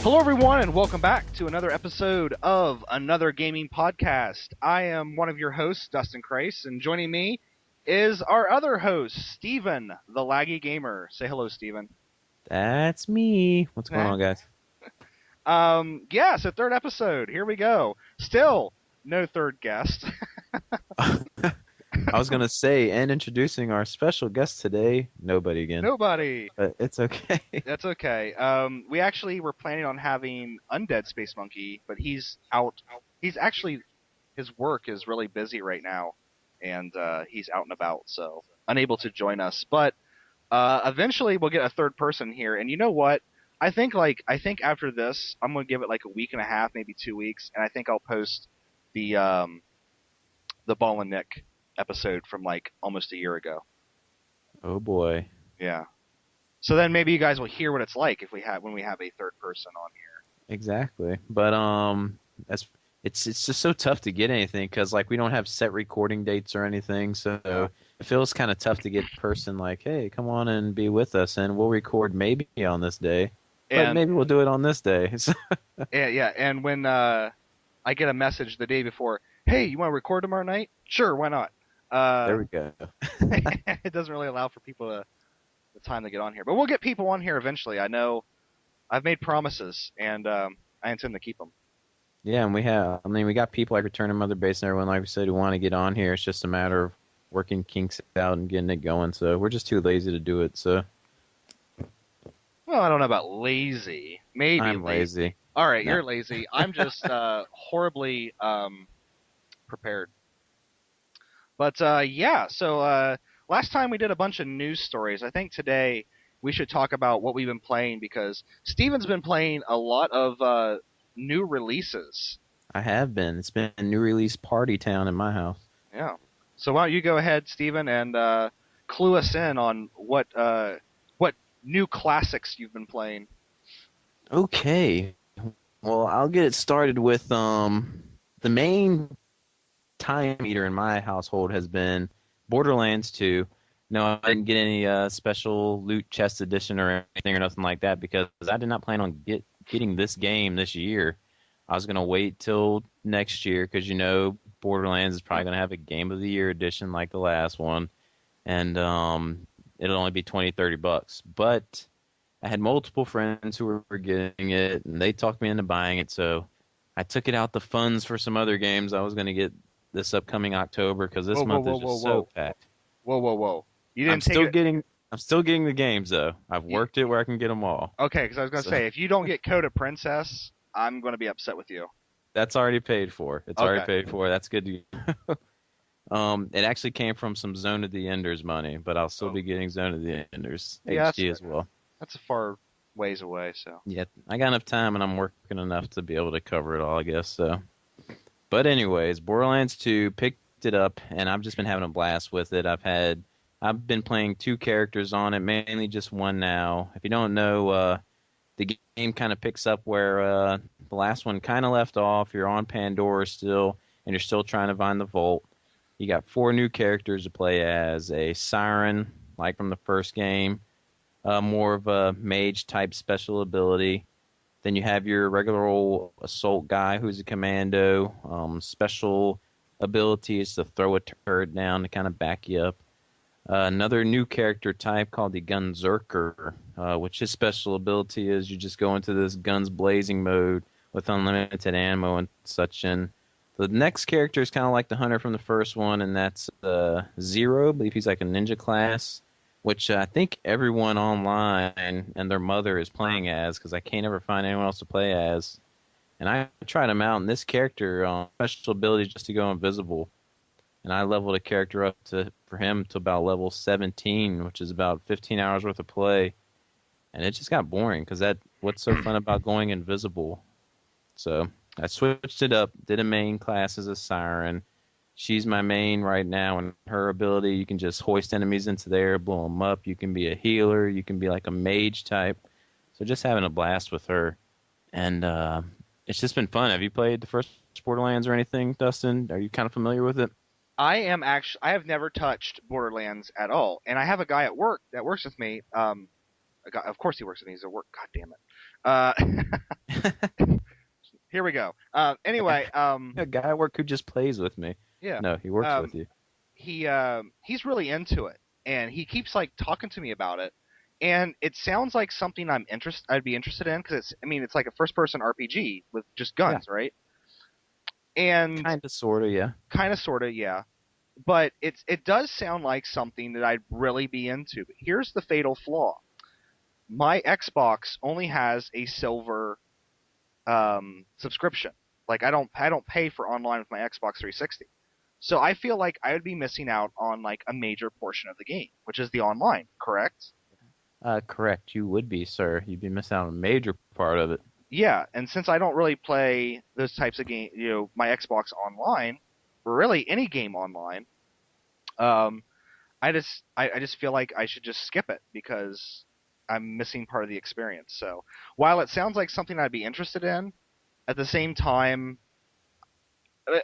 Hello, everyone, and welcome back to another episode of Another Gaming Podcast. I am one of your hosts, Dustin Kreis, and joining me is our other host, Steven, the Laggy Gamer. Say hello, Steven. That's me. What's going on, guys? So third episode. Here we go. Still no third guest. I was going to say, and introducing our special guest today, nobody again. Nobody. But it's okay. That's okay. We actually were planning on having Undead Space Monkey, but he's out. His work is really busy right now, and he's out and about, so unable to join us. But eventually we'll get a third person here, and you know what? I think after this, I'm gonna give it like a week and a half, maybe 2 weeks, and I think I'll post the Ball and Nick episode from like almost a year ago. Oh boy. Yeah. So then maybe you guys will hear what it's like when we have a third person on here. Exactly. But it's just so tough to get anything because like we don't have set recording dates or anything, so it feels kind of tough to get a person like, hey, come on and be with us, and we'll record maybe on this day, but maybe we'll do it on this day. Yeah. And when I get a message the day before, hey, you want to record tomorrow night? Sure, why not? There we go. It doesn't really allow for people the time to get on here, but we'll get people on here eventually. I know I've made promises, and I intend to keep them. Yeah, and we got people like Return to Mother Base and everyone, like we said, who want to get on here. It's just a matter of working kinks out and getting it going. So we're just too lazy to do it. So. Well, I don't know about lazy. Maybe I'm lazy. All right, no. You're lazy. I'm just horribly prepared. But so last time we did a bunch of news stories. I think today we should talk about what we've been playing because Steven's been playing a lot of new releases. I have been. It's been a new release party town in my house. Yeah. So why don't you go ahead, Steven, and clue us in on what new classics you've been playing. Okay. Well, I'll get it started with the main time eater in my household has been Borderlands 2. No, I didn't get any special loot chest edition or anything or nothing like that because I did not plan on getting this game this year. I was going to wait till next year because, Borderlands is probably going to have a Game of the Year edition like the last one. And it'll only be $20-$30. But I had multiple friends who were getting it, and they talked me into buying it. So I took it out the funds for some other games I was going to get this upcoming October because this month is just so packed. Whoa! I'm still getting the games though. I've worked it where I can get them all. Okay, because I was going to say if you don't get Code of Princess, I'm going to be upset with you. That's already paid for. Already paid for. That's good to it actually came from some Zone of the Enders money, but I'll still be getting Zone of the Enders HD as well. That's a far ways away, so. Yeah, I got enough time and I'm working enough to be able to cover it all, I guess, so. But anyways, Borderlands 2, picked it up, and I've just been having a blast with it. I've been playing 2 characters on it, mainly just one now. If you don't know, the game kind of picks up where the last one kind of left off. You're on Pandora still, and you're still trying to find the vault. You got 4 new characters to play as. A Siren, like from the first game, more of a mage-type special ability. Then you have your regular old assault guy who's a commando. Special ability is to throw a turret down to kind of back you up. Another new character type called the Gunzerker, which his special ability is you just go into this guns blazing mode with unlimited ammo and such. And the next character is kind of like the hunter from the first one, and that's Zero. I believe he's like a ninja class, which I think everyone online and their mother is playing as because I can't ever find anyone else to play as. And I tried him out, and this character, special ability just to go invisible. And I leveled a character up for him to about level 17, which is about 15 hours worth of play. And it just got boring because what's so fun about going invisible? So I switched it up, did a main class as a Siren. She's my main right now, and her ability, you can just hoist enemies into the air, blow them up. You can be a healer. You can be like a mage type. So just having a blast with her. And it's just been fun. Have you played the first Borderlands or anything, Dustin? Are you kind of familiar with it? I have never touched Borderlands at all. And I have a guy at work that works with me. Of course he works with me. He's at work. God damn it. Uh, here we go. Anyway, A guy at work who just plays with me. yeah. No, he works with Um, you. he's really into it, and he keeps like talking to me about it, and it sounds like something I'd be interested in because it's I mean it's like a first person RPG with just Yeah, guns, right? And kind of, sort of, yeah. kind of, sort of, yeah. But it does sound like something that I'd really be into. But here's the fatal flaw: my Xbox only has a silver subscription. Like I don't pay for online with my Xbox 360. So I feel like I would be missing out on like a major portion of the game, which is the online, correct? Correct. You would be, sir. You'd be missing out on a major part of it. Yeah, and since I don't really play those types of game, my Xbox online, or really any game online, um, I just feel like I should just skip it because I'm missing part of the experience. So while it sounds like something I'd be interested in, at the same time,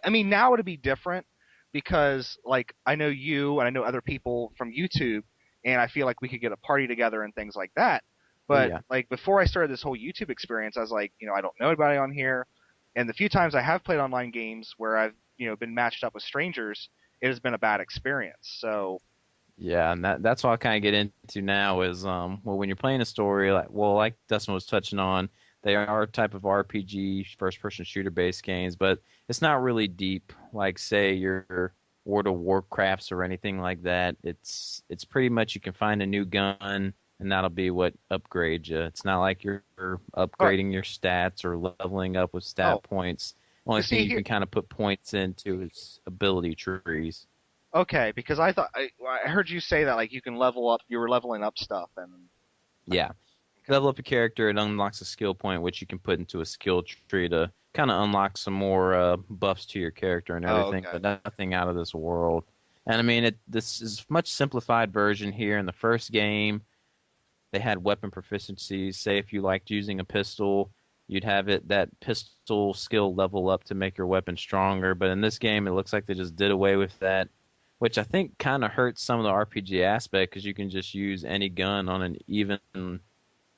I mean, now it'd be different because like I know you and I know other people from YouTube, and I feel like we could get a party together and things like that. Oh But yeah. like before I started this whole YouTube experience, I was like, I don't know anybody on here, and the few times I have played online games where I've been matched up with strangers, it has been a bad experience. So Yeah, and that's what I kind of get into now is well, when you're playing a story, like Dustin was touching on, they are a type of RPG, first person shooter based games, but it's not really deep like say your World of Warcrafts or anything like that. It's pretty much you can find a new gun and that'll be what upgrades you. It's not like you're oh, upgrading your stats or leveling up with oh, stat points. Only thing see you here. can kind of put points into is ability trees. Okay, because I heard you say that like you can level up. You were leveling up stuff and like Yeah. okay. Level up a character, it unlocks a skill point, which you can put into a skill tree to kind of unlock some more buffs to your character and Oh, everything, okay. but nothing out of this world. And I mean, this is a much simplified version here. In the first game, they had weapon proficiencies. Say if you liked using a pistol, you'd have it that pistol skill level up to make your weapon stronger. But in this game, it looks like they just did away with that, which I think kind of hurts some of the RPG aspect because you can just use any gun on an even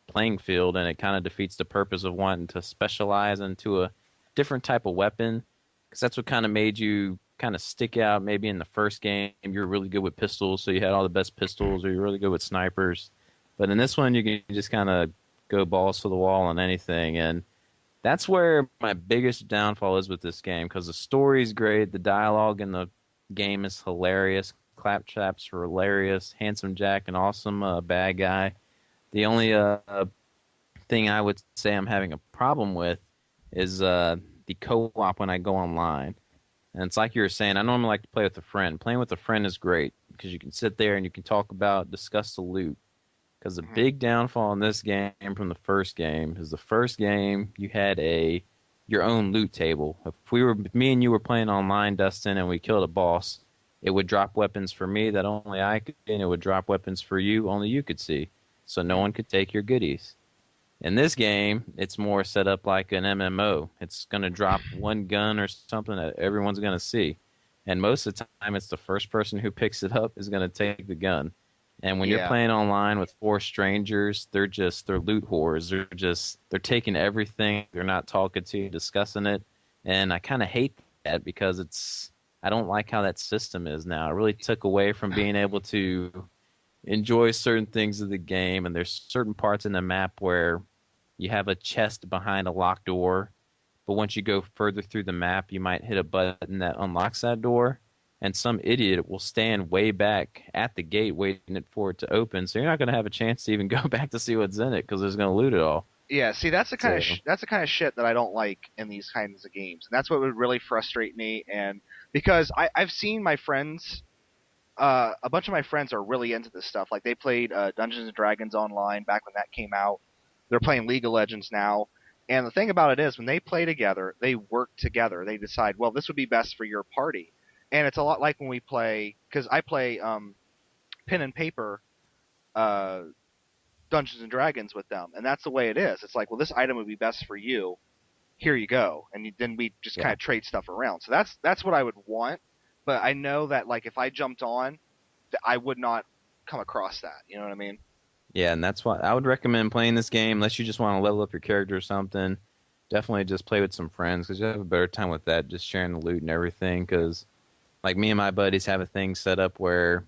playing field, and it kind of defeats the purpose of wanting to specialize into a different type of weapon. Because that's what kind of made you kind of stick out. Maybe in the first game, you're really good with pistols, so you had all the best pistols, or you're really good with snipers. But in this one, you can just kind of go balls to the wall on anything, and that's where my biggest downfall is with this game. Because the story's great, the dialogue in the game is hilarious. Claptrap's hilarious. Handsome Jack, an awesome bad guy. The only thing I would say I'm having a problem with is the co-op when I go online. And it's like you were saying, I normally like to play with a friend. Playing with a friend is great because you can sit there and you can talk about, discuss the loot. Because the Mhm. big downfall in this game from the first game is the first game you had your own loot table. If me and you were playing online, Dustin, and we killed a boss, it would drop weapons for me that only I could, and it would drop weapons for you only you could see, so no Mhm. one could take your goodies. In this game, it's more set up like an MMO. It's going to drop one gun or something that everyone's going to see. And most of the time, it's the first person who picks it up is going to take the gun. And when you're Yeah. playing online with four strangers, they're loot whores. They're taking everything. They're not talking to you, discussing it. And I kind of hate that because I don't like how that system is now. It really took away from being able to enjoy certain things of the game, and there's certain parts in the map where you have a chest behind a locked door, but once you go further through the map, you might hit a button that unlocks that door, and some idiot will stand way back at the gate waiting for it to open, so you're not going to have a chance to even go back to see what's in it because there's going to loot it all. Yeah, see, that's the kind of So, that's the kind of shit that I don't like in these kinds of games, and that's what would really frustrate me. And because I've seen my friends, a bunch of my friends are really into this stuff. Like they played Dungeons and Dragons online back when that came out. They're playing League of Legends now. And the thing about it is, when they play together, they work together. They decide, well, this would be best for your party. And it's a lot like when we play, because I play pen and paper uh, Dungeons and Dragons with them, and that's the way it is. It's like, well, this item would be best for you. Here you go, and then we just kind yeah. of trade stuff around. So that's what I would want. But I know that like if I jumped on, I would not come across that. You know what I mean? Yeah, and that's why I would recommend playing this game unless you just want to level up your character or something. Definitely just play with some friends because you have a better time with that, just sharing the loot and everything. Because like me and my buddies have a thing set up where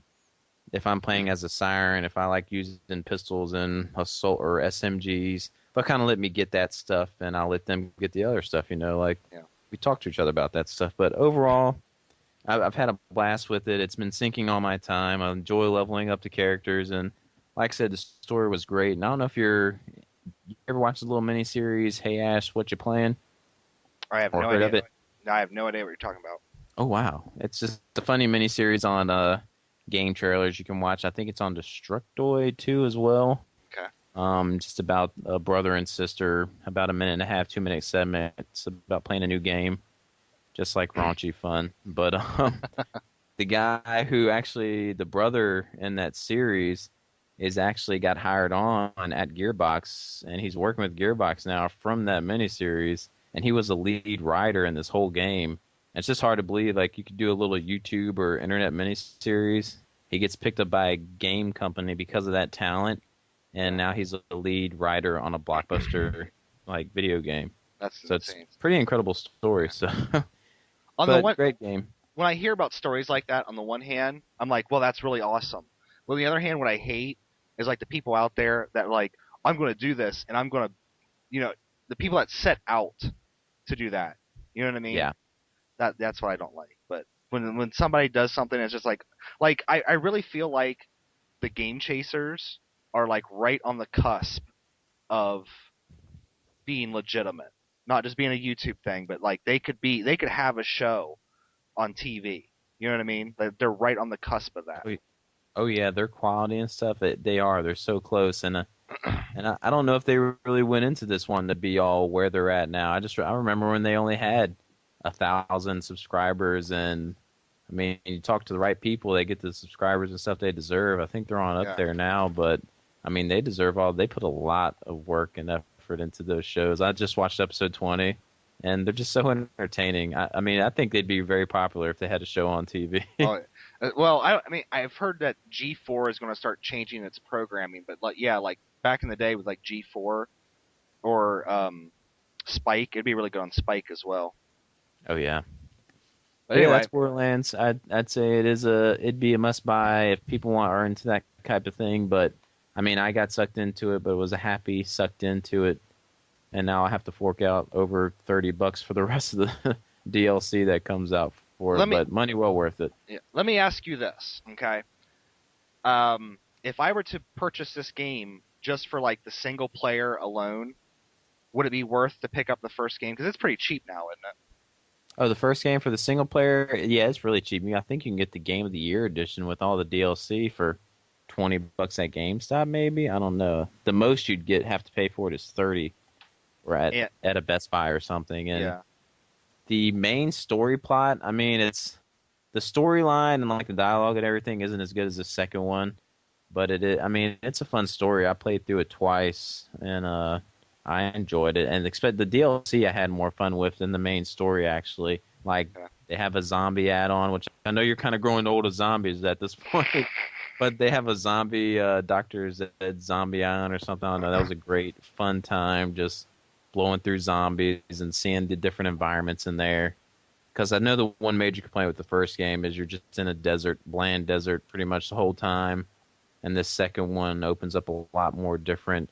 if I'm playing as a siren, if I like using pistols and assault or SMGs, they'll kind of let me get that stuff, and I'll let them get the other stuff. Like Yeah. we talk to each other about that stuff. But overall, I've had a blast with it. It's been sinking all my time. I enjoy leveling up the characters, and like I said, the story was great. And I don't know if you ever watched the little mini series, Hey Ash, What You Playing, I have or no heard of idea. it? I have no idea what you're talking about. Oh wow, it's just a funny mini series on game trailers you can watch. I think it's on Destructoid too as well. Okay. Just about a brother and sister, about a minute and a half, 2 minute segment. It's about playing a new game, just like raunchy fun. But the guy who actually the brother in that series is actually got hired on at Gearbox, and he's working with Gearbox now from that miniseries, and he was a lead writer in this whole game. And it's just hard to believe, like you could do a little YouTube or internet miniseries. He gets picked up by a game company because of that talent, and Yeah. now he's a lead writer on a blockbuster like video game. That's So it's insane. pretty incredible story. Yeah. So, On the but one, great game. when I hear about stories like that, on the one hand, I'm like, well, that's really awesome. But on the other hand, what I hate is like the people out there that like, I'm going to do this, and I'm going to, you know, the people that set out to do that. You know what I mean? Yeah. That's what I don't like. But when somebody does something, it's just like I really feel like the game chasers are like right on the cusp of being legitimate, not just being a YouTube thing, but like they could have a show on TV. You know what I mean? They're right on the cusp of that. Oh, oh yeah, their quality and stuff. They are. They're so close, and I don't know if they really went into this one to be all where they're at now. I remember when they only had 1,000 subscribers, and I mean, you talk to the right people, they get the subscribers and stuff they deserve. I think they're on up Yeah. there now, but I mean, they deserve all. They put a lot of work and effort into those shows. I just watched episode 20, and they're just so entertaining. I mean, I think they'd be very popular if they had a show on TV. Oh, well, I mean, I've heard that G4 is going to start changing its programming, but like, yeah, like back in the day with like G4 or Spike, it'd be really good on Spike as well. Oh yeah. But But yeah, anyway, that's Borderlands. I'd say it'd be a must buy if people are into that type of thing. But I mean, I got sucked into it, but was a happy sucked into it, and now I have to fork out over $30 for the rest of the DLC that comes out for it. let me But money well worth it. yeah, let me ask you this, okay? If I were to purchase this game just for like the single player alone, would it be worth to pick up the first game? Because it's pretty cheap now, isn't it? Oh, the first game for the single player, yeah, it's really cheap. I think you can get the Game of the Year edition with all the DLC for $20 at GameStop, maybe. I don't know. The most you'd have to pay for it is 30, or Yeah, at a Best Buy or something. And yeah, the main story plot, I mean, it's the storyline and like the dialogue and everything isn't as good as the second one, but it is, I mean, it's a fun story. I played through it twice, and I enjoyed it. And expect the DLC I had more fun with than the main story actually. Like yeah. they have a zombie add-on, which I know you're kind of growing old of zombies at this point, but they have a zombie Doctor Zed zombie add-on or something. I don't know. That was a great fun time just blowing through zombies and seeing the different environments in there. Because I know the one major complaint with the first game is you're just in a desert, bland desert, pretty much the whole time. And this second one opens up a lot more different,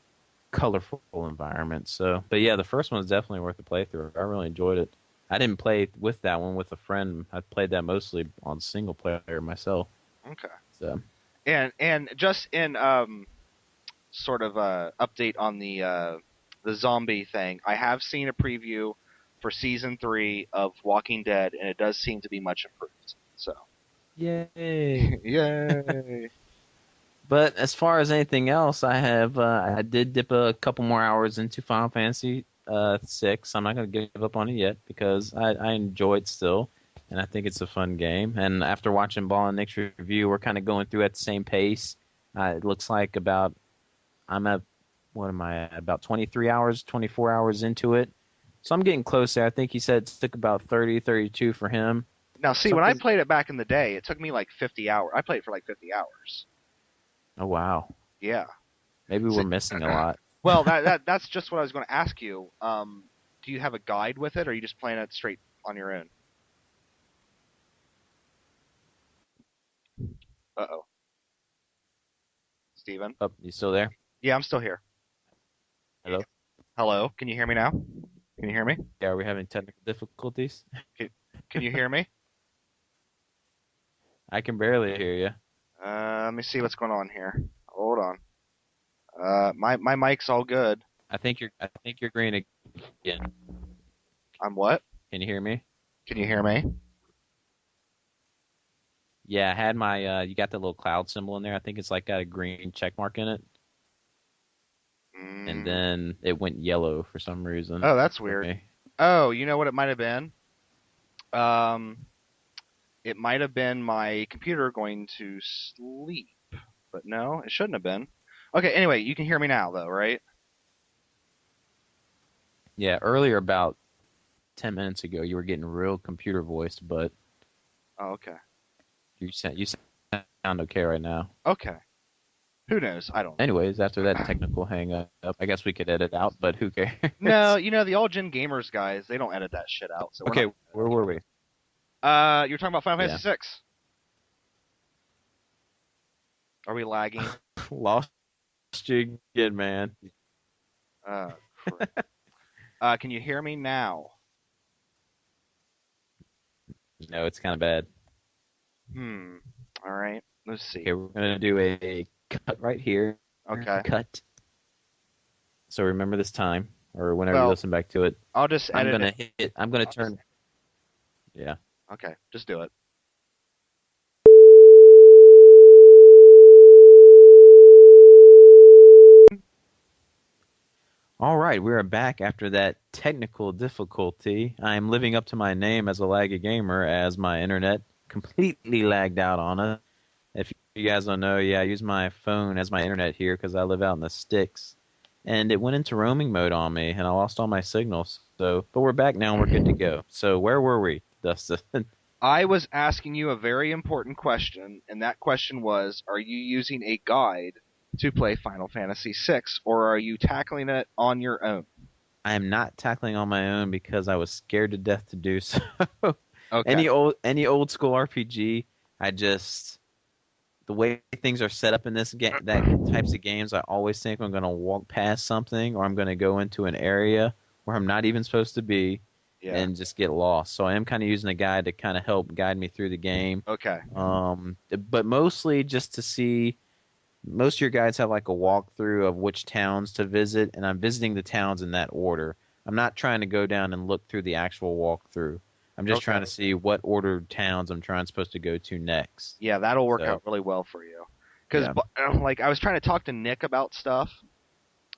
colorful environments. So, but yeah, the first one is definitely worth a playthrough. I really enjoyed it. I didn't play with that one with a friend. I played that mostly on single player myself. Okay. So, And just in sort of a update on the zombie thing, I have seen a preview for season 3 of Walking Dead, and it does seem to be much improved. So, yay! yay! But as far as anything else, I did dip a couple more hours into Final Fantasy 6. I'm not gonna give up on it yet because I enjoy it still, and I think it's a fun game. And after watching Ball and Nick's review, we're kind of going through at the same pace. It looks like about I'm at what am I at? About 23 hours, 24 hours into it. So I'm getting close there. I think he said it took about 30, 32 for him. Now, see, when I Something. played it back in the day, it took me like 50 hours. I played for like 50 hours. Oh wow. Yeah. Maybe So, we're missing a lot. well, that's just what I was going to ask you. Do you have a guide with it, or are you just playing it straight on your own? Uh-oh, Steven? Oh, you still there? Yeah, I'm still here. Hello? Hello, can you hear me now? Can you hear me? Yeah, are we having technical difficulties? Can, can you hear me? I can barely hear you. Let me see what's going on here. Hold on. My mic's all good. I think you're green again. I'm what? Can you hear me? Can you hear me? Yeah, I had my you got the little cloud symbol in there. I think it's like got a green check mark in it. And Mm. then it went yellow for some reason Oh, that's for weird. me. Oh, you know what it might have been? Um, it might have been my computer going to sleep, but no, it shouldn't have been. Okay, anyway, you can hear me now though, right? Yeah, earlier about 10 minutes ago you were getting real computer voiced, but Oh, okay. you sound okay right now. Okay. Who knows? I don't Anyways, after that know. technical hang up, I guess we could edit out, but who No, cares? you know the all Gen Gamers guys, they don't edit that shit out, so we're not. Okay, where were we? You're talking about Final Yeah. Fantasy 6. Are we lagging? Lost you again, man. Crap. Can you hear me now? No, it's kind of bad. Hmm. All right. Let's see. Okay, we're gonna do a cut right here. Okay. Cut. So remember this time, or whenever you Well, listen back to it, I'll just I'm edit it. gonna hit. I'm gonna turn. Yeah. Okay, just do it. All right, we are back after that technical difficulty. I am living up to my name as a laggy gamer, as my internet completely lagged out on it. If you guys don't know, yeah, I use my phone as my internet here because I live out in the sticks, and it went into roaming mode on me, and I lost all my signals. So, but we're back now, and we're good to go. So, where were we, Dustin? I was asking you a very important question, and that question was, are you using a guide to play Final Fantasy VI, or are you tackling it on your own? I am not tackling on my own because I was scared to death to do so. Okay. Any old school RPG, I just the way things are set up in this game, that types of games, I always think I'm going to walk past something or I'm going to go into an area where I'm not even supposed to be Yeah. and just get lost. So I am kind of using a guide to kind of help guide me through the game. Okay. But mostly just to see. Most of your guides have like a walkthrough of which towns to visit, and I'm visiting the towns in that order. I'm not trying to go down and look through the actual walkthrough. I'm just Okay. trying to see what ordered towns I'm trying supposed to go to next. Yeah, that'll work So out really well for you. Because, yeah. like, I was trying to talk to Nick about stuff,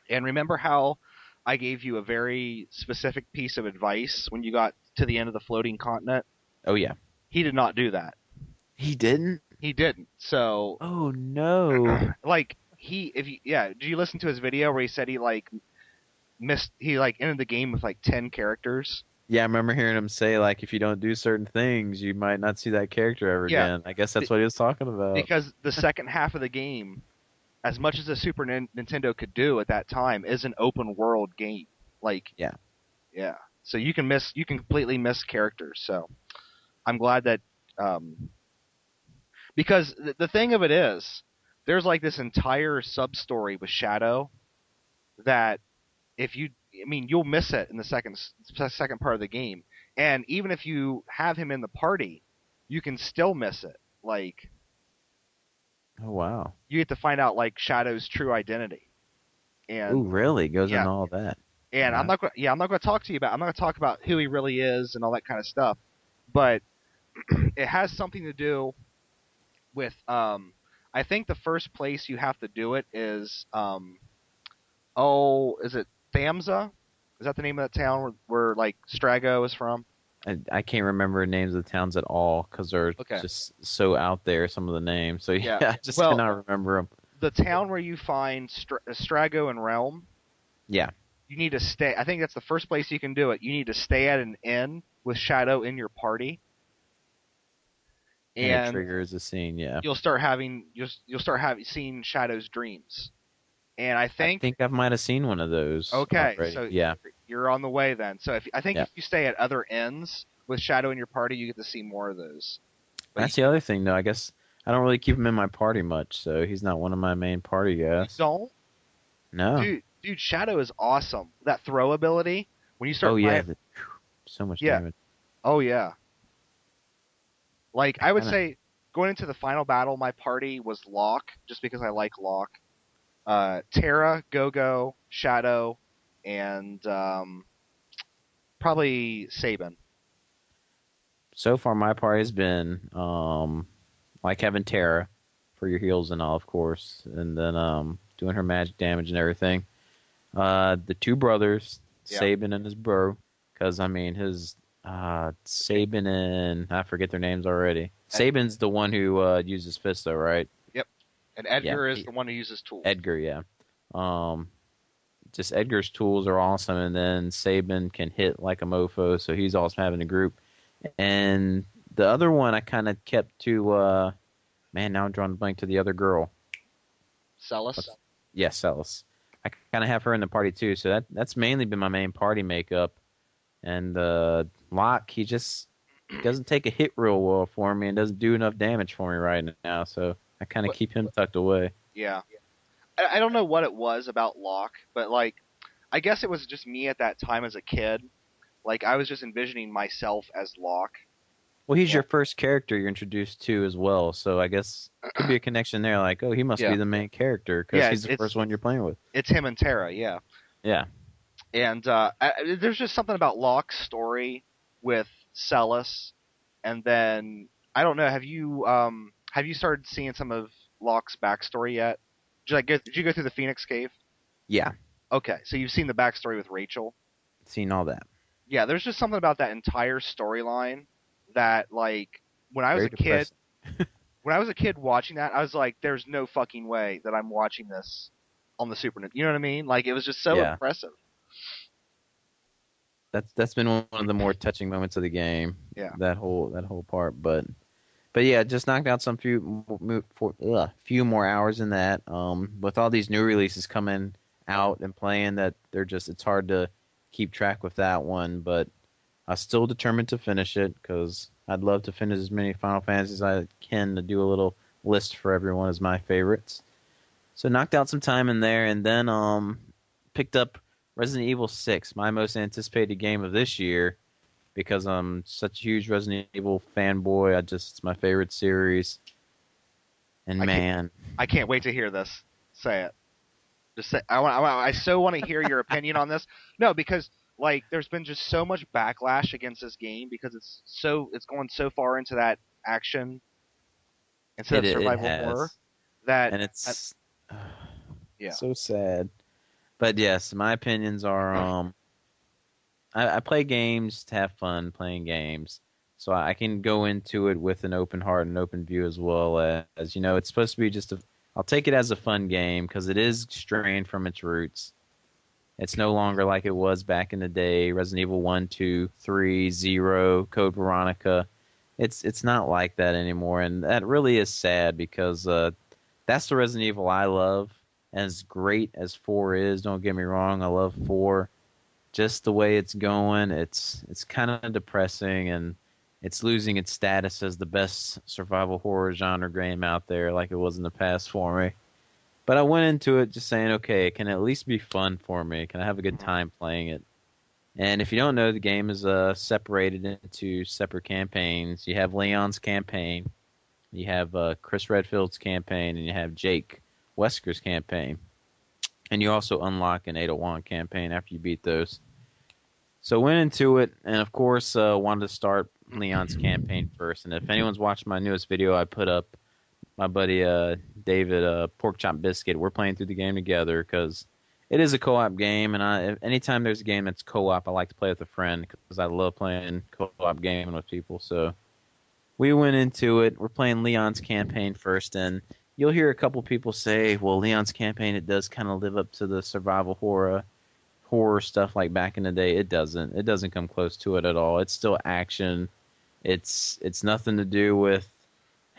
and remember how I gave you a very specific piece of advice when you got to the end of the floating continent? Oh yeah. He did not do that. He didn't? He didn't. So, Oh no. like, if you, yeah, did you listen to his video where he said he like ended the game with like 10 characters? Yeah, I remember hearing him say like if you don't do certain things, you might not see that character ever Yeah, again. I guess that's th- what he was talking about. because the second half of the game, as much as the Nintendo could do at that time, is an open world game. Like, Yeah. yeah, so you can completely miss characters. So I'm glad that, um, because the thing of it is, there's like this entire sub story with Shadow that if you, I mean, you'll miss it in the second part of the game, and even if you have him in the party, you can still miss it. Like, Oh wow. you get to find out like Shadow's true identity, Oh and really? Goes yeah, into all that. and Wow. I'm not going to talk to you about, I'm not going to talk about who he really is and all that kind of stuff, but it has something to do with, I think the first place you have to do it is, oh, is it Thamsa? Is that the name of that town where like Strago is from? I can't remember names of the towns at all because they're Okay. just so out there. Some of the names, so yeah, Yeah. I just Well, cannot remember them. the town where you find Strago and Realm, Yeah, you need to stay. I think that's the first place you can do it. You need to stay at an inn with Shadow in your party, and it and triggers a scene. Yeah. you'll start having seeing Shadow's dreams, and I I think think I might have seen one of those okay, already. so Yeah, you're on the way then. So I think yeah. if you stay at other ends with Shadow in your party, you get to see more of those. But That's the other thing, though. I guess I don't really keep him in my party much, so he's not one of my main party you guys. don't, No. dude. Shadow is awesome. That throw ability when you Oh start yeah, playing, so much yeah. damage. Oh yeah. Like I I would kind of. say, going into the final battle, my party was Locke, just because I like Locke. Terra, Go-Go, Shadow, and probably Sabin. So far, my party has been like having Terra for your heals and all, of course, and then doing her magic damage and everything. The two brothers, Yeah. Sabin and his bro, because I mean his Sabin and I forget their names already. Edgar. Sabin's the one who uses Fisto, right? Yep. And Yeah, Edgar is the one who uses tools. Edgar, yeah. Um, just Edgar's tools are awesome, and then Sabin can hit like a mofo, so he's also having a group. And the other one I kind of kept to, man, now I'm drawing a blank to the other girl. Celis. What's, yeah, Celis. I kind of have her in the party too, so that's mainly been my main party makeup. And Locke, he just doesn't take a hit real well for me and doesn't do enough damage for me right now, so I kind of But keep him tucked away. yeah, I don't know what it was about Locke, but like I guess it was just me at that time as a kid. Like I was just envisioning myself as Locke. Well, he's Yeah. your first character you're introduced to as well, so I guess could be a connection there. Like, oh, he must be Yeah. the main character because Yeah. he's the first one you're playing with. It's him and Terra. Yeah. Yeah. And there's just something about Locke's story with Celis, and then I don't know. Have you started seeing some of Locke's backstory yet? Did you go through the Phoenix Cave? Yeah. Okay, so you've seen the backstory with Rachel. Seen all that. Yeah, there's just something about that entire storyline that, like, when I was Very a kid, depressing. watching that, I was like, "There's no fucking way that I'm watching this on the Super Nintendo." You know what I mean? Like, it was just so Yeah. impressive. That's been one of the more touching moments of the game. Yeah. That whole part, but yeah, just knocked out some few more hours in that. With all these new releases coming out and playing, that it's hard to keep track with that one. But I'm still determined to finish it because I'd love to finish as many Final Fantasies as I can to do a little list for everyone as my favorites. So knocked out some time in there, and then picked up Resident Evil 6, my most anticipated game of this year, because I'm such a huge Resident Evil fanboy. It's my favorite series. And man, I can't wait to hear this. Say it. Just say. I so want to hear your opinion on this. No, because like there's been just so much backlash against this game because it's going so far into that action instead of it survival horror has, that and it's yeah. so sad. But yes, my opinions are I play games to have fun playing games. So I can go into it with an open heart and open view as well as it's supposed to be I'll take it as a fun game because it is strained from its roots. It's no longer like it was back in the day, Resident Evil 1, 2, 3, 0, Code Veronica. It's not like that anymore, and that really is sad because that's the Resident Evil I love. And as great as 4 is, don't get me wrong, I love 4. Just the way it's going, it's kind of depressing, and it's losing its status as the best survival horror genre game out there like it was in the past for me. But I went into it just saying, okay, it can at least be fun for me. Can I have a good Mhm. time playing it? And if you don't know, the game is separated into separate campaigns. You have Leon's campaign, you have Chris Redfield's campaign, and you have Jake Wesker's campaign. And you also unlock an Ada Wong campaign after you beat those. So went into it, and of course wanted to start Leon's campaign first. And if anyone's watched my newest video, I put up my buddy David Pork Chop Biscuit. We're playing through the game together because it is a co-op game, and anytime there's a game that's co-op, I like to play with a friend because I love playing co-op gaming with people. So we went into it. We're playing Leon's campaign first, and you'll hear a couple people say, well, Leon's campaign, it does kind of live up to the survival horror stuff like back in the day. It doesn't. It doesn't come close to it at all. It's still action. It's nothing to do with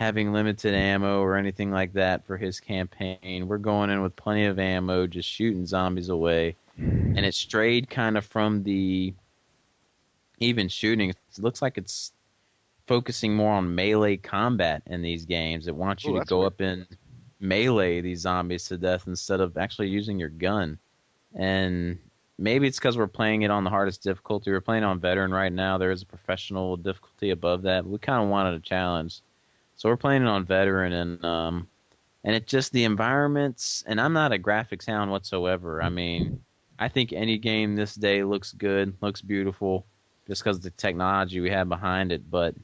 having limited ammo or anything like that for his campaign. We're going in with plenty of ammo, just shooting zombies away. And it strayed kind of from the even shooting. It looks like it's focusing more on melee combat in these games. It wants you Oh, to that's go weird. up and melee these zombies to death instead of actually using your gun. And maybe it's because we're playing it on the hardest difficulty. We're playing on veteran right now. There is a professional difficulty above that. We kind of wanted a challenge, so we're playing it on veteran, and it just the environments. And I'm not a graphics hound whatsoever. I mean, I think any game this day looks good, looks beautiful, just because of the technology we have behind it. But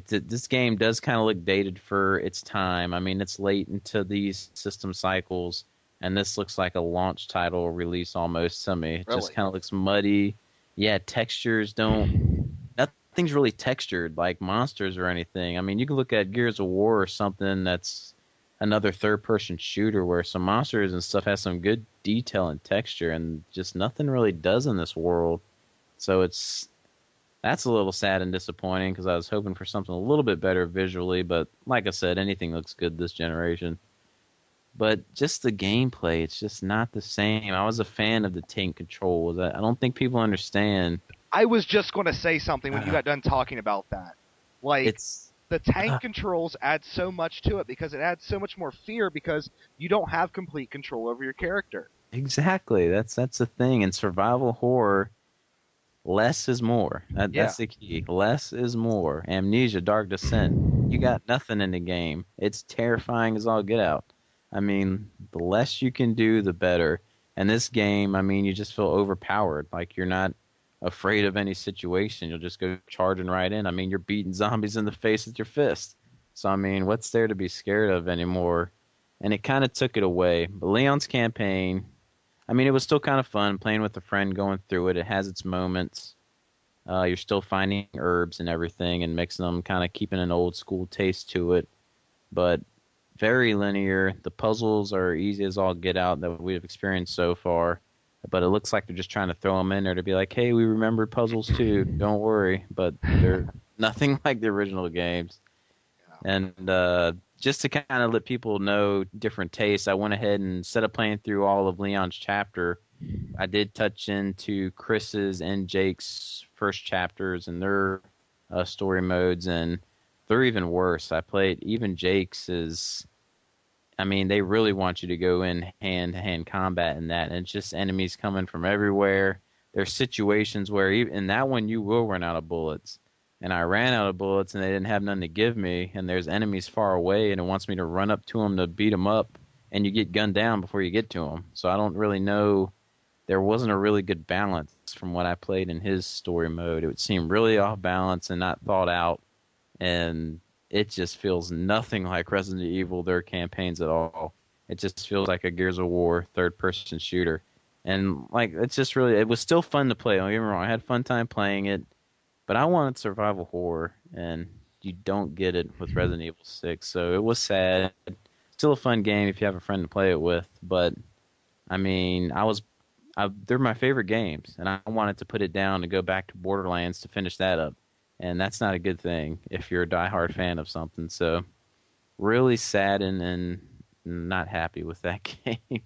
this game does kind of look dated for its time. I mean, it's late into these system cycles, and this looks like a launch title release almost to me. It just Really? kind of looks muddy. Yeah, textures don't. Nothing's really textured like monsters or anything. I mean, you can look at Gears of War or something that's another third-person shooter where some monsters and stuff has some good detail and texture, and just nothing really does in this world. So that's a little sad and disappointing because I was hoping for something a little bit better visually, but like I said, anything looks good this generation. But just the gameplay, it's just not the same. I was a fan of the tank controls. I don't think people understand. I was just going to say something when you Uh, got done talking about that. Like, it's the tank uh, controls add so much to it because it adds so much more fear because you don't have complete control over your character. exactly that's the thing in survival horror. Less is more. Yeah. That's the key. Less is more. Amnesia, Dark Descent. You got nothing in the game. It's terrifying as all get out. I mean, the less you can do, the better. And this game, I mean, you just feel overpowered. Like you're not afraid of any situation. You'll just go charging right in. I mean, you're beating zombies in the face with your fist. So, I mean, what's there to be scared of anymore? And it kind of took it away. But Leon's campaign, I mean, it was still kind of fun playing with a friend, going through it. It has its moments. You're still finding herbs and everything and mixing them, kind of keeping an old school taste to it. But very linear. The puzzles are easy as all get out that we've experienced so far. But it looks like they're just trying to throw them in there to be like, hey, we remember puzzles too. Don't worry. But they're nothing like the original games. And just to kind of let people know different tastes, I went ahead and instead of playing through all of Leon's chapter, I did touch into Chris's and Jake's first chapters and their story modes, and they're even worse. I played even Jake's is. I mean, they really want you to go in hand-to-hand combat in that, and it's just enemies coming from everywhere. There's situations where even in that one you will run out of bullets, and I ran out of bullets, and they didn't have none to give me, and there's enemies far away, and it wants me to run up to them to beat them up, and you get gunned down before you get to them. So I don't really know. There wasn't a really good balance from what I played in his story mode. It would seem really off balance and not thought out, and it just feels nothing like Resident Evil, their campaigns at all. It just feels like a Gears of War third person shooter. And like it's just really it was still fun to play, don't get me wrong. I had a fun time playing it, but I wanted survival horror and you don't get it with Resident Evil 6. So it was sad. Still a fun game if you have a friend to play it with, but I mean, they're my favorite games, and I wanted to put it down and go back to Borderlands to finish that up, and that's not a good thing if you're a diehard fan of something. So really sad and not happy with that game.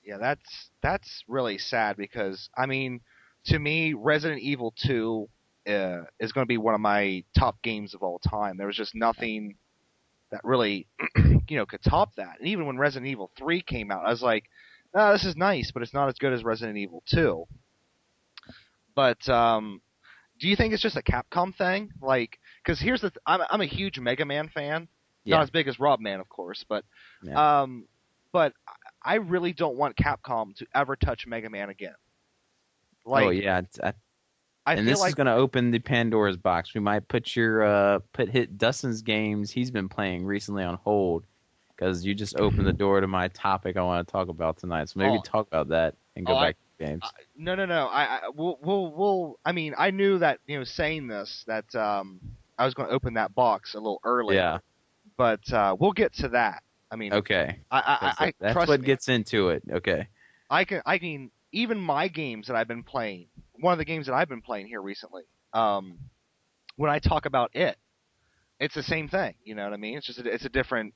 Yeah, that's really sad because I mean, to me, Resident Evil 2 is going to be one of my top games of all time. There was just nothing that really, could top that. And even when Resident Evil 3 came out, I was like, this is nice, but it's not as good as Resident Evil 2. But do you think it's just a Capcom thing? Like, because here's I'm a huge Mega Man fan, not Yeah, as big as Rob Man, of course, yeah. um, but I really don't want Capcom to ever touch Mega Man again. Oh Like, yeah, I and feel this is like, going to open the Pandora's box. We might put your put hit Dustin's games he's been playing recently on hold because you just opened the door to my topic I want to talk about tonight. So maybe oh, talk about that and oh, go back to games. no, no, no. We'll. I mean, I knew that saying this that I was going to open that box a little earlier, Yeah. but we'll get to that. I mean, Okay. Because I that's trust what me. gets into it. Okay. I can even my games that I've been playing. One of the games that I've been playing here recently. When I talk about it, it's the same thing. You know what I mean? It's just it's a different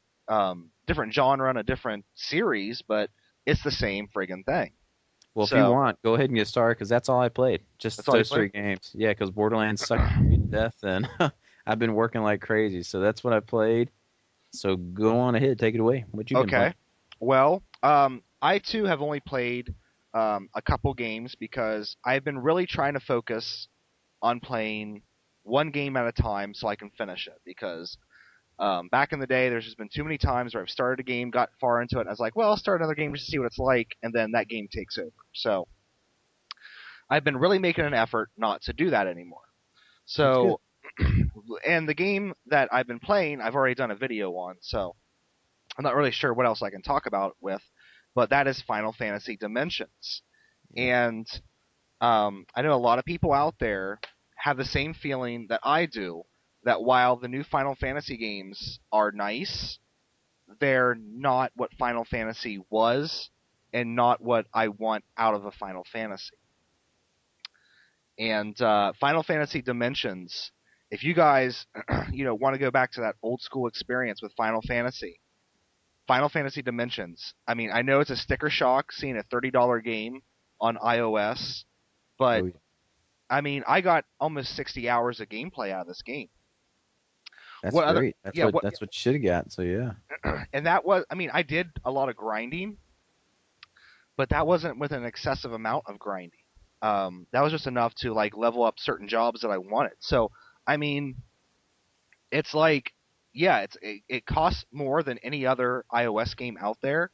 different genre and a different series, but it's the same friggin' thing. Well, if you So want, go ahead and get started because that's all I played. that's Just all you those play. three games. Yeah, because Borderlands sucked me to death, and I've been working like crazy. So that's what I played. So go on ahead, take it away. What you been playing? Okay. Well, I too have only played a couple games because I've been really trying to focus on playing one game at a time so I can finish it. Because back in the day, there's just been too many times where I've started a game, got far into it, and I was like, well, I'll start another game just to see what it's like, and then that game takes over. So I've been really making an effort not to do that anymore. That's good. So, and the game that I've been playing, I've already done a video on, so I'm not really sure what else I can talk about with, but that is Final Fantasy Dimensions. Yeah. And I know a lot of people out there have the same feeling that I do, that while the new Final Fantasy games are nice, they're not what Final Fantasy was and not what I want out of a Final Fantasy. And Final Fantasy Dimensions, if you guys want to go back to that old school experience with Final Fantasy Dimensions. I mean, I know it's a sticker shock seeing a $30 game on iOS, but Oh, yeah. I mean, I got almost 60 hours of gameplay out of this game. That's What other? great. That's Yeah, what what? that's what you should have got. So yeah. And that was, I mean, I did a lot of grinding, but that wasn't with an excessive amount of grinding. That was just enough to like level up certain jobs that I wanted. So, I mean, it's like, yeah, it costs more than any other iOS game out there,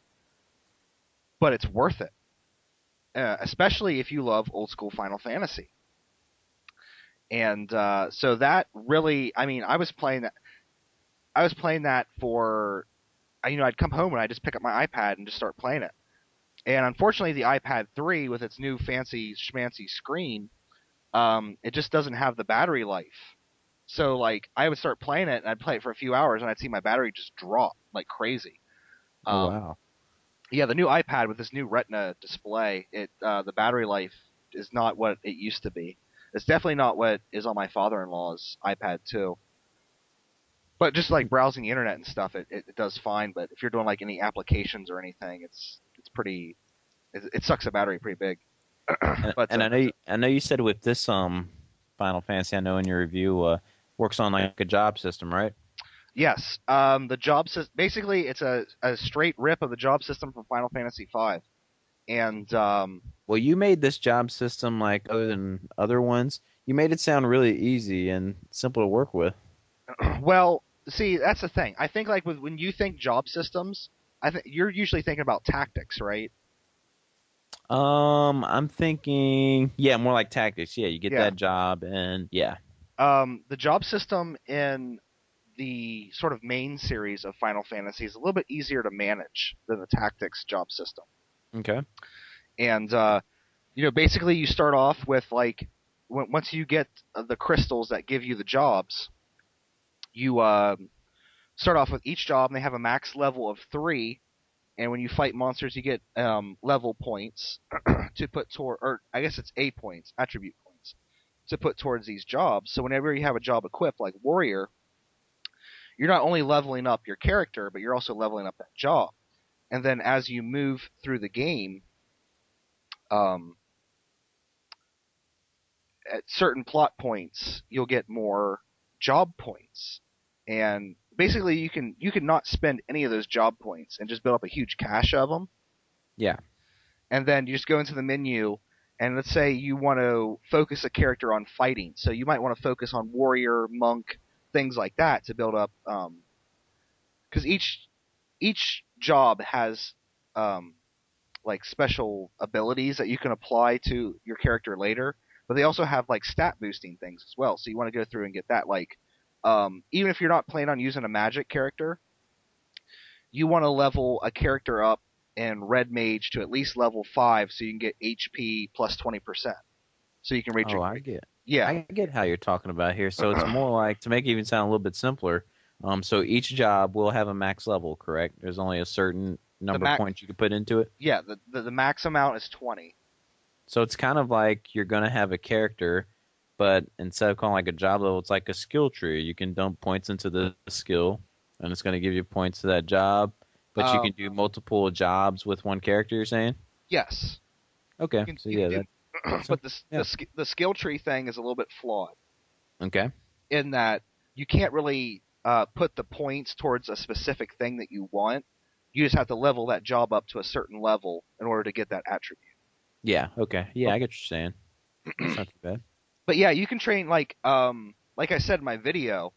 but it's worth it. Especially if you love old school Final Fantasy. And so that really, I mean, I was playing that. I was playing that for, I'd come home and I'd just pick up my iPad and just start playing it. And unfortunately, the iPad 3 with its new fancy schmancy screen, it just doesn't have the battery life. So like, I would start playing it and I'd play it for a few hours and I'd see my battery just drop like crazy. Oh Um, wow. yeah, the new iPad with this new Retina display, the battery life is not what it used to be. It's definitely not what is on my father-in-law's iPad too. But just like browsing the internet and stuff, it does fine. But if you're doing like any applications or anything, it's pretty. It sucks the battery pretty big. But And I know you said with this Final Fantasy, I know in your review works on like a job system, right? yes, the job system basically it's a straight rip of the job system from Final Fantasy V. And Well, you made this job system like other than other ones. You made it sound really easy and simple to work with. well, see, that's the thing. I think like when you think job systems, I think you're usually thinking about tactics, right? I'm thinking, yeah, more like tactics. Yeah, you get Yeah. that job, and yeah. The job system in the sort of main series of Final Fantasy is a little bit easier to manage than the tactics job system. Okay. And basically you start off with like once you get the crystals that give you the jobs, you start off with each job, and they have a max level of 3. And when you fight monsters, you get level points to put toward, or I guess it's A points, attribute points, to put towards these jobs. So whenever you have a job equipped, like Warrior, you're not only leveling up your character, but you're also leveling up that job. And then as you move through the game, um, at certain plot points, you'll get more job points. And basically, you can not spend any of those job points and just build up a huge cache of them. Yeah. And then you just go into the menu, and let's say you want to focus a character on fighting. So you might want to focus on warrior, monk, things like that to build up. Because each job has like special abilities that you can apply to your character later, but they also have like stat boosting things as well. So you want to go through and get that. Like even if you're not planning on using a magic character, you want to level a character up in Red Mage to at least level 5 so you can get HP plus 20%. So you can reach Oh, I get. yeah. I get how you're talking about here. So it's more like to make it even sound a little bit simpler. So each job will have a max level, correct? There's only a certain number of points you can put into it. Yeah, the max amount is 20. So it's kind of like you're gonna have a character, but instead of calling like a job level, it's like a skill tree. You can dump points into the skill, and it's going to give you points to that job. But you Um, can do multiple jobs with one character. You're saying? yes, Okay, you can so you can yeah, do, that so but the yeah, the skill tree thing is a little bit flawed okay, in that you can't really put the points towards a specific thing that you want. You just have to level that job up to a certain level in order to get that attribute. yeah, okay, yeah, But I get what you're saying. That's not too bad. but yeah, you can train like I said in my video,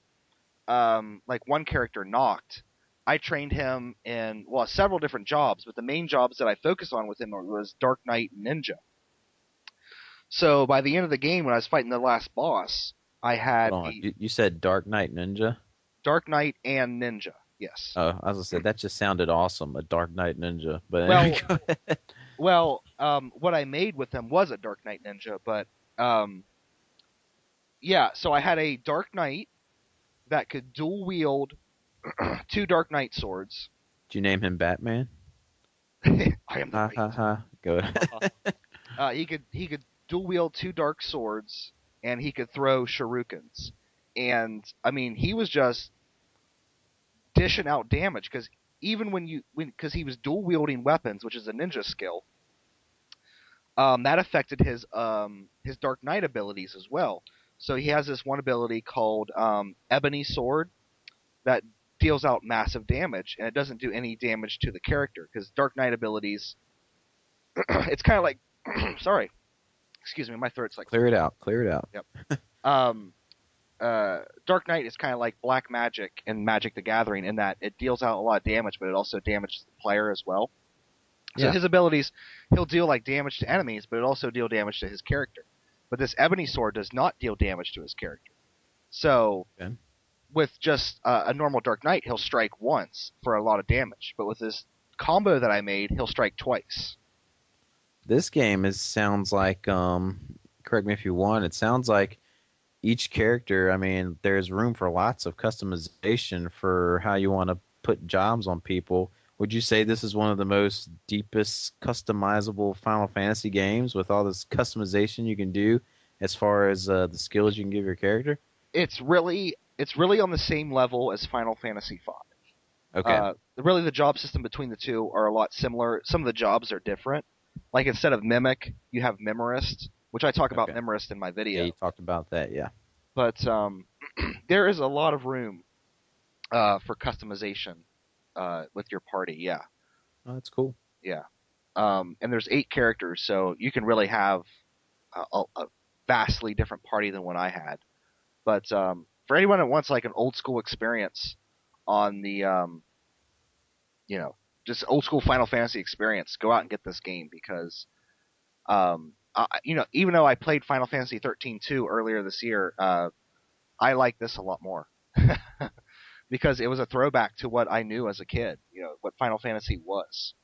like one character knocked. I trained him in several different jobs, but the main jobs that I focused on with him was Dark Knight and Ninja. So by the end of the game, when I was fighting the last boss, I Hold had on, the you said Dark Knight Ninja? Dark Knight and Ninja. Yes. Oh, as I said, that just sounded awesome, a Dark Knight Ninja. But anyway, Well, go ahead. what I made with them was a Dark Knight Ninja, but um, yeah. So I had a Dark Knight that could dual wield two Dark Knight swords. Did you name him Batman? I am the Ha ha Knight. ha. Go ahead. He could dual wield two dark swords, and he could throw shurikens. And I mean, he was just dishing out damage because even because he was dual wielding weapons, which is a ninja skill, that affected his Dark Knight abilities as well. So he has this one ability called Ebony Sword that deals out massive damage, and it doesn't do any damage to the character because Dark Knight abilities. It's kind of like, sorry, excuse me, my throat's like Clear it out. Clear it out. yep. Um, Dark Knight is kind of like black magic and Magic the Gathering in that it deals out a lot of damage, but it also damages the player as well. So Yeah. his abilities, he'll deal like damage to enemies, but it also deal damage to his character. But this Ebony Sword does not deal damage to his character. So Okay. with just a normal Dark Knight, he'll strike once for a lot of damage. But with this combo that I made, he'll strike twice. This game sounds like correct me if you want, it sounds like each character, I mean, there's room for lots of customization for how you want to put jobs on people. Would you say this is one of the most deepest customizable Final Fantasy games with all this customization you can do as far as the skills you can give your character? It's really on the same level as Final Fantasy V. Okay. Really, the job system between the two are a lot similar. Some of the jobs are different. Like instead of mimic, you have memorist, which I talk about Okay. memorist in my Yeah, video. you talked about that. Yeah. But there is a lot of room for customization with your party. Yeah, Oh, that's cool. yeah. And there's 8 characters, so you can really have a vastly different party than what I had. But for anyone that wants like an old school experience on the just old school Final Fantasy experience, go out and get this game because even though I played Final Fantasy 13 2 earlier this year, I like this a lot more because it was a throwback to what I knew as a kid. What Final Fantasy was.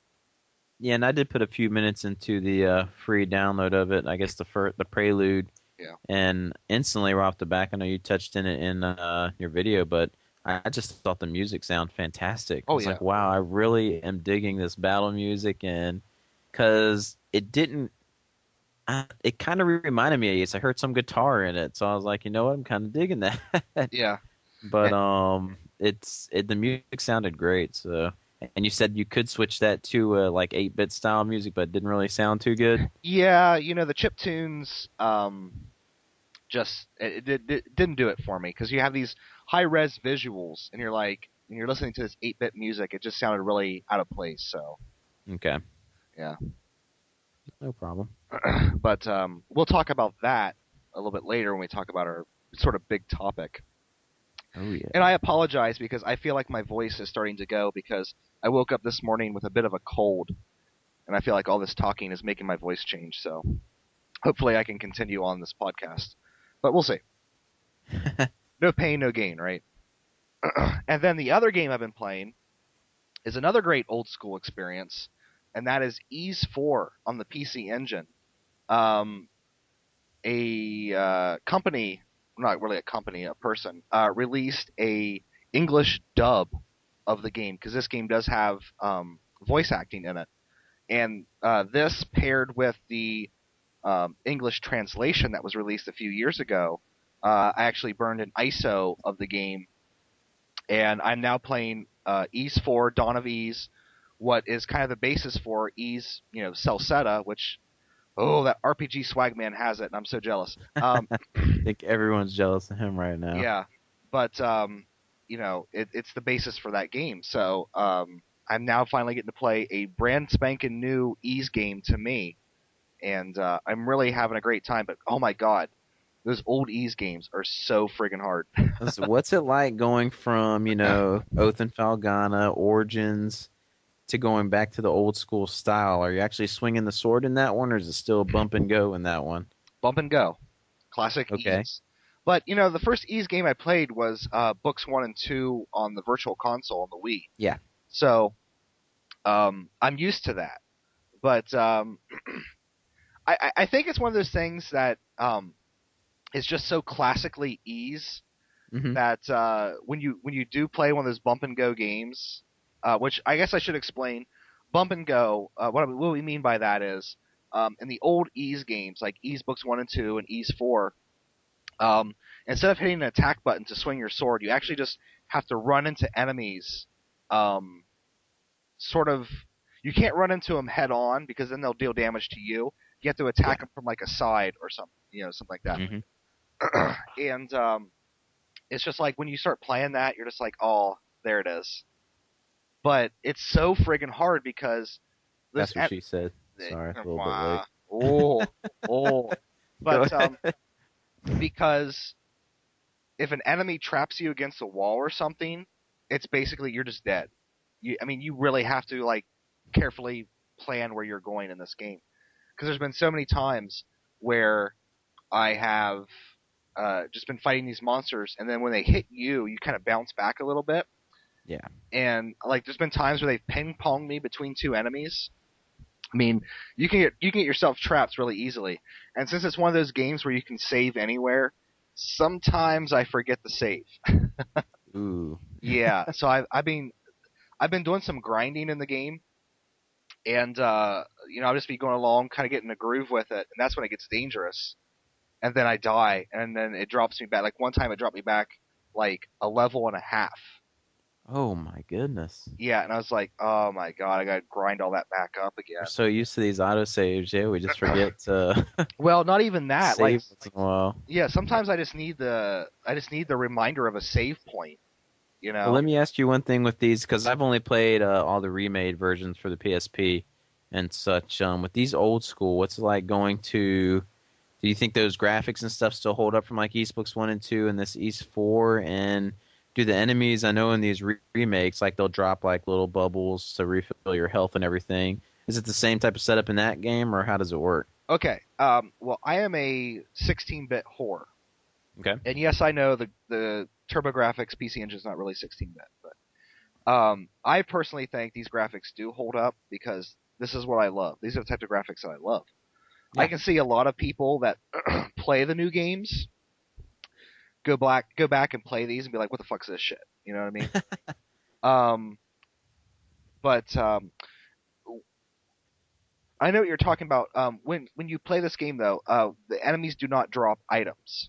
Yeah, and I did put a few minutes into the free download of it. I guess the prelude, Yeah. and instantly right off the back, I know you touched in it in your video, but I just thought the music sounded fantastic. I Oh was yeah. like, wow, I really am digging this battle music, and because it didn't, it kind of reminded me of Ace. I heard some guitar in it, so I was like, you know what, I'm kind of digging that. Yeah. But Eh, the music sounded great. So, and you said you could switch that to like 8-bit style music, but it didn't really sound too good. Yeah. The chip tunes just it didn't do it for me because you have these high res visuals and you're listening to this 8-bit music. It just sounded really out of place. So Okay, yeah. no problem. But we'll talk about that a little bit later when we talk about our sort of big topic. Oh And yeah. I apologize because I feel like my voice is starting to go because I woke up this morning with a bit of a cold, and I feel like all this talking is making my voice change. So hopefully I can continue on this podcast, but we'll see. No pain, no gain, right? And then the other game I've been playing is another great old school experience, and that is Ease 4 on the PC Engine. Um, a company, not really a company, a person, released a English dub of the game because this game does have voice acting in it, and this paired with the English translation that was released a few years ago, I actually burned an ISO of the game, and I'm now playing Ys 4, Dawn of Ys, what is kind of the basis for Ys, Celceta, which, oh, that RPG Swagman has it, and I'm so jealous. I think everyone's jealous of him right now. Yeah, but it's the basis for that game. So I'm now finally getting to play a brand spanking new Ys game to me, and I'm really having a great time. But oh my god, those old Ys games are so friggin' hard. So what's it like going from, Oath and Falgana, Origins, to going back to the old school style? Are you actually swinging the sword in that one, or is it still bump and go in that one? Bump and go, classic Okay. Ys. But the first Ys game I played was books 1 and 2 on the Virtual Console on the Wii. Yeah. So I'm used to that. But I think it's one of those things that is just so classically Ys Hmm. that when you do play one of those bump and go games, which I guess I should explain, bump and go. What we mean by that is in the old Ys games, like Ys books 1 and 2 and Ys 4, instead of hitting an attack button to swing your sword, you actually just have to run into enemies. Sort of, you can't run into them head on because then they'll deal damage to you. You have to attack them from like a side or something, something like that. Hmm. And it's just like when you start playing that, you're just like, oh, there it is. But it's so friggin' hard because That's what she said. Sorry, a little bit late. Oh, oh. Go But ahead. because if an enemy traps you against a wall or something, it's basically you're just dead. You really have to like carefully plan where you're going in this game because there's been so many times where I have just been fighting these monsters, and then when they hit you, you kind of bounce back a little bit. Yeah. And like, there's been times where they've ping ponged me between two enemies. I mean, you can get yourself trapped really easily, and since it's one of those games where you can save anywhere, sometimes I forget to save. Ooh. Yeah, so I've been doing some grinding in the game, and I'll just be going along, kind of getting a groove with it, and that's when it gets dangerous. And then I die, and then it drops me back. Like one time, it dropped me back like a level and a half. Oh my goodness. Yeah, and I was like, oh my god, I gotta grind all that back up We're again. so used to these autosaves, yeah, we just forget to Well, not even that. Like, save once in a while. yeah, sometimes I just need the reminder of a save point. You Well, know? let me ask you one thing with these, because I've only played all the remade versions for the PSP and such. With these old school, what's it like going to? Do you think those graphics and stuff still hold up from like East Books 1 and 2 and this East 4? And do the enemies, I know in these remakes, like they'll drop like little bubbles to refill your health and everything. Is it the same type of setup in that game, or how does it work? Okay. Well, I am a 16-bit whore, Okay. and yes, I know the TurboGrafx PC engine is not really 16-bit, but I personally think these graphics do hold up because this is what I love. These are the types of graphics that I love. Yeah. I can see a lot of people that play the new games go back and play these and be like, "What the fuck's this shit?" You know what I mean? um, but I know what you're talking about. When you play this game, though, the enemies do not drop items.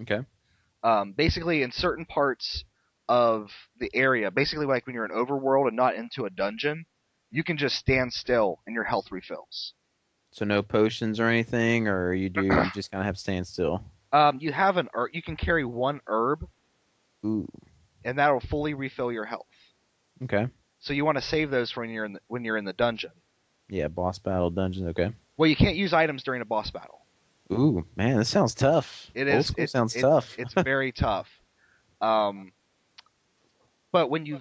Okay. Basically, in certain parts of the area, basically like when you're in overworld and not into a dungeon, you can just stand still and your health refills. So no potions or anything, or you just kind of have to stand still. You have you can carry one herb, Ooh. and that'll fully refill your health. Okay. So you want to save those for when you're in the dungeon. Yeah, boss battle dungeon. Okay. Well, you can't use items during a boss battle. Ooh, man, this sounds tough. It Old is. school sounds tough. It's very tough. Um, but when you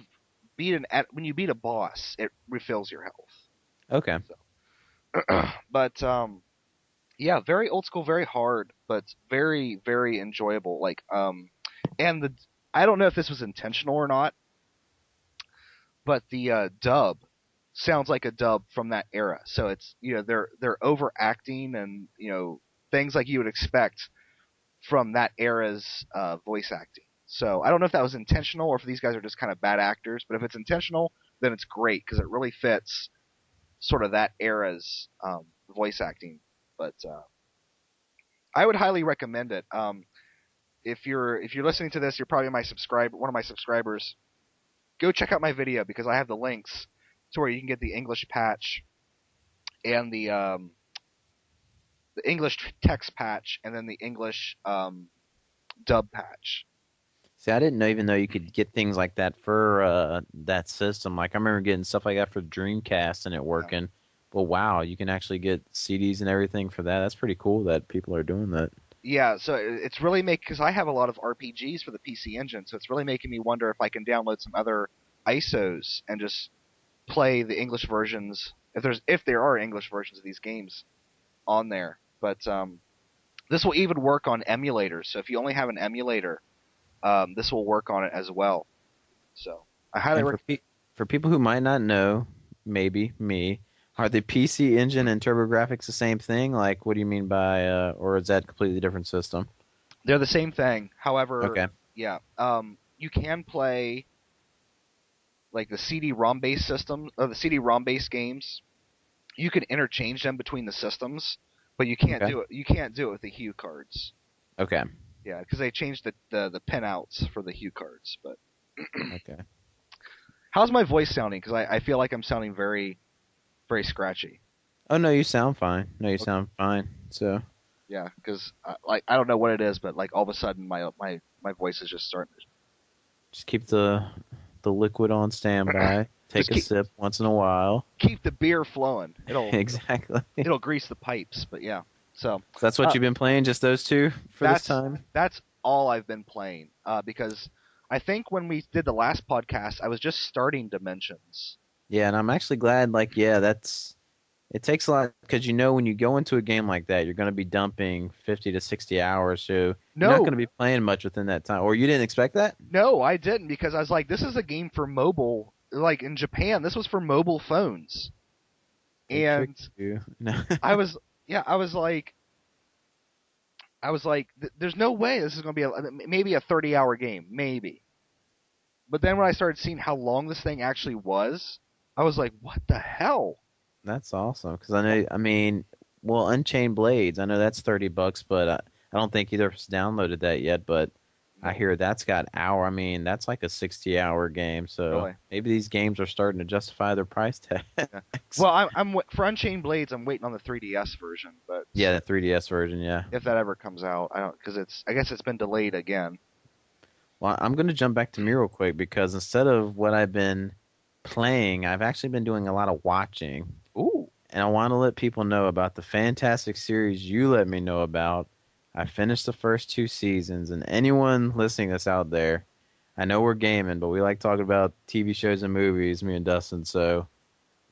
beat a boss, it refills your health. Okay. But yeah, very old school, very hard, but very very enjoyable. Like and the I don't know if this was intentional or not, but the dub sounds like a dub from that era. So it's they're overacting and things like you would expect from that era's voice acting. So I don't know if that was intentional or if these guys are just kind of bad actors. But if it's intentional, then it's great because it really fits sort of that era's voice acting. But I would highly recommend it. If you're listening to this, you're probably one of my subscribers. Go check out my video because I have the links to where you can get the English patch and the English text patch and then the English dub patch. See, I didn't even know you could get things like that for that system. Like I remember getting stuff like that for Dreamcast and it Yeah. working. But wow, you can actually get CDs and everything for that. That's pretty cool that people are doing that. Yeah, so it's really because I have a lot of RPGs for the PC Engine, so it's really making me wonder if I can download some other ISOs and just play the English versions if there are English versions of these games on there. But this will even work on emulators. So if you only have an emulator, this will work on it as well. So I highly And for people who might not know, maybe me, are the PC Engine and TurboGrafx the same thing? Like, what do you mean by, or is that a completely different system? they're the same thing. However, Okay. yeah, you can play like the CD-ROM based system or the CD-ROM based games. You can interchange them between the systems, but you can't Okay. do it. You can't do it with the Hue cards. Okay. Yeah, because they changed the pinouts for the Hue cards. But Okay. how's my voice sounding? Because I feel like I'm sounding very very scratchy. Oh no, you sound fine. No, you Okay. sound fine. So Yeah, because like I don't know what it is, but like all of a sudden my voice is just starting to just keep the liquid on standby. just Take a keep sip once in a while. keep the beer flowing. Exactly. It'll grease the pipes. But yeah, so So that's what uh, you've been playing, just those two for this that's time? that's all I've been playing. Because I think when we did the last podcast, I was just starting Dimensions. Yeah, and I'm actually glad. Like, yeah, that's it takes a lot because when you go into a game like that, you're going to be dumping 50 to 60 hours, so you're not No, going to be playing much within that time. Or you didn't expect that? no, I didn't because I was like, this is a game for mobile. Like in Japan, this was for mobile phones, They and tricked you. No. I was yeah, I was like, there's no way this is going to be maybe a 30-hour game, maybe. But then when I started seeing how long this thing actually was, I was like, what the hell? That's awesome because I know. I mean, well, Unchained Blades. I know that's $30, but I don't think either of us downloaded that yet. But I No, hear that's got hour. I mean, that's like a 60-hour game. So really. maybe these games are starting to justify their price Yeah. tags. Well, for Unchained Blades, I'm waiting on the 3DS version, but Yeah, the 3DS version. Yeah. if that ever comes out, I don't because I guess it's been delayed again. Well, I'm going to jump back to me real quick because instead of what I've been playing, I've actually been doing a lot of watching. Ooh, And I want to let people know about the fantastic series you let me know about. I finished the first two seasons, and anyone listening that's out there, I know we're gaming, but we like talking about TV shows and movies, me and Dustin. So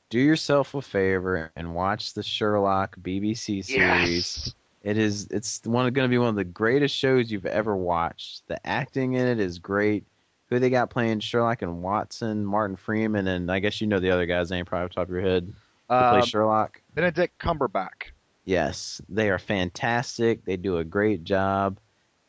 do yourself a favor and watch the Sherlock BBC series. yes, It's going to be one of the greatest shows you've ever watched. The acting in it is great. Who they got playing Sherlock and Watson, Martin Freeman, and I guess you know the other guy's name probably off the top of your head to play um, Sherlock. Benedict Cumberbatch. Yes, they are fantastic. They do a great job.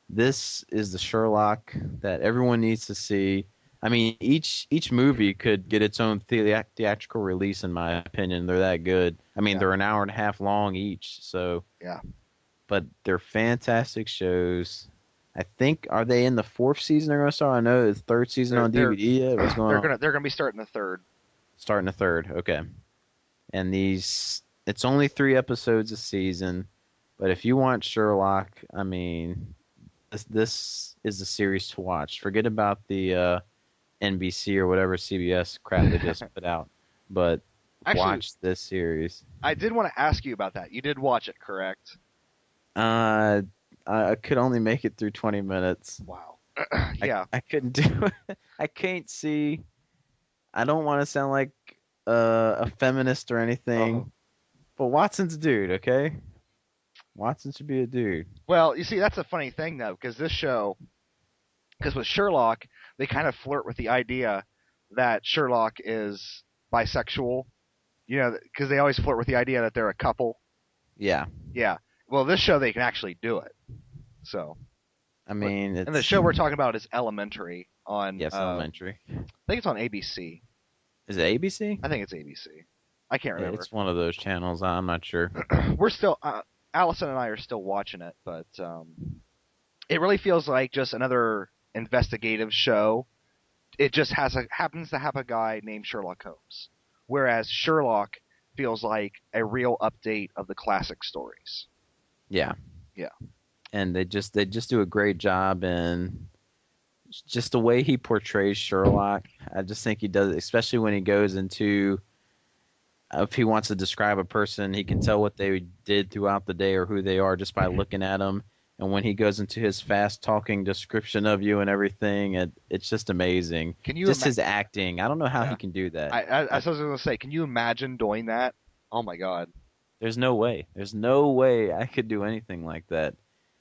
This is the Sherlock that everyone needs to see. I mean, each movie could get its own theatrical release, in my opinion. They're that good. I mean, Yeah, they're an hour and a half long each, so yeah. but they're fantastic shows. I think are they in the fourth season they're gonna start? I know it's third season They're on they're DVD yet. What's going on? they're gonna be starting the third. Starting the third. Okay. And it's only 3 episodes a season, but if you want Sherlock, I mean, this is the series to watch. Forget about the NBC or whatever CBS crap they just put out, but Actually, watch this series. I did want to ask you about that. You did watch it, correct? Uh, I could only make it through 20 minutes. Wow. I Yeah. I couldn't do it. I can't see. I don't want to sound like a feminist or Oh. anything, but Watson's a dude, okay? Watson should be a dude. Well, you see, that's a funny thing though, because with Sherlock, they kind of flirt with the idea that Sherlock is bisexual. You know, because they always flirt with the idea that they're a couple. Yeah. Yeah. Well, this show they can actually do it. So, I but- mean, and the it's show we're talking about is Elementary on. yes, elementary. I think it's on ABC. Is it ABC? I think it's ABC. I can't Yeah, remember. it's one of those channels. I'm not sure. We're still. Allison and I are still watching it, but it really feels like just another investigative show. It just happens to have a guy named Sherlock Holmes, whereas Sherlock feels like a real update of the classic stories. Yeah. Yeah. And they just do a great job in just the way he portrays Sherlock. I just think he does, especially when he goes into if he wants to describe a person, he can tell what they did throughout the day or who they are just by looking at them. And when he goes into his fast talking description of you and everything, it's just amazing. Can you Just his acting. I don't know how Yeah. he can do that. I was going to say, can you imagine doing that? Oh my God. There's no way. There's no way I could do anything like that.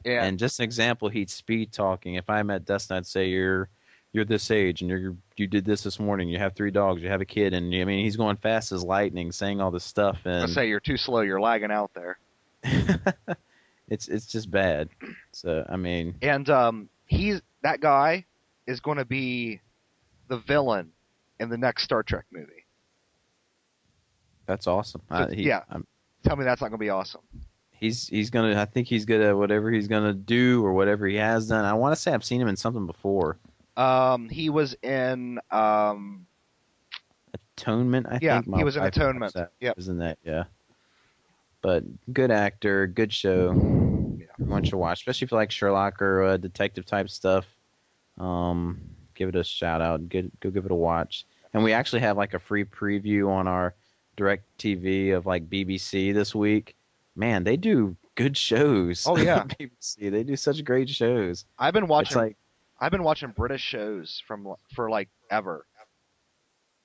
Yeah. And just an example, he'd speed talking. If I met Dustin, I'd say you're this age and you did this morning. You have 3 dogs. You have a kid, and I mean he's going fast as lightning, saying all this stuff. And Let's say you're too slow. You're lagging out there. it's just bad. So I mean, And that guy is going to be the villain in the next Star Trek movie. that's awesome. So, tell me that's not going to be awesome. He's gonna. I think he's good at whatever he's gonna do or whatever he has done. I want to say I've seen him in something before. He was in Atonement. I yeah, think he was in Atonement. Yep, was in that. Yeah, but good actor, good show. Yeah. Everyone should watch, especially if you like Sherlock or detective type stuff. Give it a shout out. Go give it a watch. And we actually have like a free preview on our Direct TV of like BBC this week. Man, they do good shows. Oh yeah, BBC. They do such great shows. I've been watching It's British shows for like ever.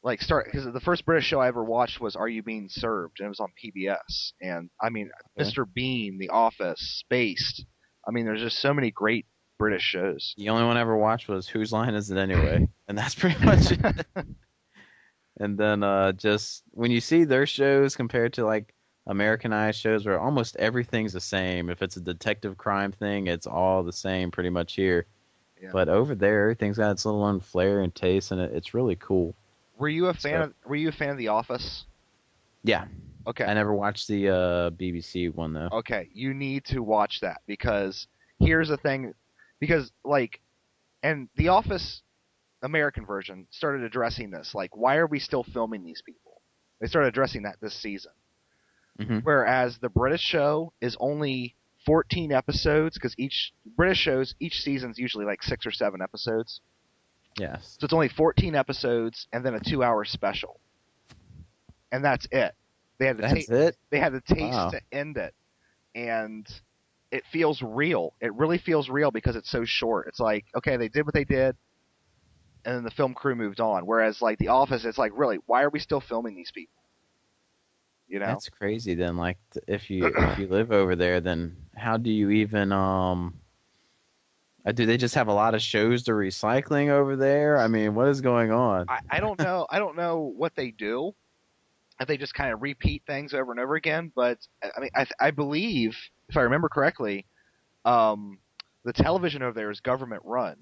Like because the first British show I ever watched was Are You Being Served, and it was on PBS. And I mean, Mr. Bean, The Office, Spaced. I mean, there's just so many great British shows. the only one I ever watched was Whose Line Is It Anyway? And that's pretty much it. And then just when you see their shows compared to like Americanized shows where almost everything's the same. If it's a detective crime thing, it's all the same pretty much here. Yeah. But over there, everything's got its little own flair and taste, and it's really cool. Were you a fan of The Office? Yeah. Okay. I never watched the BBC one though. Okay, you need to watch that because here's the thing, because like, and The Office American version started addressing this, like, why are we still filming these people? They started addressing that this season. Mm-hmm. Whereas the British show is only 14 episodes, because each season's usually like 6 or 7 episodes. Yes. So it's only 14 episodes and then a 2-hour special, and that's it. They had the taste to end it, and it feels real. It really feels real because it's so short. It's like, okay, they did what they did, and then the film crew moved on. Whereas like The Office, it's like, really, why are we still filming these people? You know? That's crazy. Then, like, if you live over there, then how do you even do they just have a lot of shows to recycling over there? I mean, what is going on? I don't know. I don't know what they do. If they just kind of repeat things over and over again, but I mean, I believe, if I remember correctly, the television over there is government run,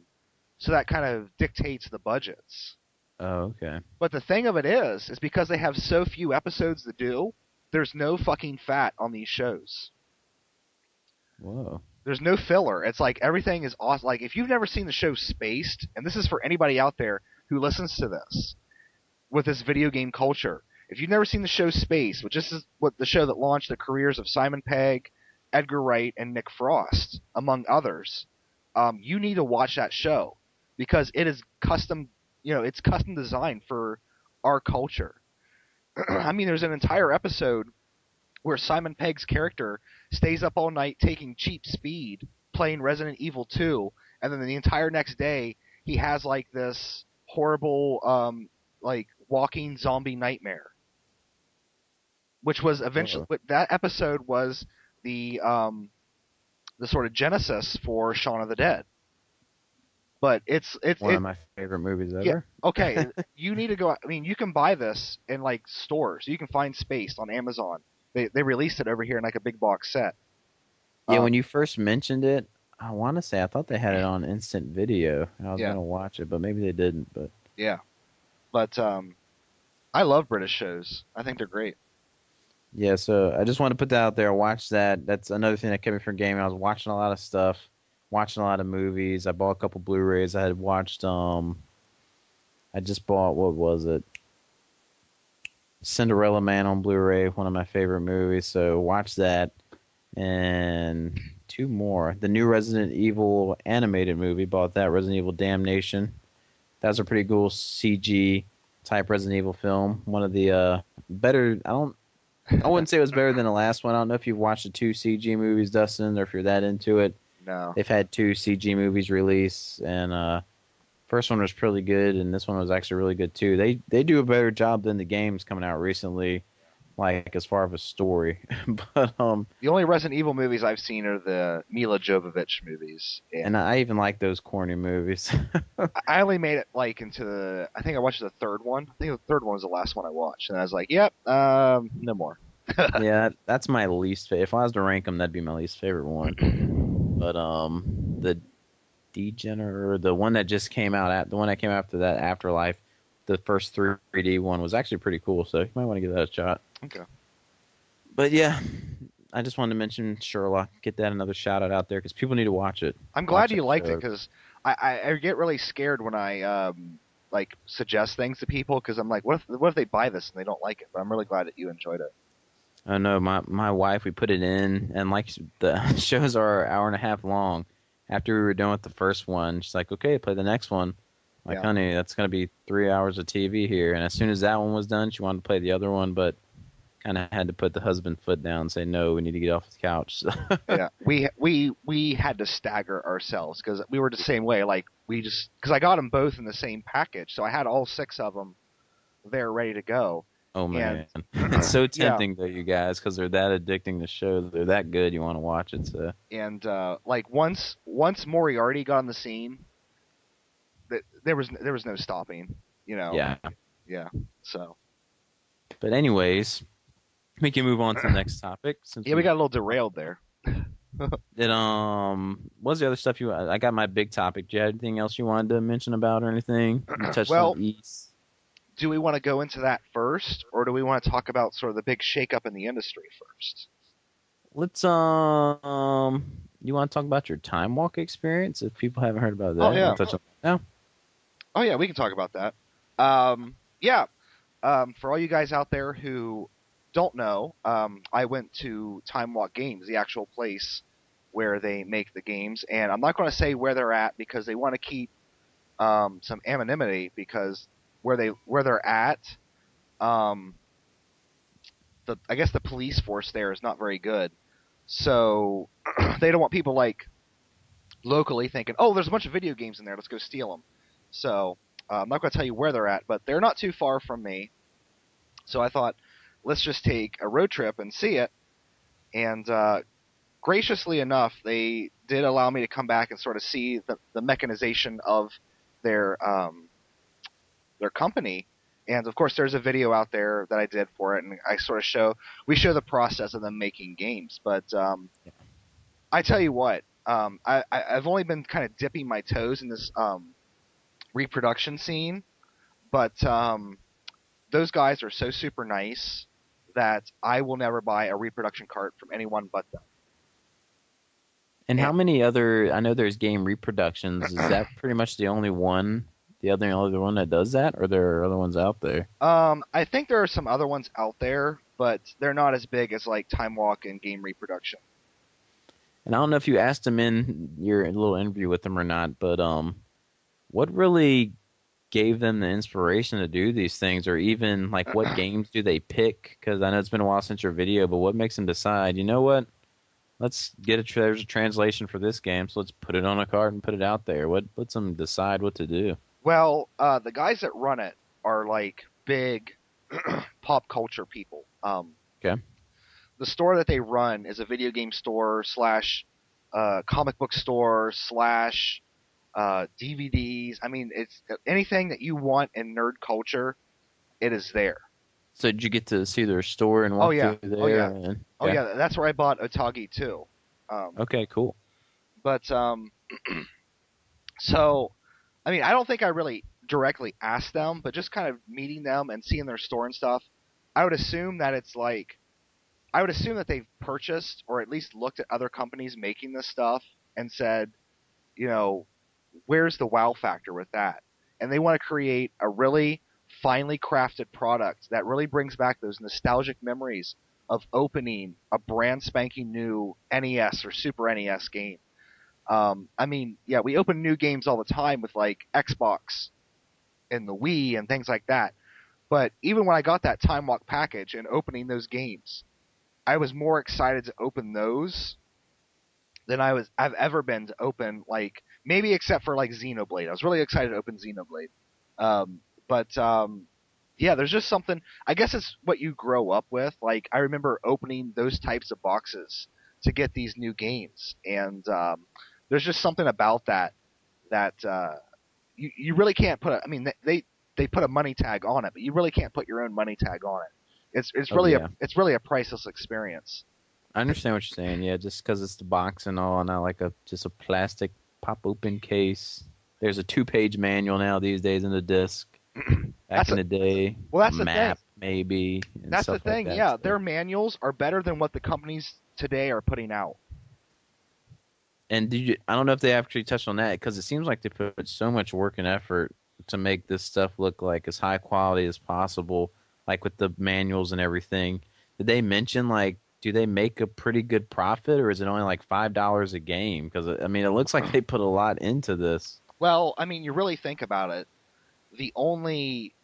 so that kind of dictates the budgets. Oh, okay. But the thing of it is because they have so few episodes to do, there's no fucking fat on these shows. Whoa. There's no filler. It's like everything is awesome. Like, if you've never seen the show Spaced, and this is for anybody out there who listens to this with this video game culture, if you've never seen the show Spaced, which is what the show that launched the careers of Simon Pegg, Edgar Wright, and Nick Frost, among others, you need to watch that show because it is custom. It's custom designed for our culture. I mean, there's an entire episode where Simon Pegg's character stays up all night taking cheap speed, playing Resident Evil 2, and then the entire next day he has like this horrible, like walking zombie nightmare. Which was eventually, that episode was the sort of genesis for Shaun of the Dead. But it's one of my favorite movies ever. Yeah, okay, you need to go. I mean, you can buy this in like stores. You can find Spaced on Amazon. They released it over here in like a big box set. Yeah, when you first mentioned it, I want to say I thought they had it on instant video, and I was gonna watch it, but maybe they didn't. But yeah, but I love British shows. I think they're great. Yeah, so I just want to put that out there. I watched that. That's another thing that kept me from gaming. I was watching a lot of stuff, watching a lot of movies. I bought a couple Blu-rays. I had watched I just bought, what was it? Cinderella Man on Blu-ray, one of my favorite movies. So watch that. And two more. The new Resident Evil animated movie, bought that. Resident Evil Damnation. That was a pretty cool CG type Resident Evil film. One of the better. I wouldn't say it was better than the last one. I don't know if you've watched the two CG movies, Dustin, or if you're that into it. No. They've had two CG movies release, and first one was pretty good, and this one was actually really good too. They do a better job than the games coming out recently, like as far as a story. But The only Resident Evil movies I've seen are the Mila Jovovich movies, and and I even like those corny movies. I only made it like into the. I think I watched the third one. I think the third one was the last one I watched, and I was like, "Yep, no more." Yeah, that's my least favorite. If I was to rank them, that'd be my least favorite one. But the Degener, the one that just came out the one that came after that, Afterlife, the first 3D one was actually pretty cool. So you might want to give that a shot. Okay. But yeah, I just wanted to mention Sherlock. Get that another shout out there because people need to watch it. I'm glad Watch you that liked it show. because I get really scared when I like suggest things to people because I'm like, what if they buy this and they don't like it? But I'm really glad that you enjoyed it. Oh no, my wife, we put it in, and like the shows are an hour and a half long. After we were done with the first one, she's like, "Okay, play the next one." I'm like, Yeah. honey, that's gonna be 3 hours of TV here. And as soon as that one was done, she wanted to play the other one, but kind of had to put the husband foot down and say, "No, we need to get off the couch." Yeah, we had to stagger ourselves because we were the same way. Like we just because I got them both in the same package, so I had all six of them there ready to go. Oh And man, it's so yeah, tempting though, you guys, because they're that addicting to show. They're that good. You want to watch it. So and like once Moriarty got on the scene, that there was no stopping. You know, yeah. yeah. So But anyways, we can move on to the next topic since yeah, we we got a little derailed there. did. What's the other stuff you? I got my big topic. Do you have anything else you wanted to mention about or anything? You touched on Well, East. do we want to go into that first, or do we want to talk about sort of the big shakeup in the industry first? Let's You want to talk about your time walk experience? If people haven't heard about Oh that, you yeah, want to touch on that? oh yeah, we can talk about that. Yeah, for all you guys out there who don't know, I went to Timewalk Games, the actual place where they make the games, and I'm not going to say where they're at because they want to keep some anonymity because where they're at, um, I guess the police force there is not very good, so they don't want people like locally thinking, oh, there's a bunch of video games in there, let's go steal them. So I'm not going to tell you where they're at, but they're not too far from me. So I thought, let's just take a road trip and see it. And graciously enough, they did allow me to come back and sort of see the mechanization of their company. And of course, there's a video out there that I did for it, and I sort of we show the process of them making games. But I tell you what, I've only been kind of dipping my toes in this reproduction scene, but those guys are so super nice that I will never buy a reproduction cart from anyone but them. And And how many other? I know there's game reproductions. Is that pretty much the only one? The other one that does that, or there are other ones out there? I think there are some other ones out there, but they're not as big as like Time Walk and game reproduction. And I don't know if you asked them in your little interview with them or not, but what really gave them the inspiration to do these things, or even like what games do they pick? Because I know it's been a while since your video, but what makes them decide? You know what? Let's get there's a translation for this game, so let's put it on a card and put it out there. What lets them decide what to do? Well, the guys that run it are like big pop culture people. Okay. The store that they run is a video game store slash comic book store slash DVDs. I mean, it's anything that you want in nerd culture. It is there. So did you get to see their store and Oh walk yeah, through there? oh yeah, oh Okay. yeah. That's where I bought Otage too. Okay, cool. But so I mean, I don't think I really directly asked them, but just kind of meeting them and seeing their store and stuff. I would assume that it's like I would assume that they've purchased or at least looked at other companies making this stuff and said, you know, where's the wow factor with that? And they want to create a really finely crafted product that really brings back those nostalgic memories of opening a brand spanking new NES or Super NES game. I mean, yeah, we open new games all the time with like Xbox and the Wii and things like that. But even when I got that Time Walk package and opening those games, I was more excited to open those than I've ever been to open, like, maybe except for like Xenoblade. I was really excited to open Xenoblade. But yeah, there's just something. I guess it's what you grow up with. Like I remember opening those types of boxes to get these new games, and there's just something about that you really can't put. I mean, they put a money tag on it, but you really can't put your own money tag on it. It's Oh really yeah. it's really a priceless experience. I understand what you're saying. Yeah, just because it's the box and all, not like just a plastic pop open case. There's a 2-page manual now these days in the disc. Back That's in a, the day, well, a that's the thing. map maybe and That's the stuff like thing. that. Yeah, So. their manuals are better than what the companies today are putting out. And I don't know if they actually touched on that because it seems like they put so much work and effort to make this stuff look like as high quality as possible, like with the manuals and everything. Did they mention like do they make a pretty good profit or is it only like $5 a game? Because I mean, it looks like they put a lot into this. Well, I mean, you really think about it. The only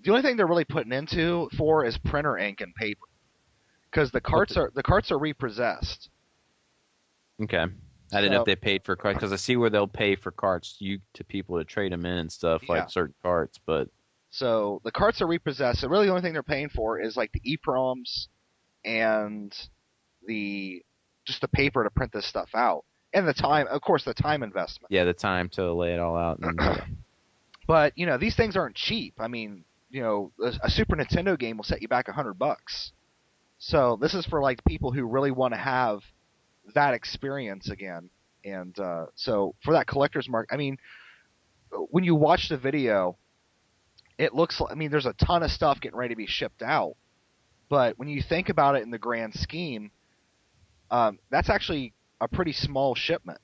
the only thing they're really putting into for is printer ink and paper because What the, the carts are repossessed. okay. I didn't know if So they paid for carts because I see where they'll pay for carts to people to trade them in and stuff yeah, like certain carts, but so the carts are repossessed. So really, the only thing they're paying for is like the EPROMs and the just the paper to print this stuff out and the time, of course, the time investment. yeah, the time to lay it all out and yeah. But you know, these things aren't cheap. I mean, you know, a Super Nintendo game will set you back $100. So this is for like people who really want to have that experience again. And so for that collector's market, I mean, when you watch the video, it looks like, I mean, there's a ton of stuff getting ready to be shipped out. But when you think about it in the grand scheme, that's actually a pretty small shipment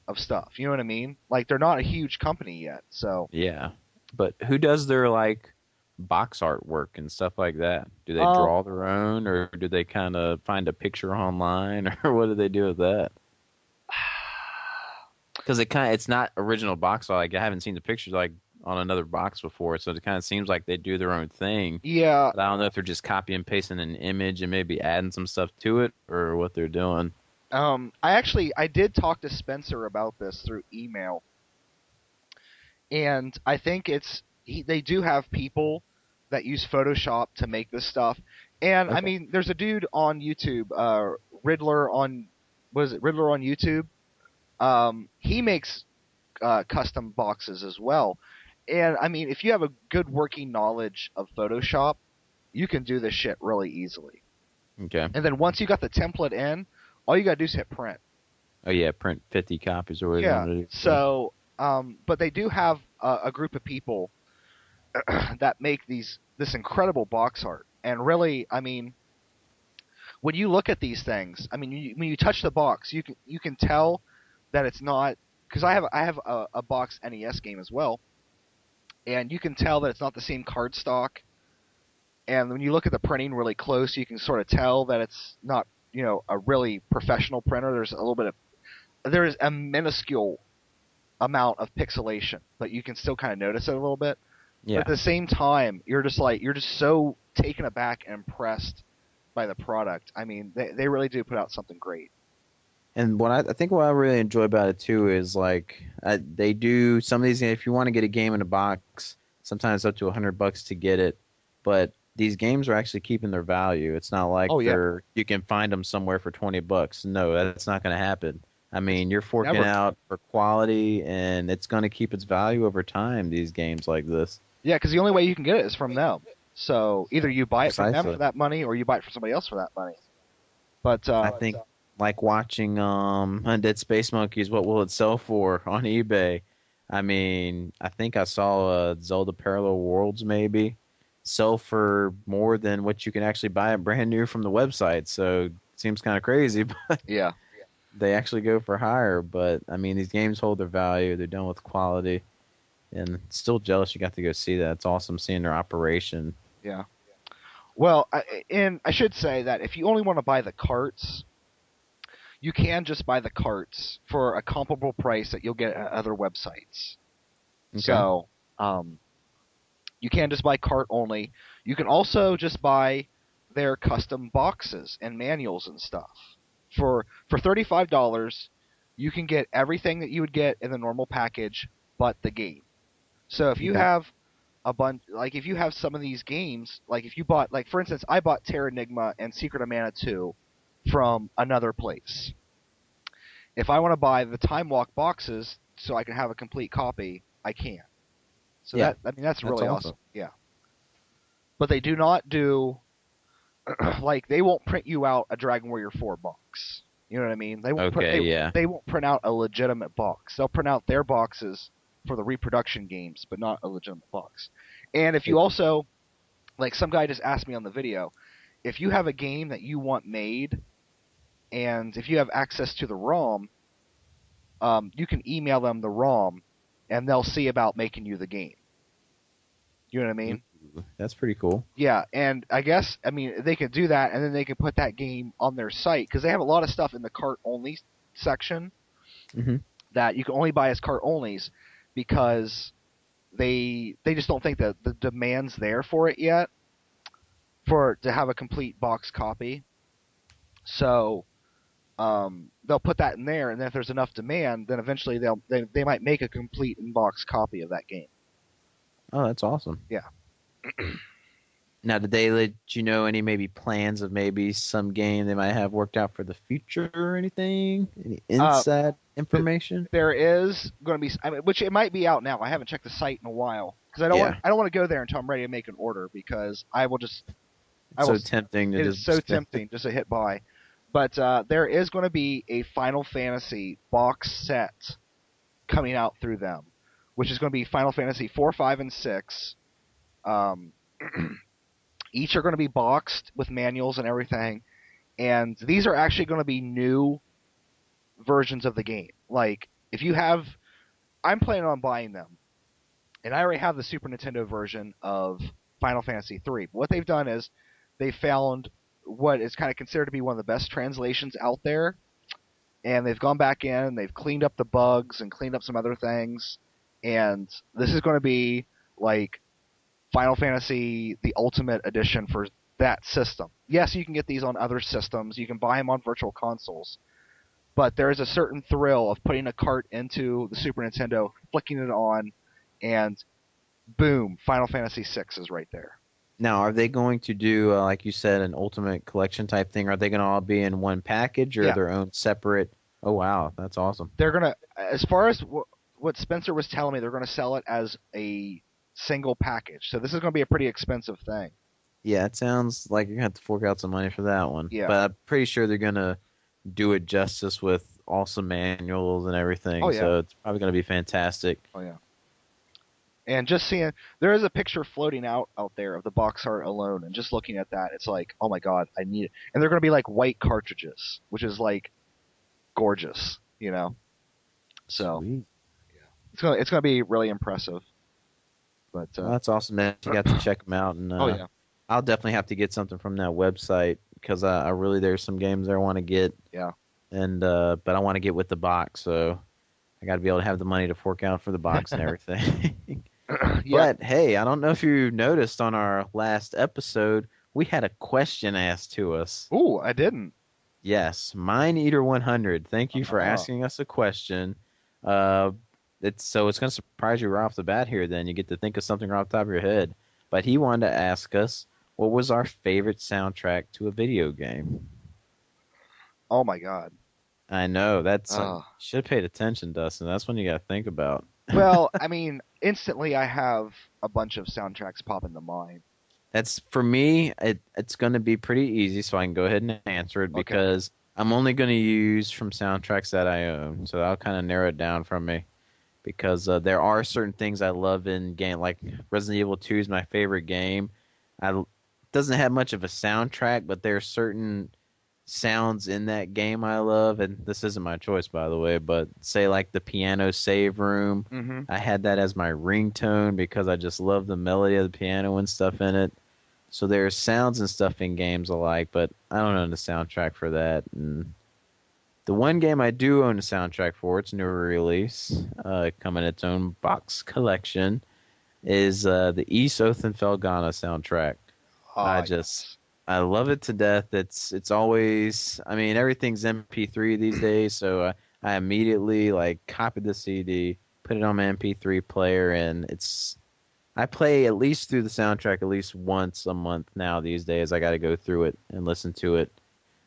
of stuff. You know what I mean? Like they're not a huge company yet. So Yeah. But who does their like box artwork and stuff like that? Do they um, draw their own or do they kind of find a picture online or what do they do with that? Because it's not original box art. Like I haven't seen the pictures like on another box before, so it kind of seems like they do their own thing. yeah, But I don't know if they're just copy and pasting an image and maybe adding some stuff to it or what they're doing. I did talk to Spencer about this through email, and I think they do have people that use Photoshop to make this stuff. And I Okay. mean, there's a dude on YouTube, Riddler on, what is it, Riddler on YouTube? He makes custom boxes as well. And I mean, if you have a good working knowledge of Photoshop, you can do this shit really easily. Okay. And then once you got the template in, all you gotta do is hit print. Oh yeah, print 50 copies or whatever you Yeah. want to do. So, but they do have a group of people that make this incredible box art. And really, I mean, when you look at these things, I mean, when you touch the box, you can tell that it's not, because I have a box NES game as well, and you can tell that it's not the same cardstock. And when you look at the printing really close, you can sort of tell that it's not, you know, a really professional printer. There is a minuscule amount of pixelation, but you can still kind of notice it a little bit. But Yeah. at the same time, you're just so taken aback and impressed by the product. I mean, they really do put out something great. And I think what I really enjoy about it too is like they do some of these. If you want to get a game in a box, sometimes up to $100 to get it, but these games are actually keeping their value. It's not like Oh yeah, you can find them somewhere for $20. No, that's not going to happen. I it's mean, you're forking never. out for quality, and it's going to keep its value over time. These games like this, Yeah, because the only way you can get it is from them. So either you buy it from them for precisely. that money, or you buy it from somebody else for that money. But I think like watching Undead Space Monkeys, what will it sell for on eBay? I mean, I think I saw Zelda Parallel Worlds maybe sell for more than what you can actually buy it brand new from the website. So it seems kind of crazy, but Yeah. they actually go for higher. But I mean, these games hold their value. They're done with quality, and still jealous you got to go see that. It's awesome seeing their operation. Yeah. Well, and I should say that if you only want to buy the carts, you can just buy the carts for a comparable price that you'll get at other websites. Okay. So, you can just buy cart only. You can also just buy their custom boxes and manuals and stuff. For $35, you can get everything that you would get in the normal package, but the game. So if you Okay. have a bunch, like if you have some of these games, like if you bought, like for instance, I bought Terra Enigma and Secret of Mana 2 from another place. If I want to buy the Timewalk boxes so I can have a complete copy, I can. So Yeah, I mean, that's that's really awesome. awesome. Yeah. But they do not do like they won't print you out a Dragon Warrior 4 box. You know what I mean? Okay, yeah. They won't print out a legitimate box. They'll print out their boxes for the reproduction games, but not a legitimate box. And if you also like some guy just asked me on the video, if you have a game that you want made and if you have access to the ROM, you can email them the ROM and they'll see about making you the game. You know what I mean? Ooh, that's pretty cool. Yeah, and I guess I mean they could do that, and then they could put that game on their site because they have a lot of stuff in the cart only section Hmm. that you can only buy as cart onlys because they just don't think that the demand's there for it yet for to have a complete box copy. So they'll put that in there, and then if there's enough demand, then eventually they might make a complete in box copy of that game. Oh, that's awesome. Yeah. Now, did they let you know any maybe plans of maybe some game they might have worked out for the future or anything? Any Uh, inside information? there is going to be, I mean, which it might be out now. I haven't checked the site in a while because Yeah. I don't want to go there until I'm ready to make an order because I It's will. so tempting to It is just so spend. tempting just to hit buy. But there is going to be a Final Fantasy box set coming out through them, which is going to be Final Fantasy 4, 5, and 6. Um, each are going to be boxed with manuals and everything, and these are actually going to be new versions of the game. Like if you have, I'm planning on buying them, and I already have the Super Nintendo version of Final Fantasy 3. What they've done is they found what is kind of considered to be one of the best translations out there, and they've gone back in and they've cleaned up the bugs and cleaned up some other things, and this is going to be like Final Fantasy the Ultimate Edition for that system. Yes, you can get these on other systems. You can buy them on virtual consoles. But there is a certain thrill of putting a cart into the Super Nintendo, flicking it on, and boom, Final Fantasy VI is right there. Now, are they going to do, like you said, an ultimate collection type thing? Are they going to all be in one package or Yeah, their own separate? Oh, wow, that's awesome. they're gonna, as far as what Spencer was telling me, they're gonna sell it as a single package. So this is gonna be a pretty expensive thing. Yeah, it sounds like you're gonna have to fork out some money for that one. Yeah. But I'm pretty sure they're gonna do it justice with awesome manuals and Oh everything. yeah. So it's probably gonna be fantastic. Oh yeah. And just seeing, there is a picture floating out there of the box art alone, and just looking at that, it's like, oh my god, I need it. And they're gonna be like white cartridges, which is like gorgeous, you know. So Sweet. it's gonna be really impressive. But Well, that's awesome that you got to check them out, and oh yeah, I'll definitely have to get something from that website because I really there's some games I want to get, yeah, and but I want to get with the box, so I got to be able to have the money to fork out for the box and everything. yeah. But hey, I don't know if you noticed on our last episode, we had a question asked to us. Ooh, I didn't. Yes, Mine Eater 100. Thank you for Uh, asking us a question. Uh, it's going to surprise you right off the bat here. Then you get to think of something right off the top of your head. But he wanted to ask us what was our favorite soundtrack to a video game. oh my god. I know that's Uh, should have paid attention, Dustin. That's one you got to think about. well, I mean, instantly I have a bunch of soundtracks pop into mind. That's for me. It's going to be pretty easy, so I can go ahead and answer it Okay. because I'm only going to use from soundtracks that I own. So that'll kind of narrow it down for me because there are certain things I love in game, like Resident Evil 2 is my favorite game, I doesn't have much of a soundtrack, but there are certain sounds in that game I love, and this isn't my choice, by the way, but say like the piano save room. Hmm. I had that as my ringtone because I just love the melody of the piano and stuff in it. So there's sounds and stuff in games I like, but I don't own the soundtrack for that. And the one game I do own a soundtrack for, it's newer release, coming in its own box collection, is the East Oath and Felghana soundtrack. I Ah, just yes. I love it to death. It's always, I mean, everything's MP3 these days, so I immediately like copied the CD, put it on my MP3 player, and I play at least through the soundtrack at least once a month now these days. I got to go through it and listen to it.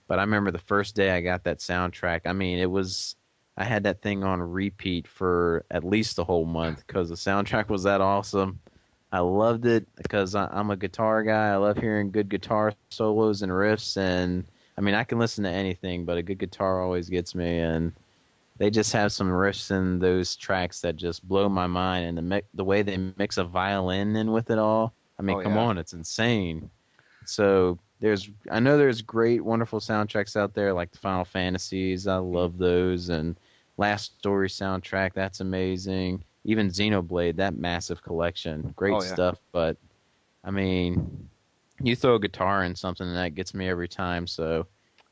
But I remember the first day I got that soundtrack. I mean, I had that thing on repeat for at least the whole month because the soundtrack was that awesome. I loved it because I'm a guitar guy. I love hearing good guitar solos and riffs, and I mean, I can listen to anything, but a good guitar always gets me. And they just have some riffs in those tracks that just blow my mind, and the way they mix a violin in with it all. I mean, Oh come yeah. on, it's insane. So I know there's great, wonderful soundtracks out there like the Final Fantasies. I Mm. love those, and Last Story soundtrack, that's amazing. Even Xenoblade, that massive collection, great Oh yeah. stuff. But I mean, you throw a guitar in something and that gets me every time. So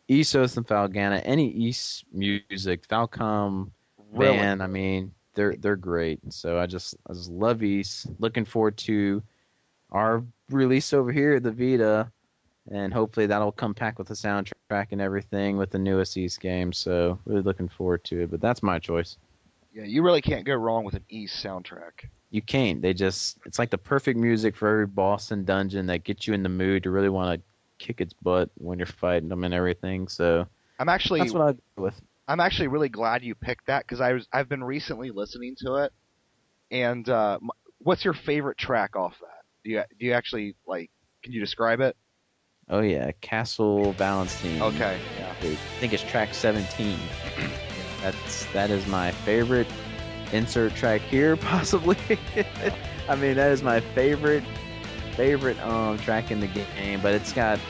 East and Falgana, any East music, Falcom Really. band, I mean, they're great. So I just love East. Looking forward to our release over here at the Vita, and hopefully that'll come packed with the soundtrack and everything with the newest East game. So really looking forward to it. But that's my choice. Yeah, you really can't go wrong with an East soundtrack. You can't. It's like the perfect music for every boss and dungeon that gets you in the mood to really want to kick its butt when you're fighting them and everything. So I'm actually that's what I go with. I'm actually really glad you picked that because I've been recently listening to it. And what's your favorite track off that? Do you actually like? Can you describe it? Oh yeah, Castle Valentine. Okay. Yeah. I think it's track 17. That is my favorite insert track here, possibly. I mean, that is my favorite track in the game, but it's got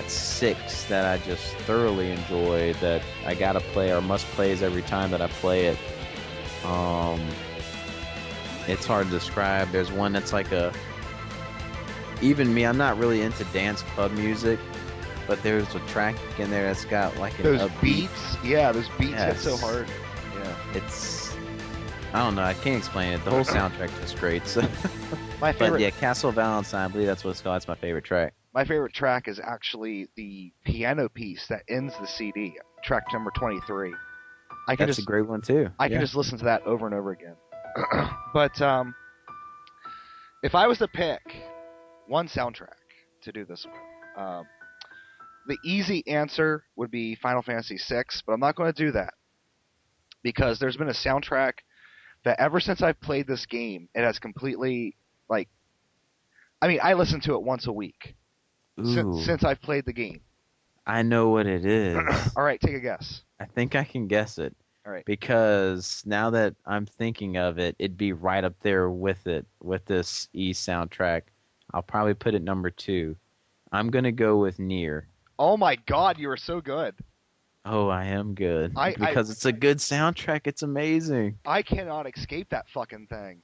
six that I just thoroughly enjoy that I gotta play or must plays every time that I play it. Um, it's hard to describe. There's one that's like even me, I'm not really into dance club music, but there's a track in there that's got like an Those upbeat. beats, yeah, those beats hit so Yes. hard. Yeah. It's I don't know, I can't explain it. The whole soundtrack is great. So. My But favorite yeah, Castle Valentine, I believe that's what it's called. That's my favorite track. my favorite track is actually the piano piece that ends the CD, track number 23. I can That's a just great one too. I can Yeah. just listen to that over and over again. But if I was to pick one soundtrack to do this with, the easy answer would be Final Fantasy VI, but I'm not going to do that because there's been a soundtrack that ever since I've played this game, it has completely like. I mean, I listen to it once a week Ooh, since I've played the game. I know what it is. All right, take a guess. I think I can guess it All right. because now that I'm thinking of it, it'd be right up there with it with this E soundtrack. I'll probably put it number two. I'm gonna go with Near. Oh my God, you are so good. Oh, I am good I I because it's a good soundtrack. It's amazing. I cannot escape that fucking thing.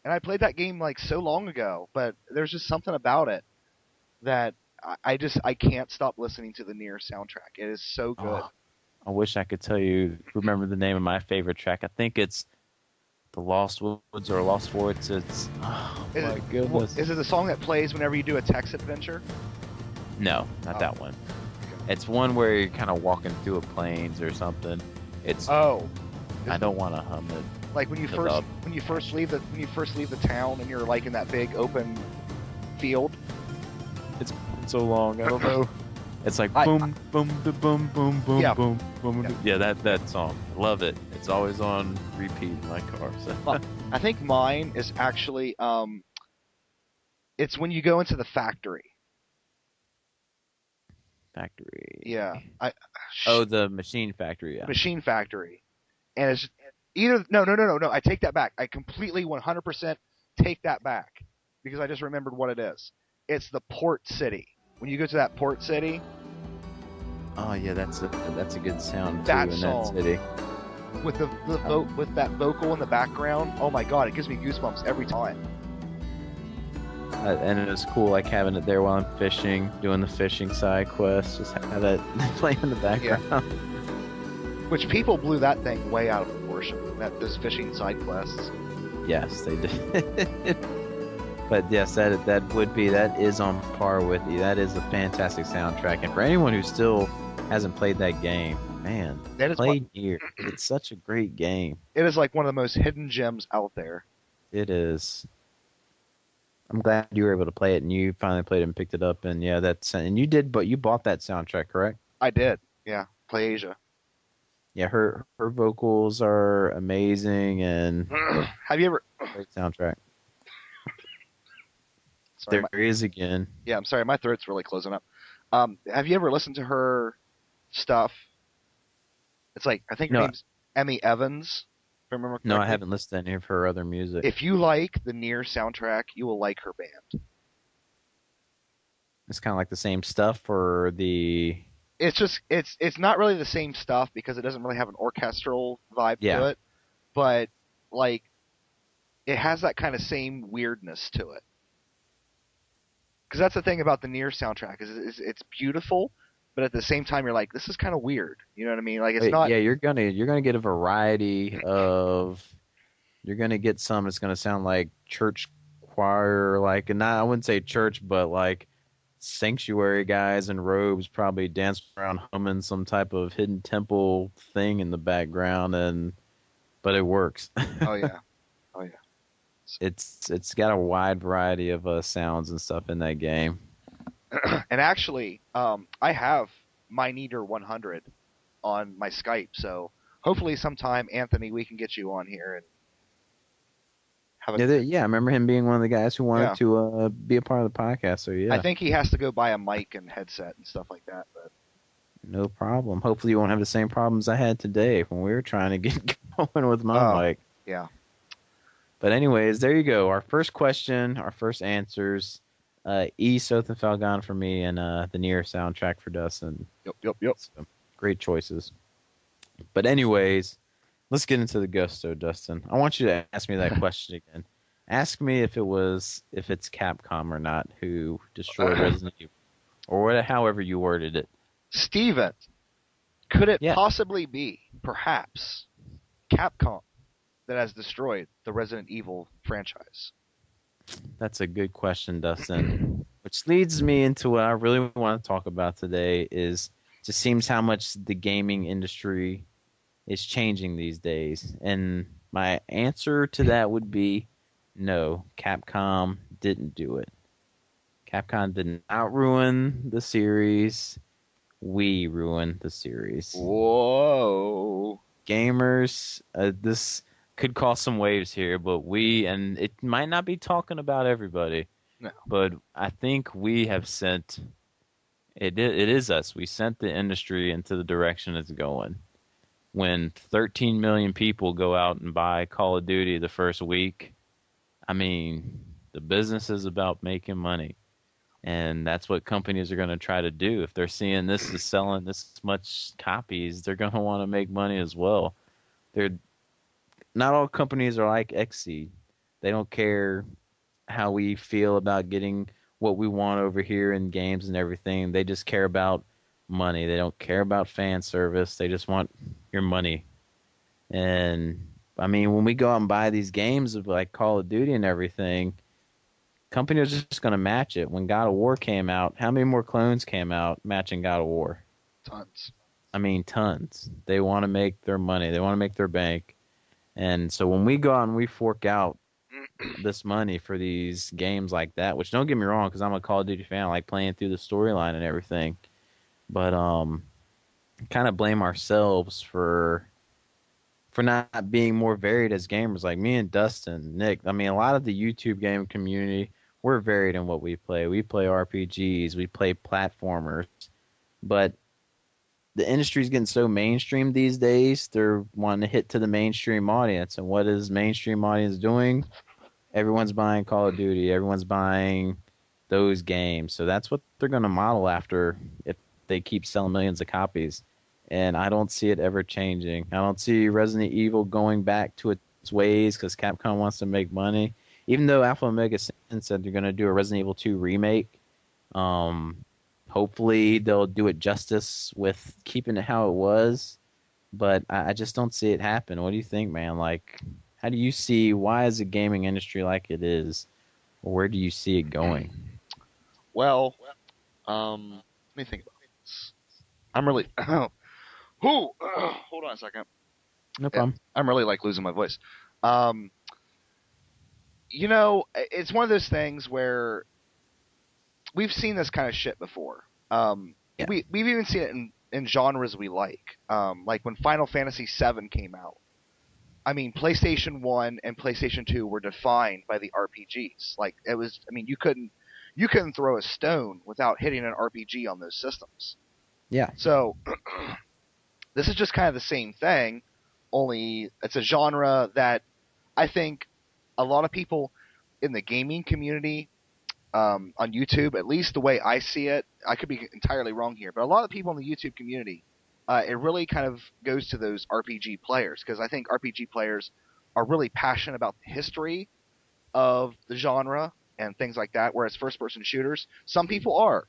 And I played that game like so long ago, but there's just something about it that I can't stop listening to the Nier soundtrack. It is so good. Oh, I wish I could remember the name of my favorite track. I think it's The Lost Woods or Lost Forest. It's oh Is my it, goodness. is it the song that plays whenever you do a text adventure? No, not Oh, that one. okay. It's one where you're kind of walking through a plains or something. It's Oh, I don't want to hum it. like when you Shut first up. when you first leave the town and you're like in that big open field. It's been so long. I don't know. It's like I- boom, boom, da, boom, boom, boom, Yeah. boom, boom. Yeah. Yeah, that song. Love it. It's always on repeat in my car. So. I think mine is actually it's when you go into the factory. Factory. Yeah. Oh, the machine factory. Yeah. Machine Factory, and it's either no. I take that back. I completely 100% take that back because I just remembered what it is. It's the port city. When you go to that port city, Oh yeah, that's a good sound too that in that song city. with with that vocal in the background. Oh my god, it gives me goosebumps every time. And it was cool, like having it there while I'm fishing, doing the fishing side quest, just have that playing in the Yeah. background. Which people blew that thing way out of proportion. Those fishing side quests. Yes, they did. But yes, that is on par with you. That is a fantastic soundtrack, and for anyone who still hasn't played that game, man, That is what play Nier. It's such a great game. it is like one of the most hidden gems out there. It is. I'm glad you were able to play it, and you finally played it and picked it up. And yeah, and you did, but you bought that soundtrack, correct? I did. Yeah. Play Asia. Yeah, her vocals are amazing and Have you ever great soundtrack. sorry, There is again. yeah, I'm sorry, my throat's really closing up. Have you ever listened to her stuff? It's like I think her No, name's Emmy Evans, if I remember no, I correctly. haven't listened to any of her other music. If you like the Nier soundtrack, you will like her band. It's kind of like the same stuff for the It's not really the same stuff because it doesn't really have an orchestral vibe to yeah. it, but like it has that kind of same weirdness to it. Because that's the thing about the Nier soundtrack is it's beautiful, but at the same time you're like, this is kind of weird. You know what I mean? Like it's But not. yeah, you're gonna get a variety of. You're gonna get some that's gonna sound like church choir, like, and not, I wouldn't say church, but like sanctuary guys in robes probably dancing around humming some type of hidden temple thing in the background, and but it works. Oh yeah, oh yeah. It's got a wide variety of sounds and stuff in that game. And actually, I have my Neater 100 on my Skype, so hopefully sometime, Anthony, we can get you on here and have a. Yeah, I remember him being one of the guys who wanted Yeah, to be a part of the podcast. So I yeah, think he has to go buy a mic and headset and stuff like that. But no problem. Hopefully you won't have the same problems I had today when we were trying to get going with my oh mic. yeah, But anyways, there you go. Our first question, our first answers. E. Sothan Falcon for me, and the Nier soundtrack for Dustin. yep. So, great choices. But anyways, let's get into the gusto, Dustin. I want you to ask me that question again. Ask me if it's Capcom or not who destroyed Resident Evil, or however you worded it. Steven, could it Yeah, possibly be, perhaps, Capcom that has destroyed the Resident Evil franchise? that's a good question, Dustin. Which leads me into what I really want to talk about today is just seems how much the gaming industry is changing these days. And my answer to that would be no, Capcom didn't do it. Capcom did not ruin the series. We ruined the series. Whoa. Gamers, this could cause some waves here, but and it might not be talking about everybody, No. but I think we have sent, it is us. We sent the industry into the direction it's going. When 13 million people go out and buy Call of Duty the first week, I mean, the business is about making money. And that's what companies are going to try to do. If they're seeing this is selling this much copies, they're going to want to make money as well. They're not all companies are like Xseed. They don't care how we feel about getting what we want over here in games and everything. They just care about money. They don't care about fan service. They just want your money. And I mean, when we go out and buy these games of like Call of Duty and everything, companies are just going to match it. When God of War came out, how many more clones came out matching God of War? Tons. I mean, tons. They want to make their money. They want to make their bank. And so when we go out and we fork out this money for these games like that, which don't get me wrong, because I'm a Call of Duty fan, I like playing through the storyline and everything, but kind of blame ourselves for not being more varied as gamers. Like me and Dustin, Nick, I mean, a lot of the YouTube game community, we're varied in what we play. We play RPGs, we play platformers, but the industry's getting so mainstream these days, they're wanting to hit to the mainstream audience. And what is mainstream audience doing? Everyone's buying Call of Duty. Everyone's buying those games. So that's what they're going to model after if they keep selling millions of copies. And I don't see it ever changing. I don't see Resident Evil going back to its ways because Capcom wants to make money. Even though Alpha Omega Sin said they're going to do a Resident Evil 2 remake, um, hopefully they'll do it justice with keeping it how it was. But I just don't see it happen. What do you think, man? Like, how do you see, why is the gaming industry like it is? Or where do you see it going? Well, let me think about this. I'm really. Hold on a second. No Yeah, problem. I'm really like losing my voice. It's one of those things where we've seen this kind of shit before. Yeah. We've even seen it in genres we like when Final Fantasy VII came out. I mean, PlayStation 1 and PlayStation 2 were defined by the RPGs. Like it was, I mean, you couldn't throw a stone without hitting an RPG on those systems. Yeah. So this is just kind of the same thing, only it's a genre that I think a lot of people in the gaming community on YouTube, at least the way I see it, I could be entirely wrong here, but a lot of people in the YouTube community, it really kind of goes to those RPG players because I think RPG players are really passionate about the history of the genre and things like that, whereas first-person shooters, some people are.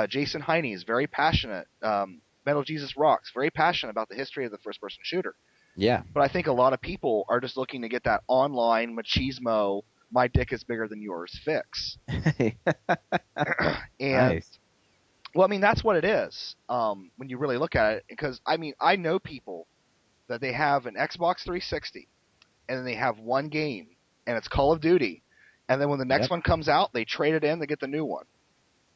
Jason Heine is very passionate. Metal Jesus Rocks, very passionate about the history of the first-person shooter. Yeah. But I think a lot of people are just looking to get that online machismo, my dick is bigger than yours fix. And, Nice. well, I mean, that's what it is when you really look at it. Because, I mean, I know people that they have an Xbox 360, and then they have one game, and it's Call of Duty. And then when the next Yep. one comes out, they trade it in to get the new one.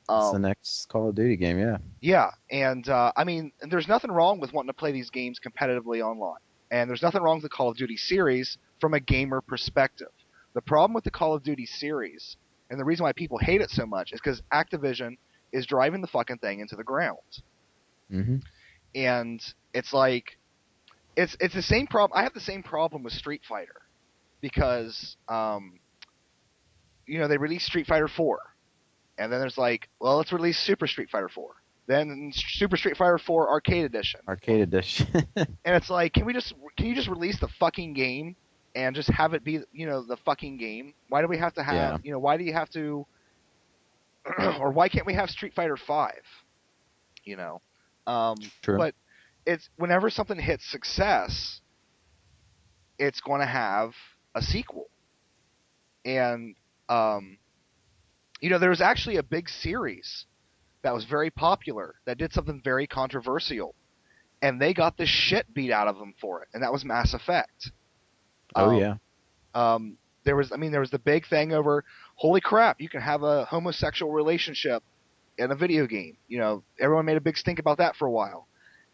It's the next Call of Duty game, yeah. Yeah, and I mean, there's nothing wrong with wanting to play these games competitively online. And there's nothing wrong with the Call of Duty series from a gamer perspective. The problem with the Call of Duty series, and the reason why people hate it so much, is because Activision is driving the fucking thing into the ground. Mm-hmm. And it's like, it's the same problem. I have the same problem with Street Fighter because, they released Street Fighter 4, and then there's like, well, let's release Super Street Fighter 4. Then Super Street Fighter 4 Arcade Edition. Arcade Edition. And it's like, can you just release the fucking game and just have it be, the fucking game? Why do we have to have, why do you have to, or why can't we have Street Fighter 5? True. But it's whenever something hits success, it's going to have a sequel. And, there was actually a big series that was very popular that did something very controversial, and they got the shit beat out of them for it, and that was Mass Effect. Oh, yeah. There was the big thing over, holy crap, you can have a homosexual relationship in a video game. Everyone made a big stink about that for a while.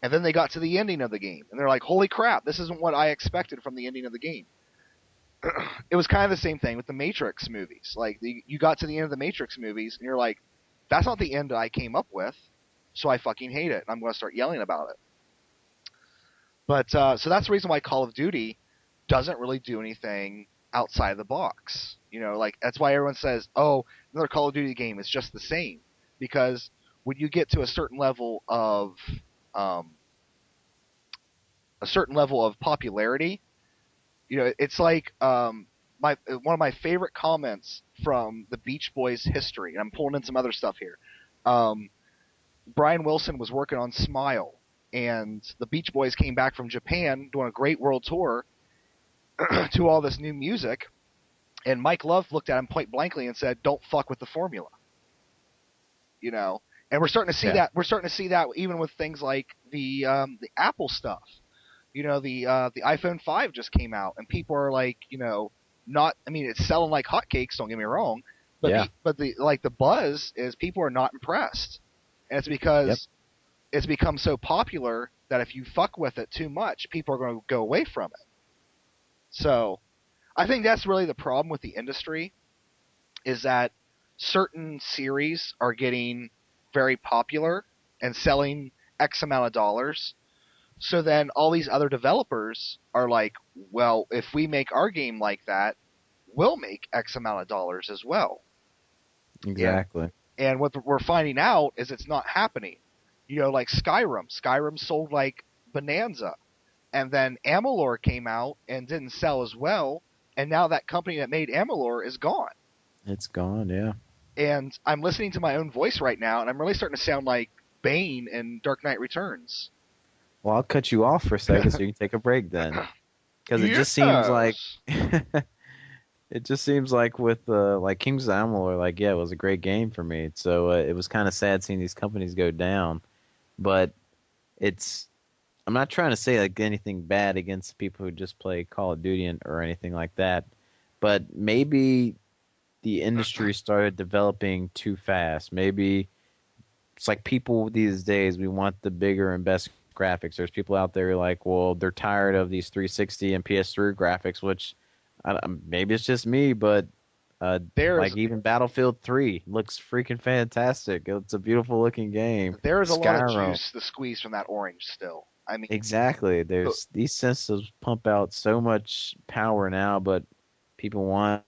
And then they got to the ending of the game, and they're like, holy crap, this isn't what I expected from the ending of the game. It was kind of the same thing with the Matrix movies. Like, you got to the end of the Matrix movies, and you're like, that's not the end I came up with, so I fucking hate it, and I'm going to start yelling about it. But, so that's the reason why Call of Duty doesn't really do anything outside the box. That's why everyone says, oh, another Call of Duty game is just the same. Because when you get to a certain level of popularity, it's like one of my favorite comments from the Beach Boys history, and I'm pulling in some other stuff here. Brian Wilson was working on Smile, and the Beach Boys came back from Japan doing a great world tour to all this new music, and Mike Love looked at him point blankly and said, "Don't fuck with the formula." And we're starting to see that. We're starting to see that even with things like the Apple stuff. The iPhone 5 just came out, and people are like, not. I mean, it's selling like hotcakes. Don't get me wrong, but the buzz is people are not impressed, and it's because it's become so popular that if you fuck with it too much, people are going to go away from it. So, I think that's really the problem with the industry, is that certain series are getting very popular and selling X amount of dollars. So then all these other developers are like, well, if we make our game like that, we'll make X amount of dollars as well. And Exactly. and what we're finding out is it's not happening. Like Skyrim. Skyrim sold like bonanza, and then Amalur came out and didn't sell as well, and now that company that made Amalur is gone. It's gone, yeah. And I'm listening to my own voice right now, and I'm really starting to sound like Bane in Dark Knight Returns. Well, I'll cut you off for a second so you can take a break then. Because it just seems like Yes. it just seems like with like Kings of Amalur, like yeah, it was a great game for me. So it was kind of sad seeing these companies go down. But it's I'm not trying to say like anything bad against people who just play Call of Duty or anything like that. But maybe the industry started developing too fast. Maybe it's like people these days, we want the bigger and best graphics. There's people out there like, well, they're tired of these 360 and PS3 graphics, which maybe it's just me, but like There's even Battlefield 3 looks freaking fantastic. It's a beautiful looking game. there's a lot of Skyrim, juice to squeeze from that orange still. I mean, exactly. the, There's these systems pump out so much power now, but people want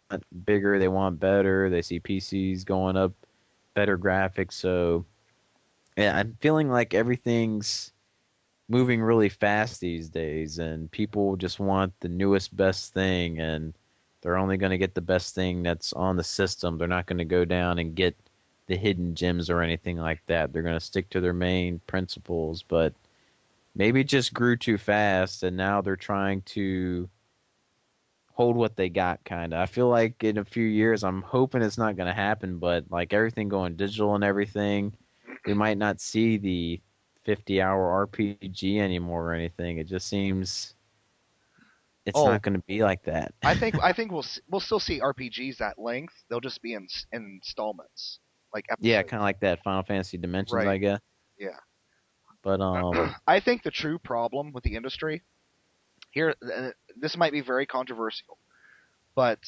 bigger, they want better. They see PCs going up, better graphics, so yeah, I'm feeling like everything's moving really fast these days, and people just want the newest, best thing, and they're only going to get the best thing that's on the system. They're not going to go down and get the hidden gems or anything like that. They're going to stick to their main principles, but maybe it just grew too fast, and now they're trying to hold what they got, kind of. I feel like in a few years, I'm hoping it's not going to happen, but like everything going digital and everything, we might not see the 50-hour RPG anymore or anything. It just seems it's oh, not going to be like that. I think we'll still see RPGs at length. They'll just be in installments, like Yeah, episodes. kind of like that Final Fantasy Dimensions, Right. I guess. Yeah. But I think the true problem with the industry here, this might be very controversial, but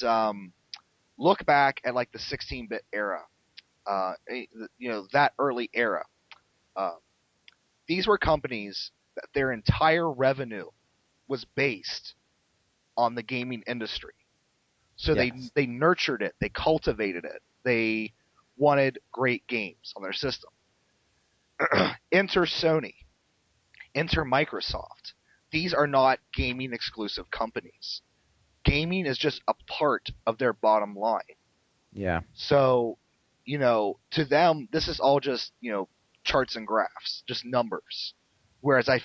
look back at like the 16-bit era, that early era. Uh, these were companies that their entire revenue was based on the gaming industry. So they yes, they nurtured it, they cultivated it, they wanted great games on their system. Enter Sony, enter Microsoft. These are not gaming exclusive companies. Gaming is just a part of their bottom line. yeah, So, to them, this is all just, charts and graphs, just numbers. Whereas I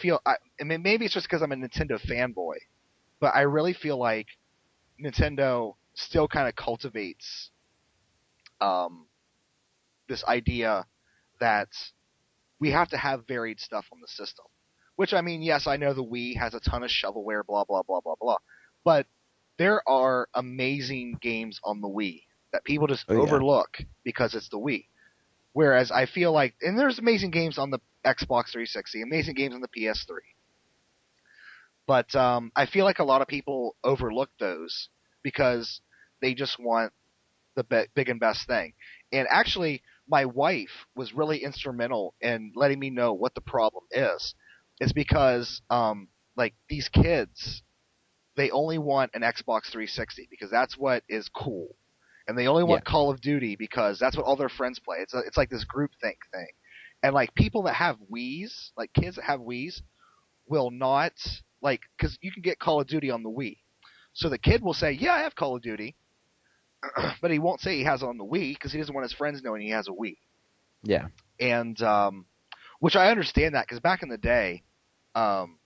mean, maybe it's just because I'm a Nintendo fanboy, but I really feel like Nintendo still kind of cultivates um, this idea that we have to have varied stuff on the system. Which, I mean, yes, I know the Wii has a ton of shovelware, blah blah blah blah blah, but there are amazing games on the Wii that people just oh yeah, overlook because it's the Wii. Whereas I feel like, and there's amazing games on the Xbox 360, amazing games on the PS3, but I feel like a lot of people overlook those because they just want the big and best thing. And actually, my wife was really instrumental in letting me know what the problem is. It's because like these kids, they only want an Xbox 360 because that's what is cool, and they only yeah, want Call of Duty because that's what all their friends play. It's like this groupthink thing, and like people that have Wii's, like kids that have Wii's, will not like because you can get Call of Duty on the Wii. So the kid will say, "Yeah, I have Call of Duty," but he won't say he has it on the Wii because he doesn't want his friends knowing he has a Wii. yeah, And which I understand that because back in the day, um,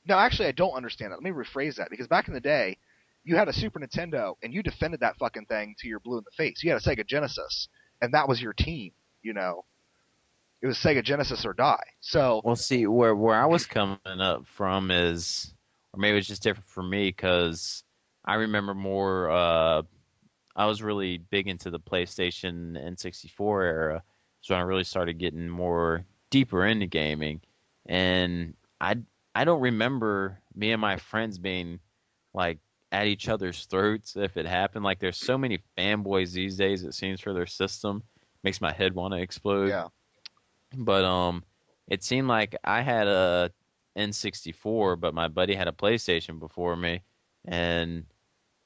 no, actually I don't understand that. Let me rephrase that because back in the day, you had a Super Nintendo and you defended that fucking thing to your blue in the face. You had a Sega Genesis and that was your team. It was Sega Genesis or die. So Well, see, where I was coming up from is, or maybe it's just different for me because I remember more. I was really big into the PlayStation N64 era, so I really started getting more deeper into gaming, and I don't remember me and my friends being like at each other's throats if it happened. Like, there's so many fanboys these days, it seems, for their system. Makes my head want to explode. yeah, But it seemed like I had a N64, but my buddy had a PlayStation before me, and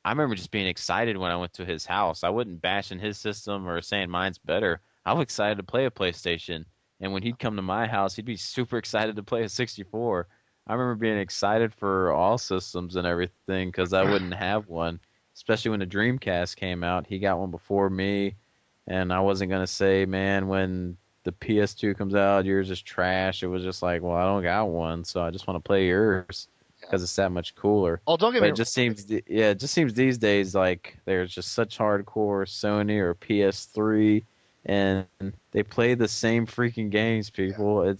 I remember just being excited when I went to his house. I wasn't bashing his system or saying mine's better. I was excited to play a PlayStation. And when he'd come to my house, he'd be super excited to play a 64. I remember being excited for all systems and everything because I wouldn't have one, especially when the Dreamcast came out. He got one before me, and I wasn't going to say, man, when the PS2 comes out, yours is trash. It was just like, well, I don't got one, so I just want to play yours Yeah. because it's that much cooler. Oh, don't get But me. it just seems, yeah, it just seems these days like there's just such hardcore Sony or PS3, and they play the same freaking games, Yeah. people.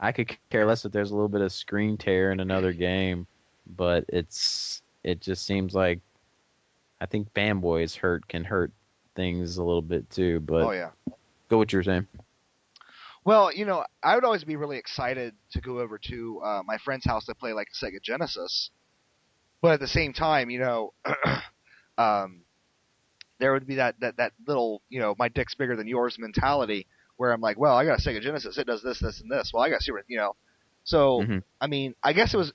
I could care less if there's a little bit of screen tear in another game, but it just seems like I think fanboys can hurt things a little bit too. Oh But yeah. go what you're saying. Well, I would always be really excited to go over to my friend's house to play like a Sega Genesis, but at the same time, um, there would be that little, my dick's bigger than yours mentality where I'm like, well, I got a Sega Genesis, it does this, this, and this. Well, I got to see what. So Hmm. I mean, I guess the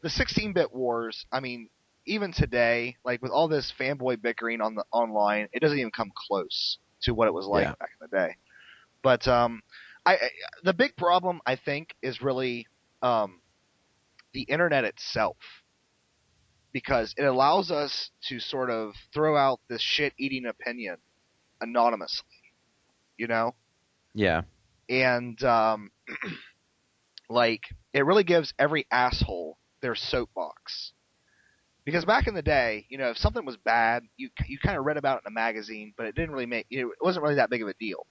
16-bit wars. I mean, even today, like with all this fanboy bickering on the online, it doesn't even come close to what it was like Yeah. back in the day. But the big problem I think is really um, the internet itself, because it allows us to sort of throw out this shit-eating opinion anonymously, you know, Yeah. and like it really gives every asshole their soapbox. Because back in the day, if something was bad, you kind of read about it in a magazine, but it didn't really it wasn't really that big of a deal.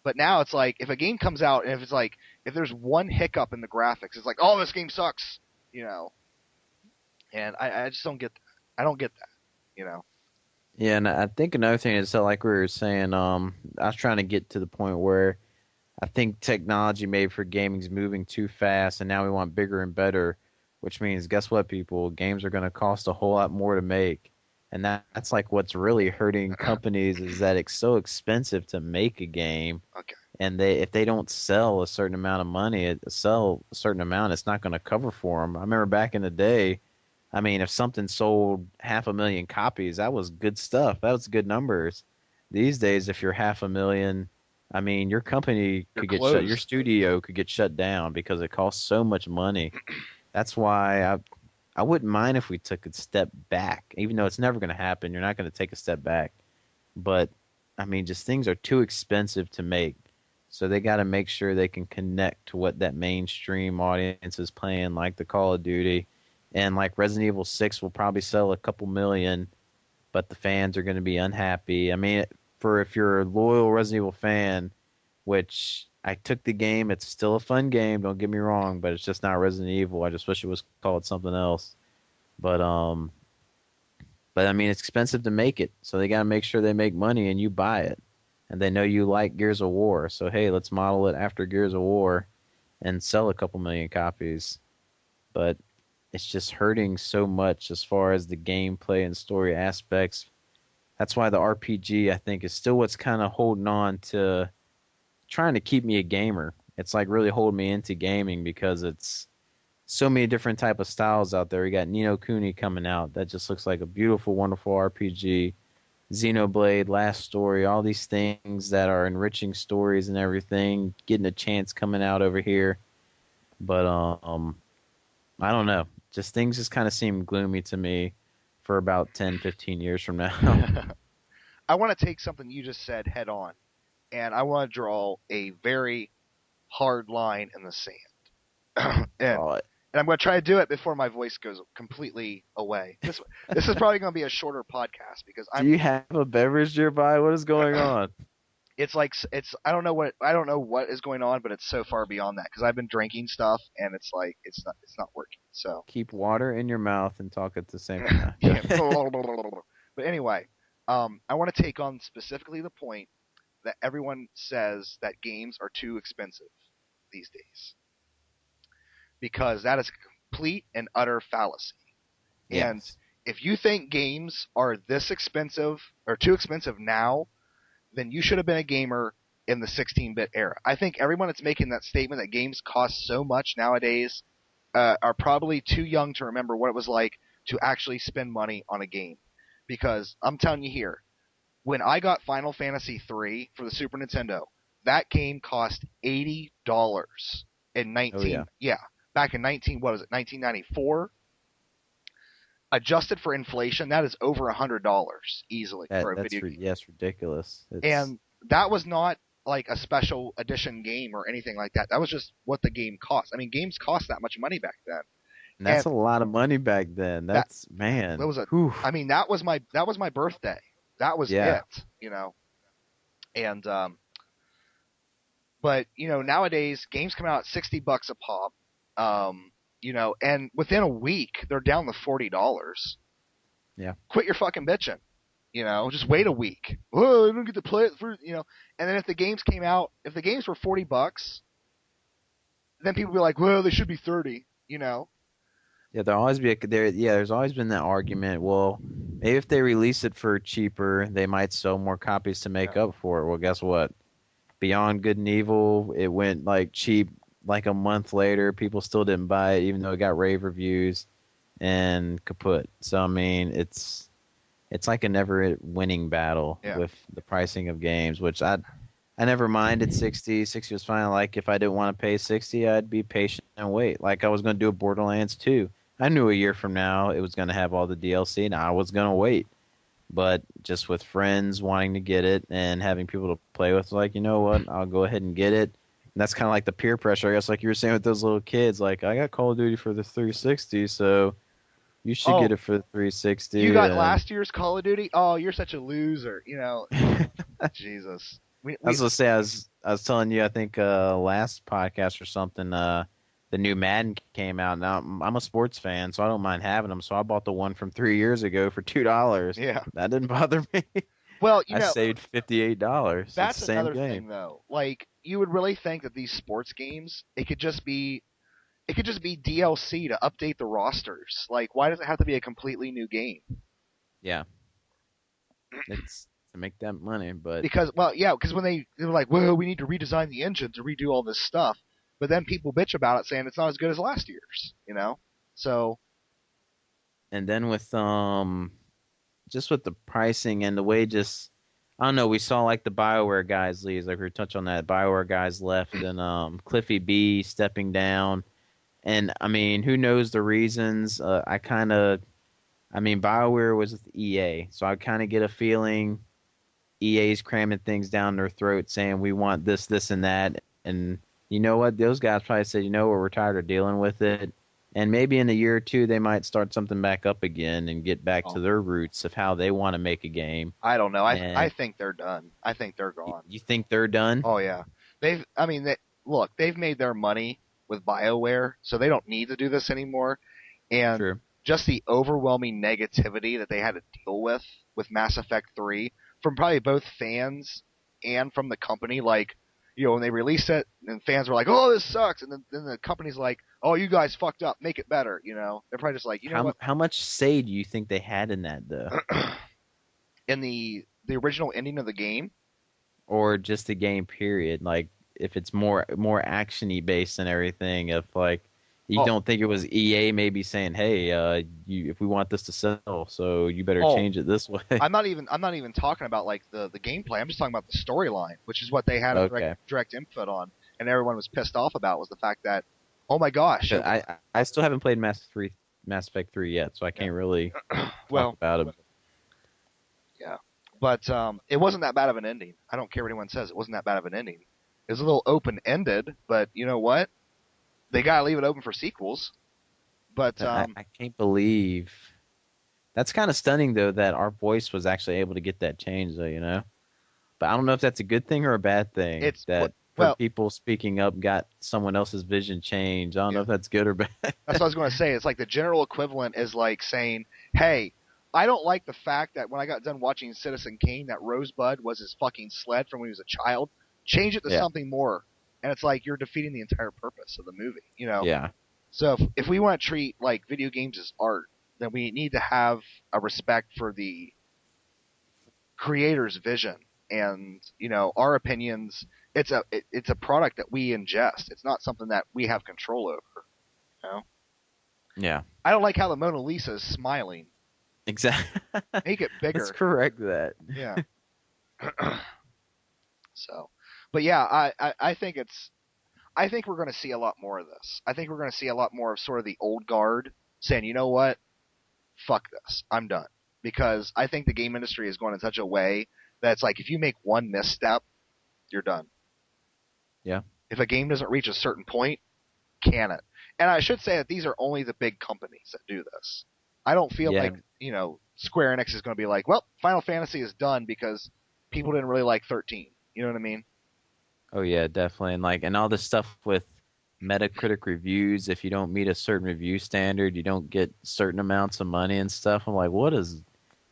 But now it's like if a game comes out and if there's one hiccup in the graphics, it's like, oh, this game sucks, you know. And I just don't get that. I don't get that. Yeah, and I think another thing is that, like we were saying, I was trying to get to the point where I think technology made for gaming is moving too fast, and now we want bigger and better, which means, guess what, people? Games are going to cost a whole lot more to make, and that's like what's really hurting companies is that it's so expensive to make a game, Okay. and if they don't sell a certain amount of money, sell a certain amount, it's not going to cover for them. I remember back in the day. I mean, if something sold 500,000 copies, that was good stuff. That was good numbers. These days, if you're 500,000, I mean, your company You're could get shut, your closed. studio could get shut down because it costs so much money. That's why I wouldn't mind if we took a step back, even though it's never going to happen. You're not going to take a step back. But I mean, just things are too expensive to make. So they got to make sure they can connect to what that mainstream audience is playing, like the Call of Duty. And like Resident Evil 6 will probably sell a couple million, but the fans are going to be unhappy. I mean, for if you're a loyal Resident Evil fan, which I took the game, it's still a fun game, don't get me wrong, but it's just not Resident Evil. I just wish it was called something else. But but I mean, it's expensive to make it, so they got to make sure they make money and you buy it. And they know you like Gears of War, so hey, let's model it after Gears of War and sell a couple million copies. But it's just hurting so much as far as the gameplay and story aspects. That's why the RPG, I think, is still what's kind of holding on to trying to keep me a gamer. It's like really holding me into gaming because it's so many different type of styles out there. You got Nino Kuni coming out that just looks like a beautiful, wonderful RPG. Xenoblade, Last Story, all these things that are enriching stories and everything, getting a chance coming out over here. But I don't know. Just things just kind of seem gloomy to me for about 10, 15 years from now. I want to take something you just said head on, and I want to draw a very hard line in the sand. and Draw it. and I'm going to try to do it before my voice goes completely away. This is probably going to be a shorter podcast because Do you have a beverage nearby? What is going on? it's like I don't know what is going on, but it's so far beyond that because I've been drinking stuff and it's like it's not working. So Keep water in your mouth and talk at the same time. Go yeah. ahead. But anyway, I want to take on specifically the point that everyone says that games are too expensive these days because that is a complete and utter fallacy. And Yes. if you think games are this expensive or too expensive now, then you should have been a gamer in the 16-bit era. I think everyone that's making that statement that games cost so much nowadays are probably too young to remember what it was like to actually spend money on a game. Because I'm telling you here, when I got Final Fantasy III for the Super Nintendo, that game cost $80 in Oh yeah. back in 1994. Adjusted for inflation, that is over $100 easily for a video game. Yes, ridiculous. It's And that was not like a special edition game or anything like that. That was just what the game cost. I mean, games cost that much money back then. and And that's a lot of money back then. that That's man. that was a Whew. I mean, that was my birthday. That was Yeah. it, And but nowadays games come out at $60 a pop. And within a week they're down to $40. Yeah. Quit your fucking bitching. Just wait a week. Oh, I don't get to play it for. And then if the games were $40, then people would be like, well, they should be 30. Yeah, there'll always be there's always been that argument. Well, maybe if they release it for cheaper, they might sell more copies to make up for it. Well, guess what? Beyond Good and Evil, it went like cheap like a month later. People still didn't buy it, even though it got rave reviews and kaput. So I mean, it's like a never winning battle with the pricing of games, which I never minded 60. 60 was fine. Like if I didn't want to pay 60, I'd be patient and wait. Like I was going to do a Borderlands 2. I knew a year from now it was going to have all the DLC, and I was going to wait. But just with friends wanting to get it and having people to play with, like, you know what, I'll go ahead and get it. And that's kind of like the peer pressure, I guess, like you were saying with those little kids. Like, I got Call of Duty for the 360, so you should get it for the 360. You got last year's Call of Duty? Oh, you're such a loser. Jesus. I was gonna say, I was telling you, I think last podcast or something, the new Madden came out. Now I'm a sports fan, so I don't mind having them. So I bought the one from 3 years ago for $2. Yeah, that didn't bother me. Well, I saved $58. That's it's the another same game. thing, though. Like, you would really think that these sports games, it could just be DLC to update the rosters. Like, why does it have to be a completely new game? Yeah, it's to make that money, but because when they were like, well, we need to redesign the engine to redo all this stuff, but then people bitch about it saying it's not as good as last year's, So. And then with just with the pricing and the way I don't know, we saw like the BioWare guys leave, like we were touching on that. BioWare guys left and Cliffy B stepping down. And I mean, who knows the reasons? BioWare was with EA, so I kind of get a feeling EA's cramming things down their throat saying we want this, this, and that. And you know what? Those guys probably said, we're tired of dealing with it. And maybe in a year or two, they might start something back up again and get back to their roots of how they want to make a game. I don't know. I think they're done. I think they're gone. You think they're done? Oh, yeah. They've made their money with BioWare, so they don't need to do this anymore. And True. Just the overwhelming negativity that they had to deal with Mass Effect 3 from probably both fans and from the company. Like, when they released it, and fans were like, "Oh, this sucks," and then the company's like, "Oh, you guys fucked up. Make it better." They're probably just like, what? How much say do you think they had in that, though? In the original ending of the game, or just the game period? Like, if it's more action-y based and everything, if like you don't think it was EA maybe saying, "Hey, if we want this to sell, so you better change it this way." I'm not even talking about like the gameplay. I'm just talking about the storyline, which is what they had direct input on, and everyone was pissed off about was the fact that, oh my gosh, I still haven't played Mass Effect 3 yet, so I can't really talk about it. Yeah, but it wasn't that bad of an ending. I don't care what anyone says. It wasn't that bad of an ending. It was a little open-ended, but you know what? They gotta leave it open for sequels. But I can't believe that's kind of stunning, though, that our voice was actually able to get that change, though. But I don't know if that's a good thing or a bad thing. People speaking up got someone else's vision changed. I don't know if that's good or bad. That's what I was going to say. It's like the general equivalent is like saying, "Hey, I don't like the fact that when I got done watching Citizen Kane, that Rosebud was his fucking sled from when he was a child. Change it to something more." And it's like you're defeating the entire purpose of the movie, Yeah. So if we want to treat like video games as art, then we need to have a respect for the creator's vision and our opinions. It's a product that we ingest. It's not something that we have control over. Yeah. I don't like how the Mona Lisa is smiling. Exactly. Make it Let's bigger. correct that. Yeah. So, but yeah, I think I think we're going to see a lot more of this. I think we're going to see a lot more of sort of the old guard saying, you know what, fuck this, I'm done. Because I think the game industry is going in such a way that it's like if you make one misstep, you're done. Yeah. If a game doesn't reach a certain point, can it? And I should say that these are only the big companies that do this. I don't feel Yeah. like, Square Enix is going to be like, well, Final Fantasy is done because people didn't really like 13. You know what I mean? Oh yeah, definitely. And all this stuff with Metacritic reviews, if you don't meet a certain review standard, you don't get certain amounts of money and stuff. I'm like, what is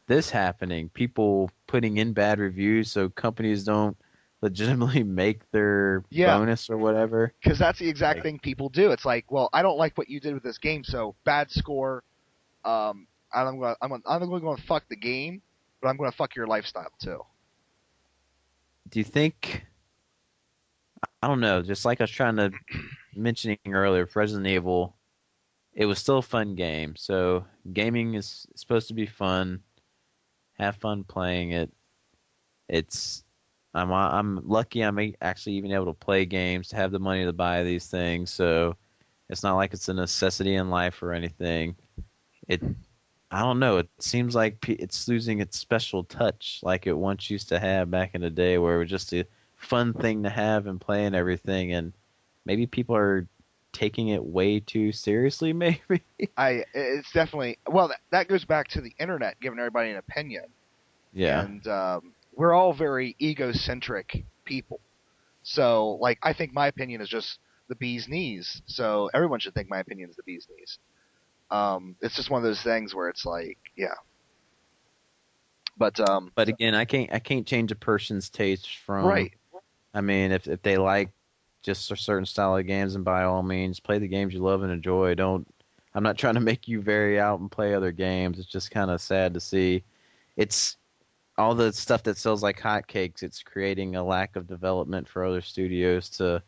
this happening? People putting in bad reviews so companies don't legitimately make their Yeah, bonus or whatever. because that's the exact Like, thing people do. It's like, well, I don't like what you did with this game, so bad score. I'm going to fuck the game, but I'm going to fuck your lifestyle too. do you think, I don't know, just like I was trying to mentioning earlier, Resident Evil, it was still a fun game. So gaming is supposed to be fun. Have fun playing it. It's I'm lucky actually even able to play games, to have the money to buy these things. So it's not like it's a necessity in life or anything. It I don't know. It seems like it's losing its special touch, like it once used to have back in the day, where it was just a fun thing to have and play and everything. And maybe people are taking it way too seriously. Maybe. It's definitely, well, that goes back to the internet giving everybody an opinion. Yeah. And we're all very egocentric people. So, like, I think my opinion is just the bee's knees. So everyone should think my opinion is the bee's knees. It's just one of those things where it's like, yeah. But But again, I can't change a person's taste from. right, I mean, if they like just a certain style of games, and by all means, play the games you love and enjoy. Don't. I'm not trying to make you vary out and play other games. It's just kind of sad to see. It's all the stuff that sells like hotcakes. It's creating a lack of development for other studios to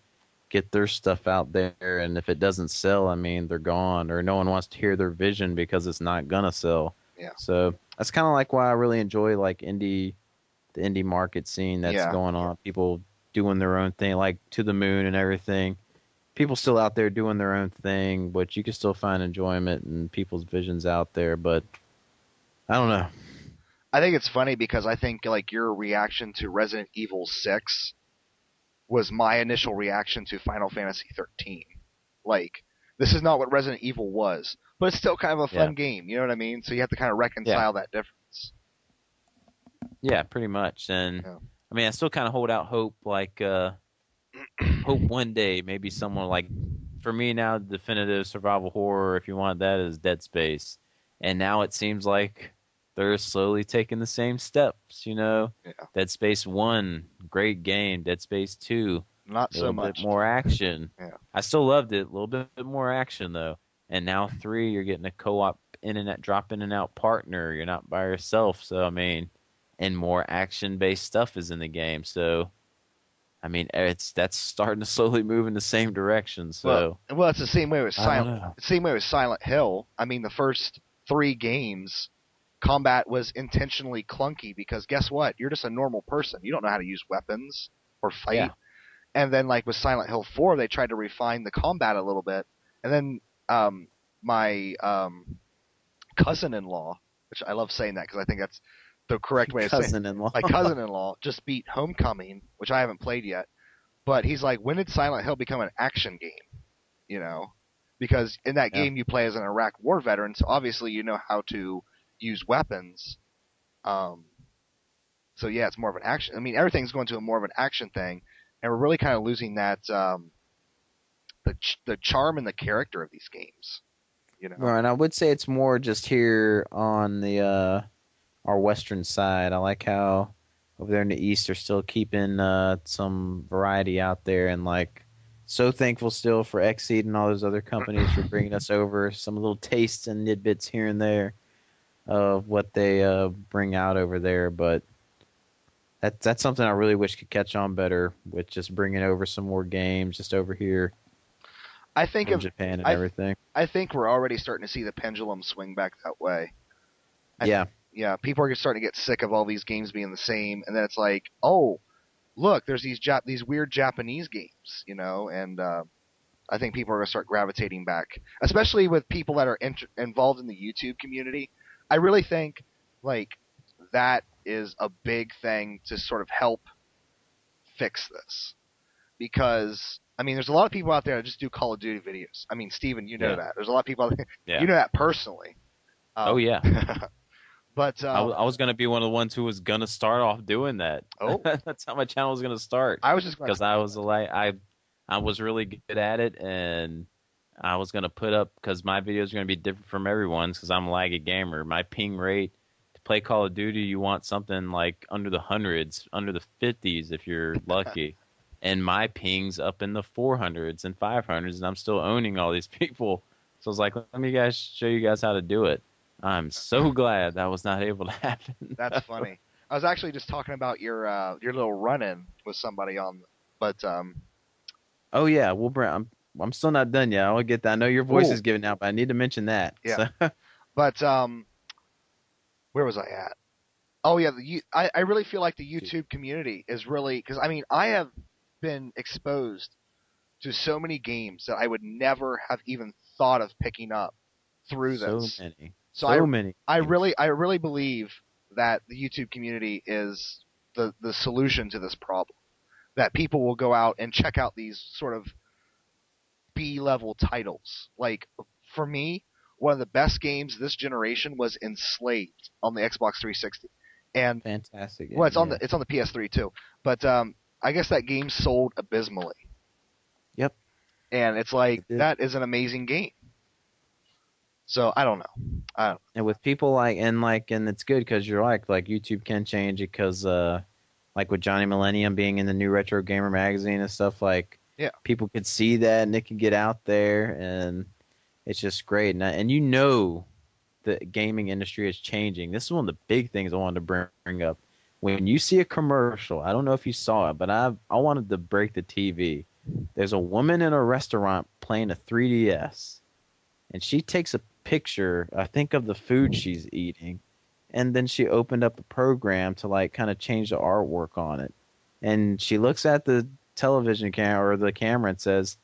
get their stuff out there. And if it doesn't sell, I mean, they're gone, or no one wants to hear their vision because it's not gonna sell. yeah, So that's kind of like why I really enjoy like the indie market scene that's yeah. going on. People doing their own thing, like To the Moon and everything. People still out there doing their own thing, but you can still find enjoyment and people's visions out there. But I don't know. I think it's funny because I think like your reaction to Resident Evil 6 was my initial reaction to Final Fantasy 13. Like, this is not what Resident Evil was, but it's still kind of a Yeah, fun game. You know what I mean? So you have to kind of yeah, reconcile that difference. yeah, pretty much. And Yeah. I mean, I still kind of hold out hope, like hope one day maybe someone like, for me now, the definitive survival horror, if you want that, is Dead Space. And now it seems like they're slowly taking the same steps, you know. Yeah. Dead Space 1, great game. Dead Space 2, Not a so little bit much. more action. Yeah. I still loved it, a little bit more action though. And now 3, you're getting a co-op in and out, drop in and out partner. You're not by yourself. So I mean, and more action-based stuff is in the game. So I mean, that's starting to slowly move in the same direction. Well, So well, it's the same way with I don't know. Silent Hill. I mean, the first 3 games, combat was intentionally clunky because guess what? You're just a normal person. You don't know how to use weapons or Yeah, fight. And then, like with Silent Hill 4, they tried to refine the combat a little bit. And then my cousin-in-law, which I love saying that because I think that's the correct way to say it. cousin-in-law. My cousin-in-law just beat Homecoming, which I haven't played yet. But he's like, when did Silent Hill become an action game? You know, because in that Yeah. game you play as an Iraq War veteran, so obviously you know how to use weapons. Um, so yeah, it's more of an action. I mean, everything's going to a more of an action thing, and we're really kind of losing that the charm and the character of these games. You know, Right, I would say it's more just here on the our western side. I like how over there in the east they're still keeping some variety out there, and like so thankful still for Exceed and all those other companies for bringing us over some little tastes and tidbits here and there of what they bring out over there. But that's something I really wish could catch on better with just bringing over some more games just over here. I think from of Japan and I everything. I think we're already starting to see the pendulum swing back that way. I Yeah, Yeah, people are starting to get sick of all these games being the same, and then it's like, oh, look, there's these weird Japanese games, and I think people are going to start gravitating back, especially with people that are involved in the YouTube community. I really think like that is a big thing to sort of help fix this because I mean, there's a lot of people out there that just do Call of Duty videos. I mean, Steven, you know yeah, that. There's a lot of people out there, you yeah. know that personally. Oh Um, yeah. but I was gonna be one of the ones who was gonna start off doing that. oh, That's how my channel was gonna start I was just going to because talk I about was that. like I was really good at it and I was gonna put up because my videos are gonna be different from everyone's because I'm a laggy gamer. My ping rate to play Call of Duty, you want something like under the hundreds, under the 50s if you're lucky. And my ping's up in the 400s and 500s, and I'm still owning all these people. So I was like, let me guys show you guys how to do it. I'm so glad that was not able to happen. That's funny. I was actually just talking about your little run-in with somebody but Oh yeah, well, Brent, I'm still not done yet. I'll get that. I know your voice cool, is giving out, but I need to mention that. yeah. So But where was I at? Oh yeah, I really feel like the YouTube community is really because I mean I have been exposed to so many games that I would never have even thought of picking up through so this. many, So I so many I games. really I really believe that the YouTube community is the solution to this problem. That people will go out and check out these sort of B-level titles. Like for me, one of the best games this generation was Enslaved on the Xbox 360, and Fantastic well, game. Yeah. it's on the PS3 too. But I guess that game sold abysmally, Yep. and it's like It did. that is an amazing game. So I don't know. I don't, And with people and it's good because you're like YouTube can change it because like with Johnny Millennium being in the new Retro Gamer magazine and stuff like yeah, people could see that and it could get out there and it's just great and you know the gaming industry is changing. This is one of the big things I wanted to bring up. When you see a commercial, I don't know if you saw it, but I wanted to break the TV. There's a woman in a restaurant playing a 3DS, and she takes a picture, I think, of the food she's eating, and then she opened up a program to like kind of change the artwork on it. And she looks at the television camera or the camera and says,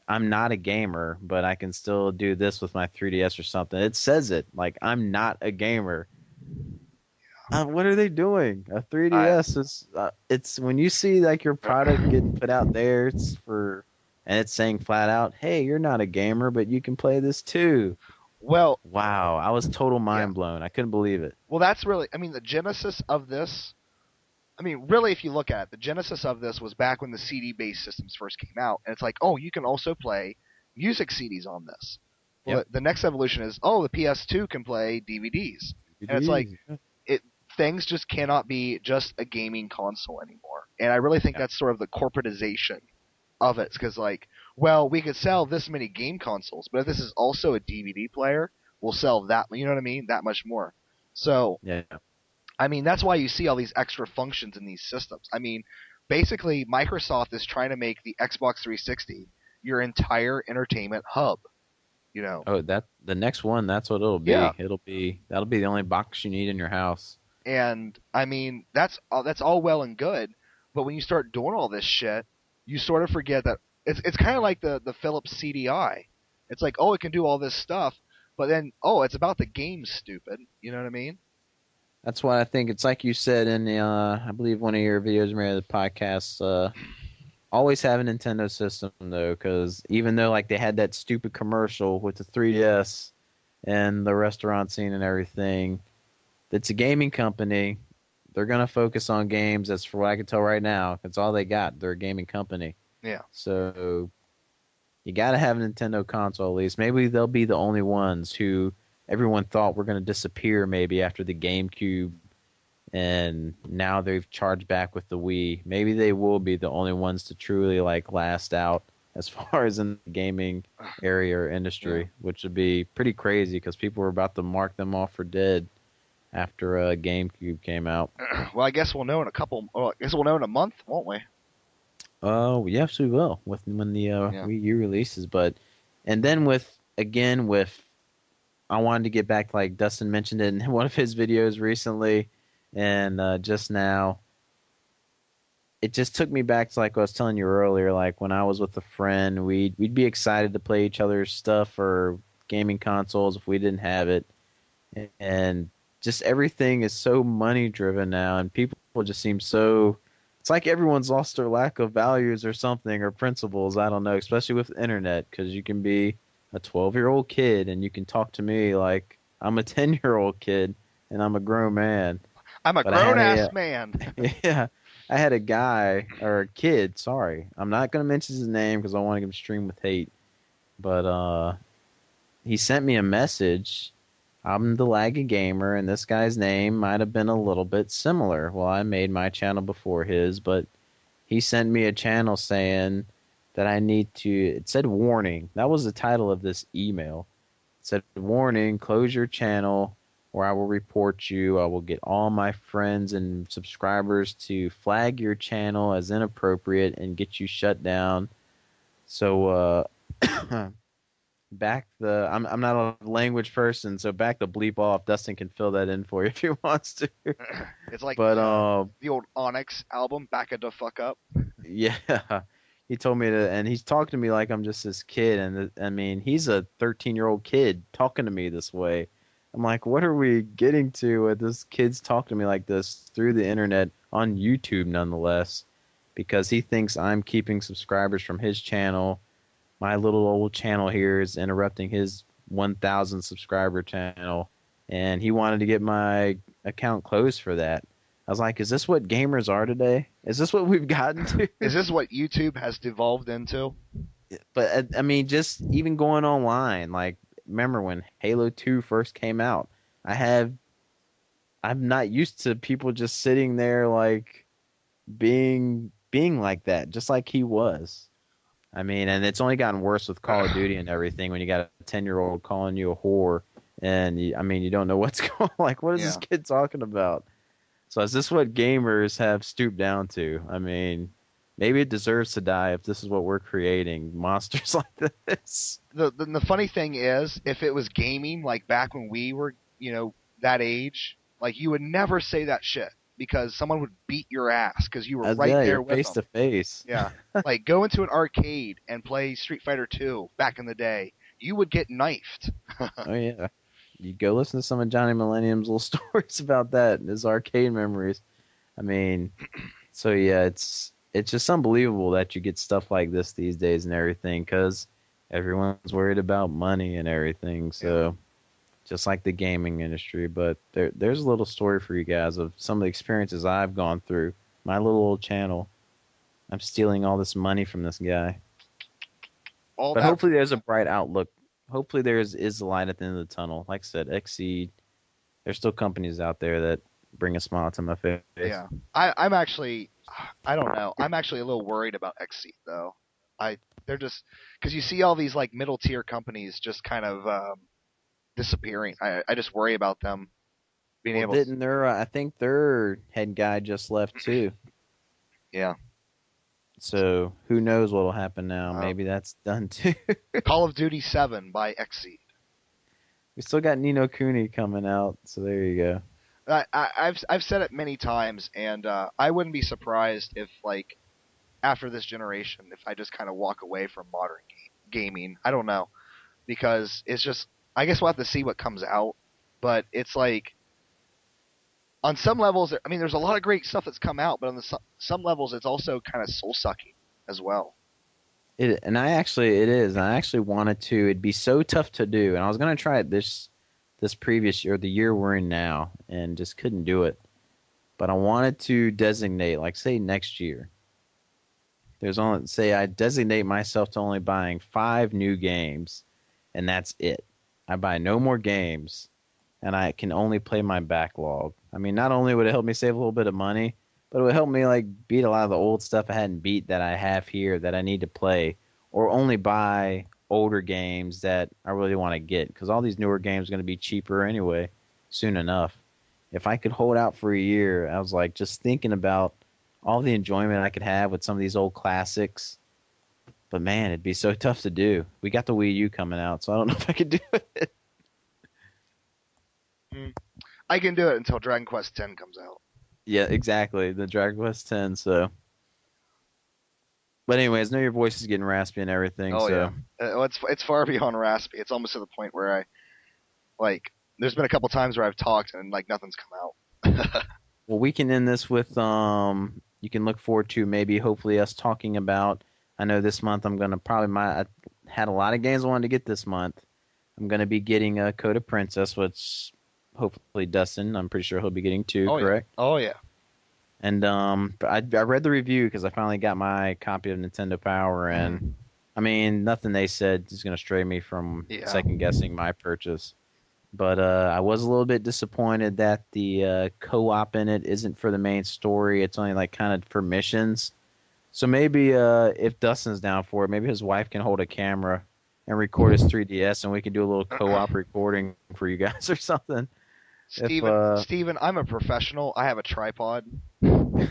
I'm not a gamer, but I can still do this with my 3DS or something. It says it like I'm not a gamer. What are they doing? A I 3DS is it's when you see like your product getting put out there, it's for and it's saying flat out, "Hey, you're not a gamer, but you can play this too." well, Wow, I was total yeah. mind blown. I couldn't believe it. Well, that's really. I mean, the genesis of this. I mean, really, if you look at it, the genesis of this was back when the CD-based systems first came out, and it's like, oh, you can also play music CDs on this. Well, Yep. the next evolution is, oh, the PS2 can play DVDs, and it's like, DVDs. it things just cannot be just a gaming console anymore. And I really think Yeah. that's sort of the corporatization of it, because like, well, we could sell this many game consoles, but if this is also a DVD player, we'll sell that. You know what I mean? That much more. So Yeah. I mean, that's why you see all these extra functions in these systems. I mean, basically, Microsoft is trying to make the Xbox 360 your entire entertainment hub. You know? Oh, that the next one, that's what it'll Yeah. be. That'll be the only box you need in your house. And I mean, that's all well and good, but when you start doing all this shit, you sort of forget that it's kind of like the Philips CDI. It's like, oh, it can do all this stuff, but then, oh, it's about the game, stupid. You know what I mean? That's why I think it's like you said in the I believe one of your videos, maybe the podcast. Always have a Nintendo system though, because even though like they had that stupid commercial with the 3DS and the restaurant scene and everything, it's a gaming company. They're gonna focus on games. That's for what I can tell right now. That's all they got. They're a gaming company, Yeah. so you got to have a Nintendo console at least. Maybe they'll be the only ones who everyone thought were gonna disappear maybe after the GameCube and now they've charged back with the Wii. Maybe they will be the only ones to truly like last out as far as in the gaming area or Yeah. industry, which would be pretty crazy because people were about to mark them off for dead after GameCube came out. Well, I guess we'll know in a couple. Well, I guess we'll know in a month, won't we? Oh, yes, we will with when the Yeah. Wii U releases. But And then with I wanted to get back, like Dustin mentioned it in one of his videos recently, and just now, it just took me back to like I was telling you earlier, like when I was with a friend, we'd be excited to play each other's stuff or gaming consoles if we didn't have it, and just everything is so money driven now, and people just seem so. It's like everyone's lost their lack of values or something or principles. I don't know, especially with the internet, because you can be a 12-year-old kid and you can talk to me like I'm a 10-year-old kid and I'm a grown man. I'm a But I grown had ass a man. yeah, I had a guy or a kid. Sorry, I'm not gonna mention his name because I want him to stream with hate. But he sent me a message. I'm the Laggy Gamer, and this guy's name might have been a little bit similar. Well, I made my channel before his, but he sent me a channel saying that I need to. It said warning. That was the title of this email. It said warning, close your channel or I will report you. I will get all my friends and subscribers to flag your channel as inappropriate and get you shut down. So back the I'm not a language person, so back the bleep off. Dustin can fill that in for you if he wants to. It's like But the old Onyx album, "Back it the fuck up." yeah, he told me to, and he's talking to me like I'm just this kid, and I mean he's a 13-year-old kid talking to me this way. I'm like, what are we getting to with this kid's talking to me like this through the internet on YouTube, nonetheless, because he thinks I'm keeping subscribers from his channel. My little old channel here is interrupting his 1,000 subscriber channel, and he wanted to get my account closed for that. I was like, is this what gamers are today? Is this what we've gotten to? Is this what YouTube has devolved into? But I mean, just even going online, like, remember when Halo 2 first came out? I have, I'm not used to people just sitting there like being like that, just like he was. I mean, and it's only gotten worse with Call of Duty and everything when you got a 10-year-old calling you a whore and I mean, you don't know what's going like what is this Yeah. kid talking about? So is this what gamers have stooped down to? I mean, maybe it deserves to die if this is what we're creating, monsters like this. The funny thing is, if it was gaming, like back when we were, that age, like you would never say that shit because someone would beat your ass because you were right Yeah, there you're with face them. to face. Yeah, like go into an arcade and play Street Fighter 2 back in the day, you would get knifed. Oh yeah. You go listen to some of Johnny Millennium's little stories about that and his arcade memories. I mean, so yeah, it's just unbelievable that you get stuff like this these days and everything because everyone's worried about money and everything. Yeah. So just like the gaming industry, but there's a little story for you guys of some of the experiences I've gone through. My little old channel. I'm stealing all this money from this guy. All But that. hopefully there's a bright outlook. Hopefully is a light at the end of the tunnel. Like I said, Xseed. There's still companies out there that bring a smile to my face. Yeah, I'm actually, I don't know. I'm actually a little worried about Xseed though. They're just because you see all these like middle tier companies just kind of disappearing. I just worry about them being Well, able to. didn't their I think their head guy just left too. Yeah. So who knows what'll happen now? Uh, Maybe that's done too. Call of Duty 7 by Xseed. We still got Nino Cooney coming out, so there you go. I've said it many times, and I wouldn't be surprised if like after this generation, if I just kind of walk away from modern gaming. I don't know because it's just. I guess we'll have to see what comes out, but it's like on some levels. I mean, there's a lot of great stuff that's come out, but on some levels, it's also kind of soul sucking as well. It is. I actually wanted to. It'd be so tough to do, and I was gonna try it this previous year, the year we're in now, and just couldn't do it. But I wanted to designate, like say next year. There's only say I designate myself to only buying 5 new games, and that's it. I buy no more games, and I can only play my backlog. I mean, not only would it help me save a little bit of money, but it would help me like beat a lot of the old stuff I hadn't beat that I have here that I need to play, or only buy older games that I really want to get because all these newer games are going to be cheaper anyway, soon enough. If I could hold out for a year, I was like just thinking about all the enjoyment I could have with some of these old classics. But man, it'd be so tough to do. We got the Wii U coming out, so I don't know if I could do it. Mm. I can do it until Dragon Quest X comes out. Yeah, exactly. The Dragon Quest X. So, but anyways, I know your voice is getting raspy and everything. Oh yeah, So, it's far beyond raspy. It's almost to the point where I like. There's been a couple times where I've talked and like nothing's come out. well, we can end this with You can look forward to maybe hopefully us talking about. I know this month I'm gonna probably I had a lot of games I wanted to get this month. I'm gonna be getting a Code of Princess, which hopefully Dustin, I'm pretty sure he'll be getting too. Oh yeah. Correct? Oh yeah. And I read the review because I finally got my copy of Nintendo Power, and I mean nothing they said is gonna stray me from second guessing my purchase. But I was a little bit disappointed that the co-op in it isn't for the main story. It's only like kind of for missions. So maybe if Dustin's down for it, maybe his wife can hold a camera and record his 3DS, and we can do a little co-op recording for you guys or something. Steven, I'm a professional. I have a tripod. You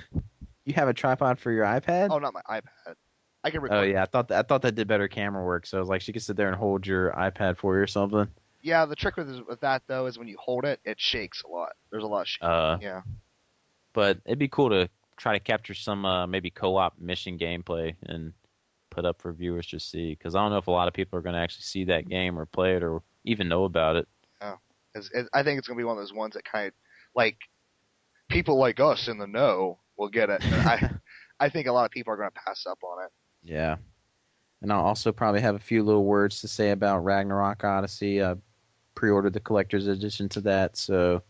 have a tripod for your iPad? Oh, not my iPad. I can record. Oh yeah, I thought that did better camera work. So I was like, she could sit there and hold your iPad for you or something. Yeah, the trick with that though is when you hold it, it shakes a lot. There's a lot of shaking. Yeah. But it'd be cool to try to capture some maybe co-op mission gameplay and put up for viewers to see. Because I don't know if a lot of people are going to actually see that game or play it or even know about it. Yeah. I think it's going to be one of those ones that kind of like people like us in the know will get it. I think a lot of people are going to pass up on it. Yeah. And I'll also probably have a few little words to say about Ragnarok Odyssey. I pre-ordered the collector's edition to that, so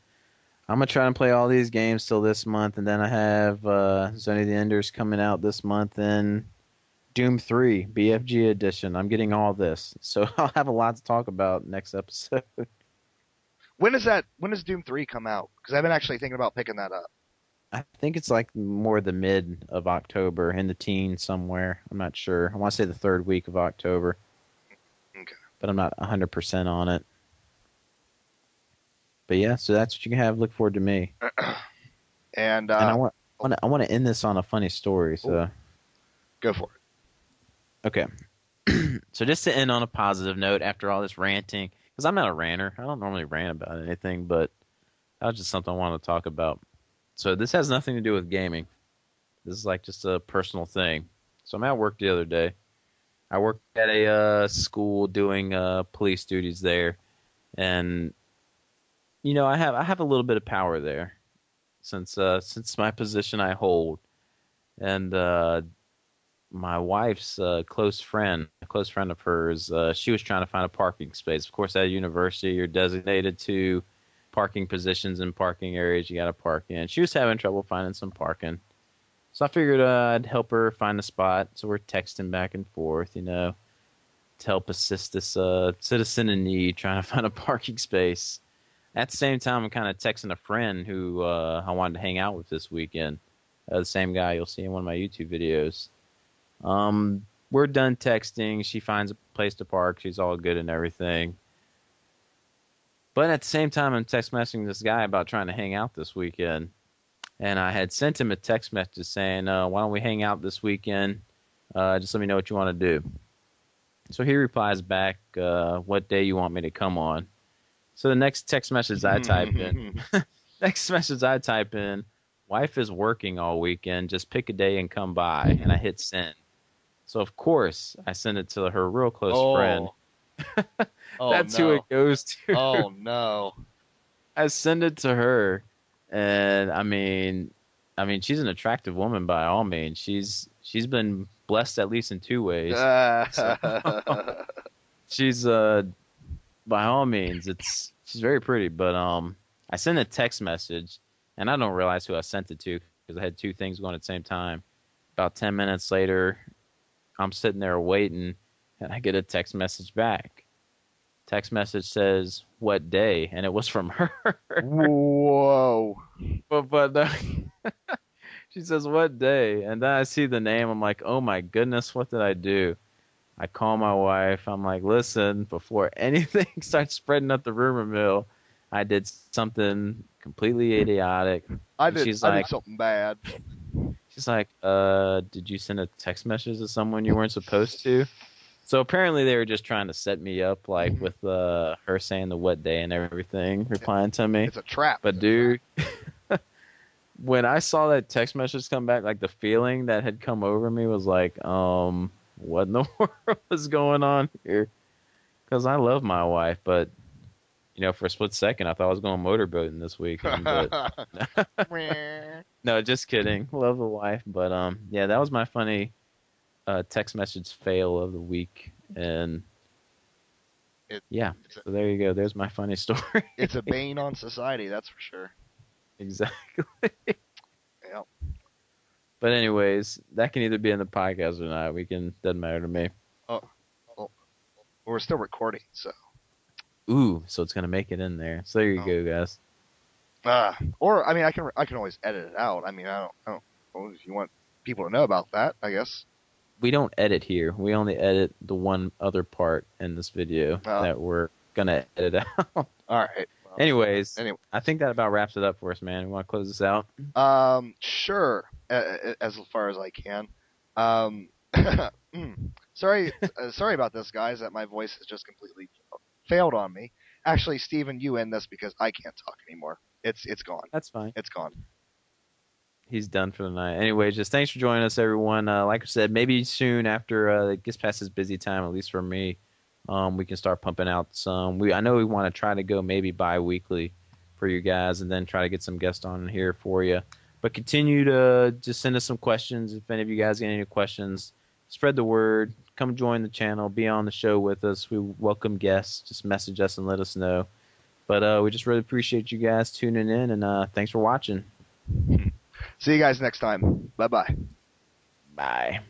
I'm going to try and play all these games till this month, and then I have Zone of the Enders coming out this month, and Doom 3 BFG edition. I'm getting all this, so I'll have a lot to talk about next episode. When does Doom 3 come out? Because I've been actually thinking about picking that up. I think it's like more the mid of October, in the teens somewhere. I'm not sure. I want to say the third week of October. Okay. But I'm not 100% on it. But yeah, so that's what you can have. Look forward to me. And I want to end this on a funny story. So go for it. Okay. So just to end on a positive note after all this ranting, because I'm not a ranter. I don't normally rant about anything, but that was just something I wanted to talk about. So this has nothing to do with gaming. This is like just a personal thing. So I'm at work the other day. I work at a school doing police duties there, and you know I have a little bit of power there, since my position I hold, and my wife's a close friend of hers, she was trying to find a parking space. Of course, at a university, you're designated to parking positions and parking areas you got to park in. She was having trouble finding some parking. So I figured I'd help her find a spot. So we're texting back and forth, to help assist this citizen in need trying to find a parking space. At the same time, I'm kind of texting a friend who I wanted to hang out with this weekend. The same guy you'll see in one of my YouTube videos. We're done texting. She finds a place to park. She's all good and everything. But at the same time, I'm text messaging this guy about trying to hang out this weekend. And I had sent him a text message saying, why don't we hang out this weekend? Just let me know what you want to do. So he replies back, what day you want me to come on. So the next text message I type in, wife is working all weekend. Just pick a day and come by. And I hit send. So, of course, I send it to her real close friend. That's who it goes to. Oh, no. I send it to her, and I mean, she's an attractive woman by all means. She's been blessed at least in two ways. So, she's by all means, she's very pretty. But I sent a text message, and I don't realize who I sent it to because I had two things going at the same time. About 10 minutes later, I'm sitting there waiting, and I get a text message back. Text message says, what day? And it was from her. Whoa. But she says, what day? And then I see the name. I'm like, oh, my goodness, what did I do? I call my wife. I'm like, listen, before anything starts spreading up the rumor mill, I did something completely idiotic. I did something bad. She's She's like, did you send a text message to someone you weren't supposed to? So apparently they were just trying to set me up, like Mhm. with her saying the what day and everything, replying to me. It's a trap. But dude, when I saw that text message come back, like the feeling that had come over me was like, what in the world is going on here? Because I love my wife, but for a split second, I thought I was going motorboating this weekend. But Meh. no, just kidding. Love the wife, but yeah, that was my funny text message fail of the week, and it, yeah, it's a, so there you go. There's my funny story. it's a bane on society, that's for sure. Exactly. Yeah. But anyways, that can either be in the podcast or not. Doesn't matter to me. Oh, well, we're still recording, so. Ooh, so it's gonna make it in there. So there you Oh. go, guys. Or I mean, I can always edit it out. I mean, I don't. Well, if you want people to know about that, I guess. We don't edit here. We only edit the one other part in this video Uh, that we're gonna edit out. all right. Well, Anyways, anyway, I think that about wraps it up for us, man. We want to close this out? sure. As far as I can. Sorry, sorry about this, guys. That my voice has just completely failed on me. Actually, Steven, you end this because I can't talk anymore. It's gone. That's fine. It's gone. He's done for the night. Anyway, just thanks for joining us, everyone. Like I said, maybe soon after it gets past this busy time, at least for me, we can start pumping out some. I know we want to try to go maybe bi-weekly for you guys, and then try to get some guests on here for you. But continue to just send us some questions. If any of you guys get any questions, spread the word. Come join the channel. Be on the show with us. We welcome guests. Just message us and let us know. But we just really appreciate you guys tuning in, and thanks for watching. See you guys next time. Bye bye. Bye.